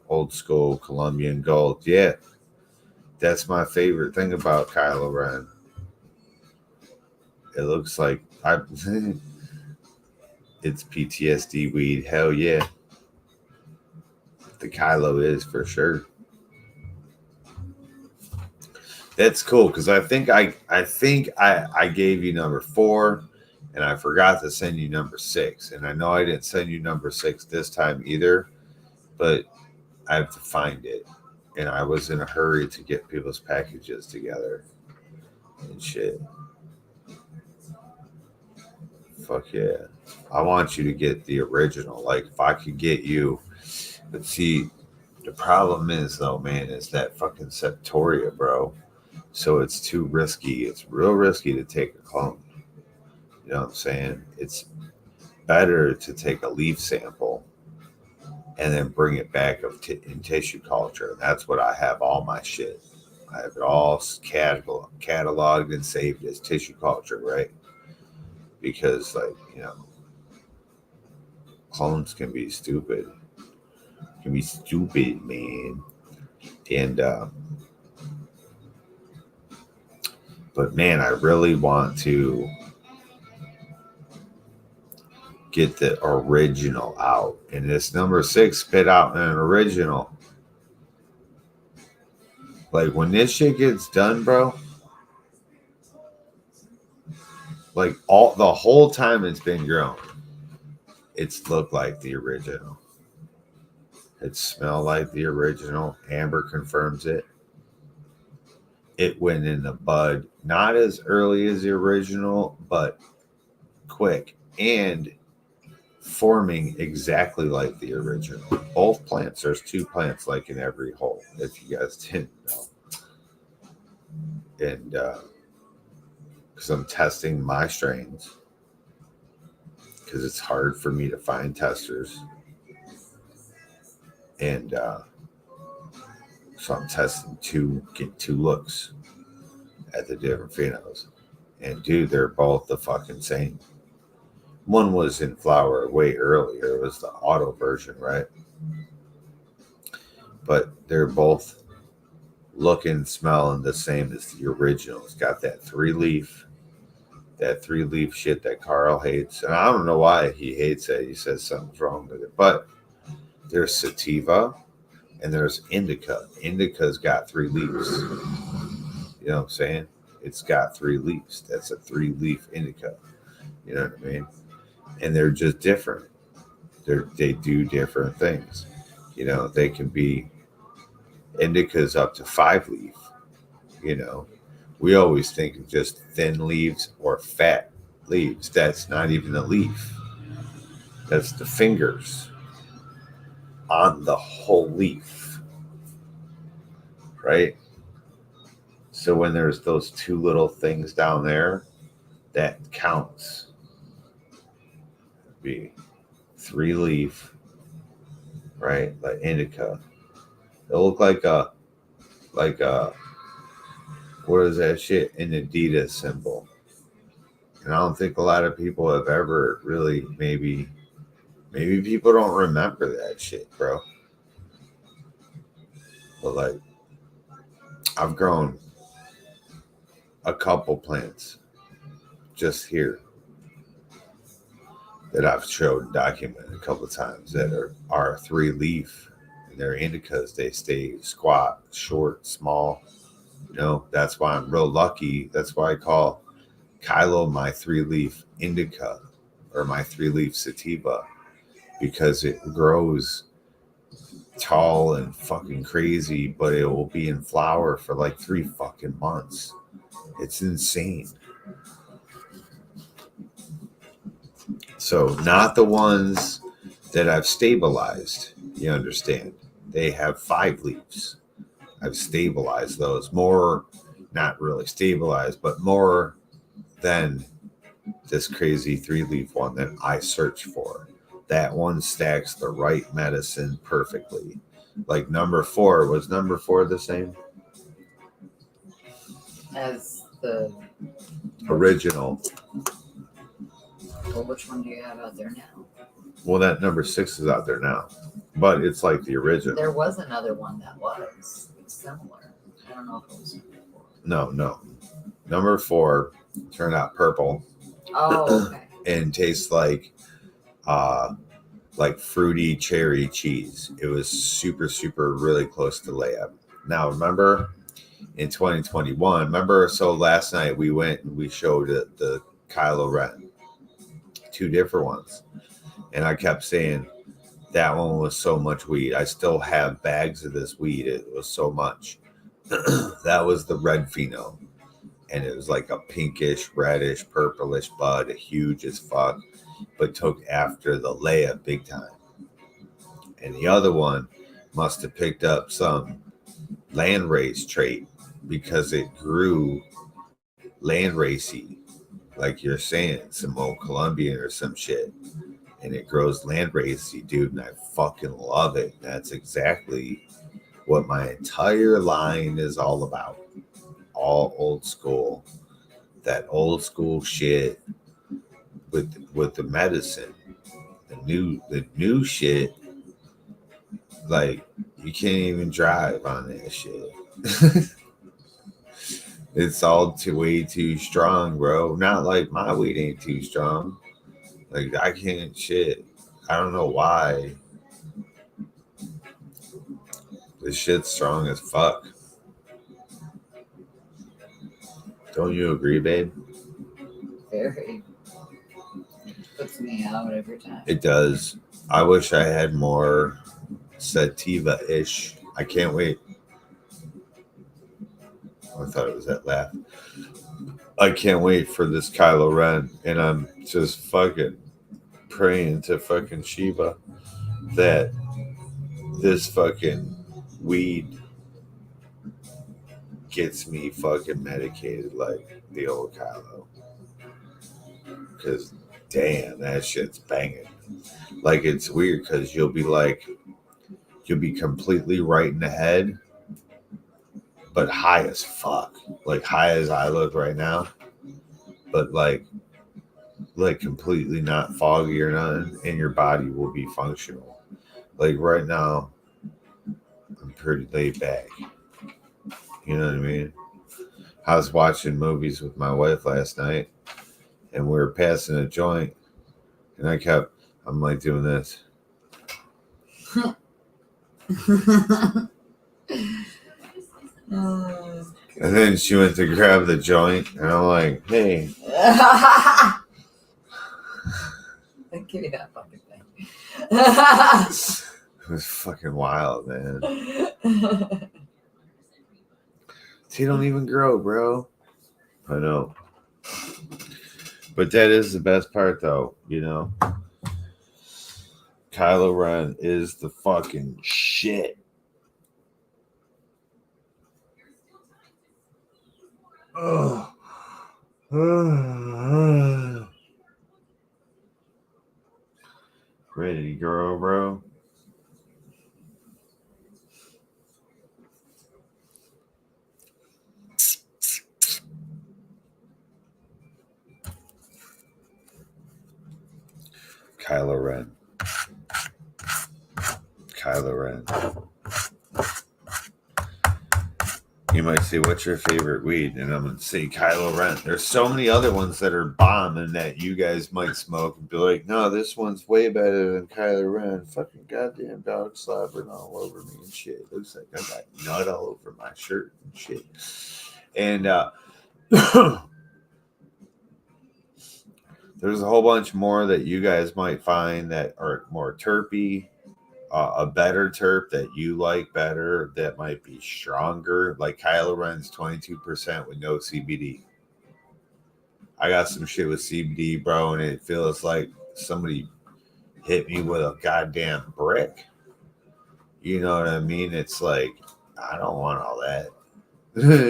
old school Colombian gold. Yeah, that's my favorite thing about Kylo Ren. It looks like it's PTSD weed. Hell yeah. The Kylo is for sure. That's cool because I think I gave you number 4 and I forgot to send you number 6. And I know I didn't send you number 6 this time either, but I have to find it. And I was in a hurry to get people's packages together and shit. Fuck yeah. I want you to get the original. Like, if I could get you. But see, the problem is, though, man, is that fucking Septoria, bro. So it's too risky. It's real risky to take a clone. You know what I'm saying? It's better to take a leaf sample and then bring it back in tissue culture. And that's what I have all my shit. I have it all cataloged and saved as tissue culture, right? Because, like, you know, clones can be stupid. Can be stupid, man. And, but man, I really want to get the original out. And this number 6 spit out an original. Like, when this shit gets done, bro, like the whole time it's been grown, it's looked like the original. It smelled like the original. Amber confirms it. It went in the bud, not as early as the original, but quick and forming exactly like the original. Both plants, there's 2 plants like in every hole, if you guys didn't know. And because I'm testing my strains, because it's hard for me to find testers. And so I'm testing get 2 looks at the different phenos. And dude, they're both the fucking same. One was in flower way earlier. It was the auto version, right? But they're both looking, smelling the same as the original. It's got that 3-leaf shit that Carl hates. And I don't know why he hates it. He says something's wrong with it. But there's sativa and there's indica. Indica's got 3 leaves. You know what I'm saying? It's got 3 leaves. That's a 3-leaf indica. You know what I mean? And they're just different. They do different things. You know, they can be indicas up to 5-leaf. You know, we always think of just thin leaves or fat leaves. That's not even a leaf. That's the fingers on the whole leaf, right? So when there's those 2 little things down there, that counts. Be 3-leaf, right? Like indica. It'll look like a what is that shit? An Adidas symbol. And I don't think a lot of people have ever really maybe people don't remember that shit, bro. But like, I've grown a couple plants just here that I've showed and documented a couple of times that are 3-leaf. And they're indicas. They stay squat, short, small. You know, that's why I'm real lucky. That's why I call Kylo my 3-leaf indica or my 3-leaf sativa, because it grows tall and fucking crazy, but it will be in flower for like 3 fucking months. It's insane. So not the ones that I've stabilized, you understand. They have 5 leaves. I've stabilized those more, not really stabilized, but more than this crazy 3-leaf one that I search for. That one stacks the right medicine perfectly. Like number 4, was number 4 the same? As the Original. well, which one do you have out there now? Well, that number 6 is out there now, but it's like the original. There was another one that was similar. I don't know if it was No. Number 4 turned out purple. Oh, okay. And tastes like fruity cherry cheese. It was super, super really close to layup. Now, remember in 2021, so last night we went and we showed the Kylo Ren, 2 different ones. And I kept saying that one was so much weed. I still have bags of this weed. It was so much. That was the red pheno. And it was like a pinkish, reddish, purplish bud, huge as fuck, but took after the Leia big time. And the other one must have picked up some landrace trait because it grew landracey, like you're saying, some old Colombian or some shit. And it grows landracey, dude, and I fucking love it. That's exactly what my entire line is all about. All old school, that old school shit with the medicine. The new shit, like you can't even drive on that shit. It's all way too strong, bro. Not like my weed ain't too strong. Like I can't shit. I don't know why. This shit's strong as fuck. Don't you agree, babe? Very. Puts me out every time. It does. I wish I had more sativa-ish. I can't wait. I thought it was that laugh. I can't wait for this Kylo Ren, and I'm just fucking praying to fucking Shiva that this fucking weed gets me fucking medicated like the old Kylo. Because damn, that shit's banging. Like it's weird because you'll be completely right in the head, but high as fuck. Like high as I look right now, but like completely not foggy or nothing, and your body will be functional. Like right now, I'm pretty laid back. You know what I mean? I was watching movies with my wife last night, and we were passing a joint, and I'm like doing this. And then she went to grab the joint, and I'm like, hey. Give me that fucking thing. It was fucking wild, man. She don't even grow, bro. I know. But that is the best part, though, you know? Kylo Ren is the fucking shit. Oh. Ready to grow, bro? Kylo Ren. Kylo Ren. You might say, what's your favorite weed? And I'm going to say Kylo Ren. There's so many other ones that are bombing that you guys might smoke and be like, no, this one's way better than Kylo Ren. Fucking goddamn dog slobbering all over me and shit. Looks like I got nut all over my shirt and shit. And there's a whole bunch more that you guys might find that are more terpy a better terp that you like better that might be stronger. Like Kylo Ren's 22% with no CBD. I got some shit with CBD, bro, and it feels like somebody hit me with a goddamn brick. You know what I mean? It's like, I don't want all that.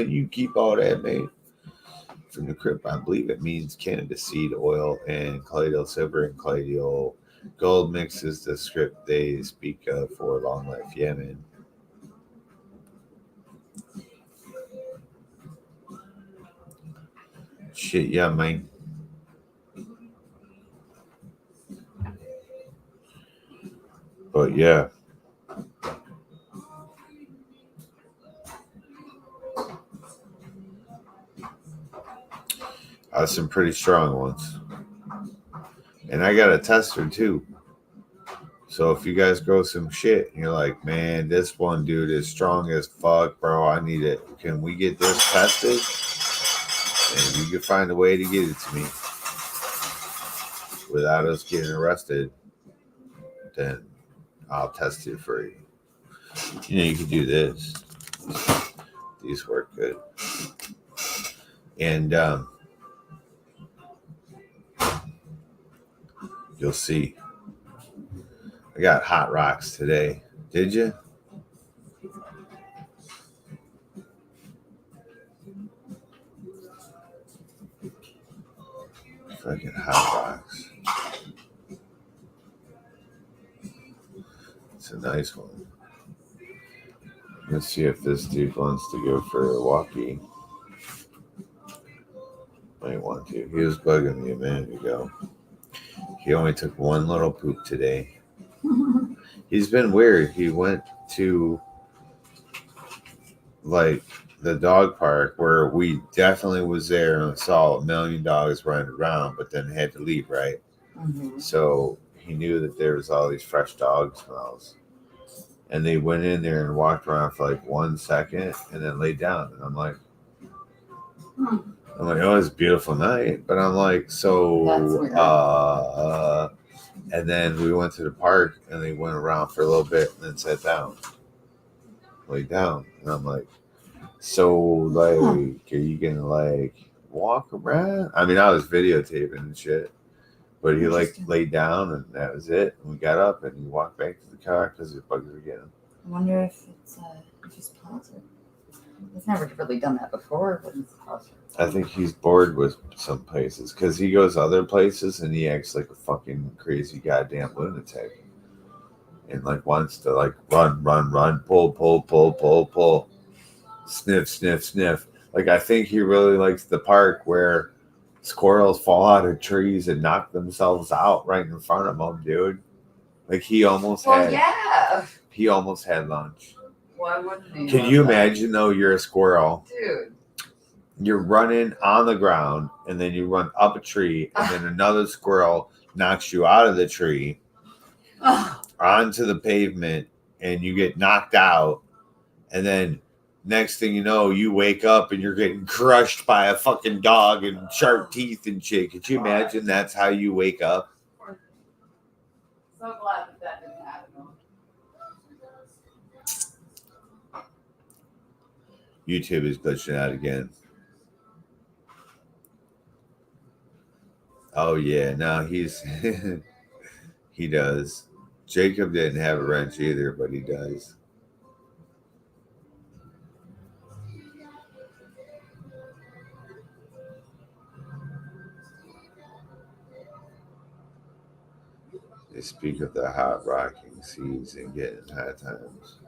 You keep all that, mate. From the crypt, I believe it means cannabis seed oil and colloidal silver and colloidal gold mixes the script they speak of for long life. Yeah, man. Shit, yeah, man. But yeah. Some pretty strong ones. And I got a tester too. So if you guys grow some shit and you're like, man, this one dude is strong as fuck, bro, I need it. Can we get this tested? And you can find a way to get it to me without us getting arrested, then I'll test it for you. You know, you can do this. These work good. And you'll see. I got hot rocks today. Did you? Fucking hot rocks. It's a nice one. Let's see if this dude wants to go for a walkie. Might want to. He was bugging me a minute ago. He only took one little poop today. He's been weird. He went to like the dog park where we definitely was there and saw $1 million running around, but then had to leave, right? Mm-hmm. So he knew that there was all these fresh dog smells. And they went in there and walked around for like 1 second and then laid down. And I'm like, oh, it's a beautiful night. But I'm like, so, and then we went to the park and they went around for a little bit and then sat down, laid down. And I'm like, so, like, are you gonna like walk around? I mean, I was videotaping and shit, but he like laid down and that was it. And we got up and he walked back to the car because his bugs were getting him. I wonder if it's just positive. He's never really done that before, but it's positive. I think he's bored with some places because he goes other places and he acts like a fucking crazy goddamn lunatic and like wants to like run, pull, sniff. Like I think he really likes the park where squirrels fall out of trees and knock themselves out right in front of him, dude. Like he almost had lunch. Why wouldn't he? Can you imagine though? You're a squirrel, dude. You're running on the ground and then you run up a tree and then another squirrel knocks you out of the tree onto the pavement and you get knocked out. And then next thing you know, you wake up and you're getting crushed by a fucking dog and sharp teeth and shit. Could you imagine that's how you wake up? So glad that didn't happen. YouTube is glitching out again. Oh yeah, no, he's he does. Jacob didn't have a wrench either, but he does. They speak of the hot rocking seas and getting high times.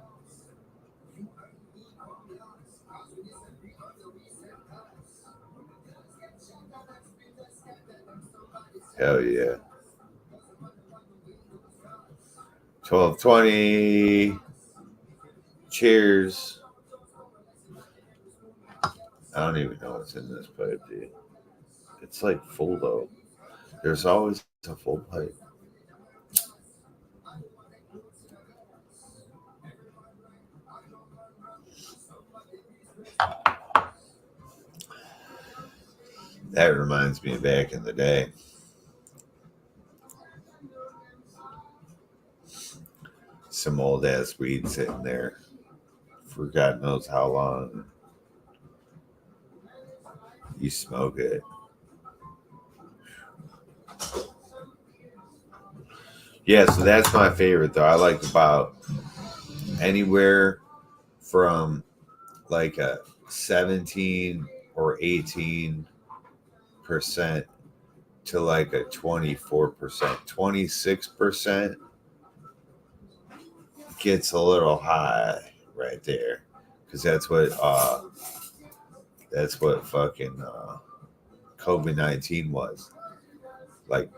Hell yeah. 12:20. Cheers. I don't even know what's in this pipe, dude. It's like full though. There's always a full pipe. That reminds me of back in the day. some old ass weed sitting there for God knows how long. You smoke it. Yeah, so that's my favorite though. I like about anywhere from like a 17 or 18% to like a 24%. 26% gets a little high right there, because that's what fucking COVID-19 was. Like,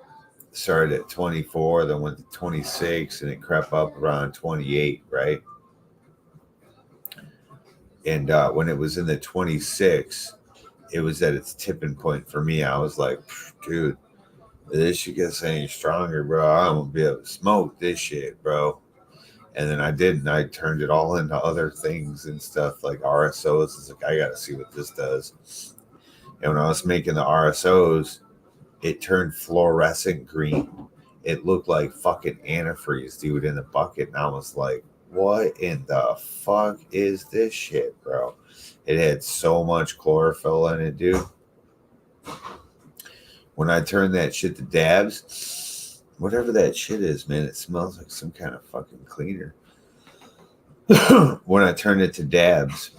started at 24, then went to 26, and it crept up around 28, right? And when it was in the 26, it was at its tipping point for me. I was like, dude, this shit gets any stronger, bro. I won't be able to smoke this shit, bro. And then I didn't. I turned it all into other things and stuff like RSOs. It's like, I got to see what this does. And when I was making the RSOs, it turned fluorescent green. It looked like fucking antifreeze, dude, in the bucket. And I was like, what in the fuck is this shit, bro? It had so much chlorophyll in it, dude. When I turned that shit to dabs, whatever that shit is, man, it smells like some kind of fucking cleaner. When I turned it to dabs,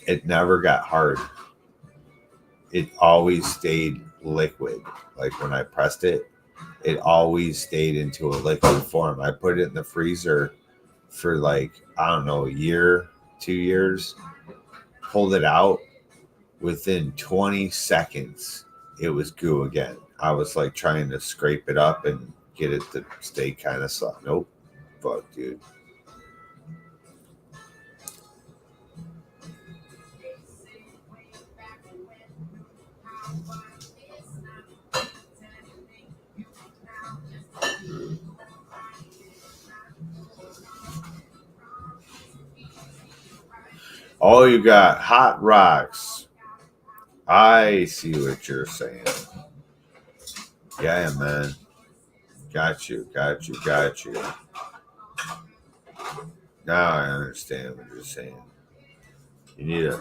it never got hard. It always stayed liquid. Like when I pressed it, it always stayed into a liquid form. I put it in the freezer for like, I don't know, a year, 2 years, pulled it out. Within 20 seconds, it was goo again. I was like trying to scrape it up and get it to stay kind of soft. Nope. Fuck, dude. Oh, you got Hot Rocks. I see what you're saying. Yeah, man. Got you. Now I understand what you're saying. You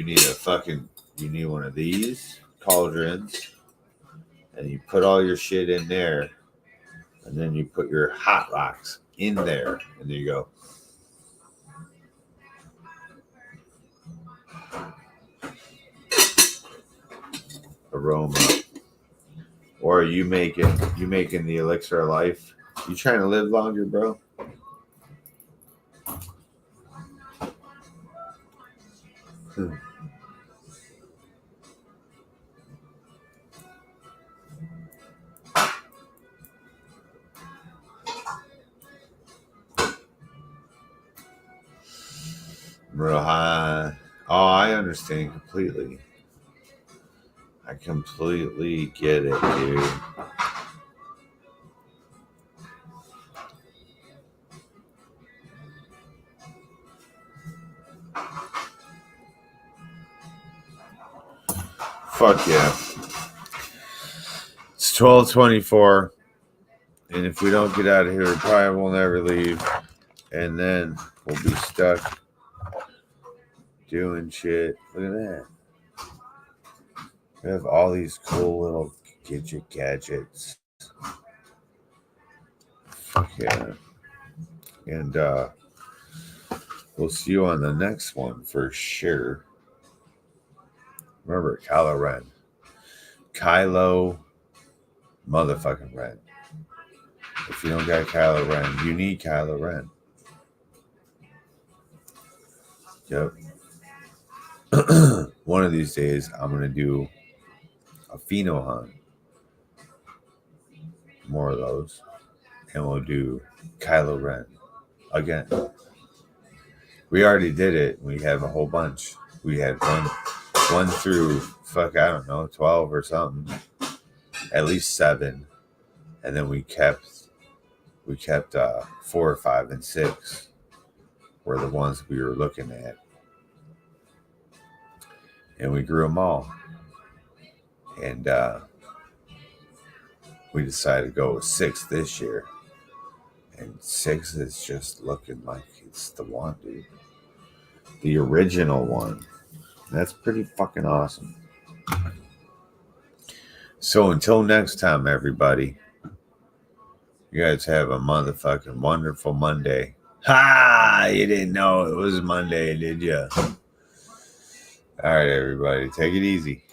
need one of these cauldrons, and you put all your shit in there, and then you put your Hot Rocks in there, and there you go. Aroma. Or are you making the elixir of life? You trying to live longer, bro? Real high. Oh, I understand completely. I completely get it, dude. Fuck yeah. It's 12:24, and if we don't get out of here, we probably won't ever leave, and then we'll be stuck doing shit. Look at that. We have all these cool little gadgets. Fuck yeah. And we'll see you on the next one for sure. Remember, Kylo Ren. Kylo motherfucking Ren. If you don't got Kylo Ren, you need Kylo Ren. Yep. One of these days, I'm going to do a pheno hunt. More of those. And we'll do Kylo Ren again. We already did it. We have a whole bunch. We had one through, I don't know, 12 or something. At least 7. And then we kept 4 or 5 and 6 were the ones we were looking at. And we grew them all. And we decided to go with 6 this year. And 6 is just looking like it's the one, dude. The original one. That's pretty fucking awesome. So until next time, everybody, you guys have a motherfucking wonderful Monday. Ha! You didn't know it was Monday, did you? All right, everybody, take it easy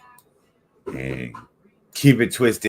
and keep it twisted.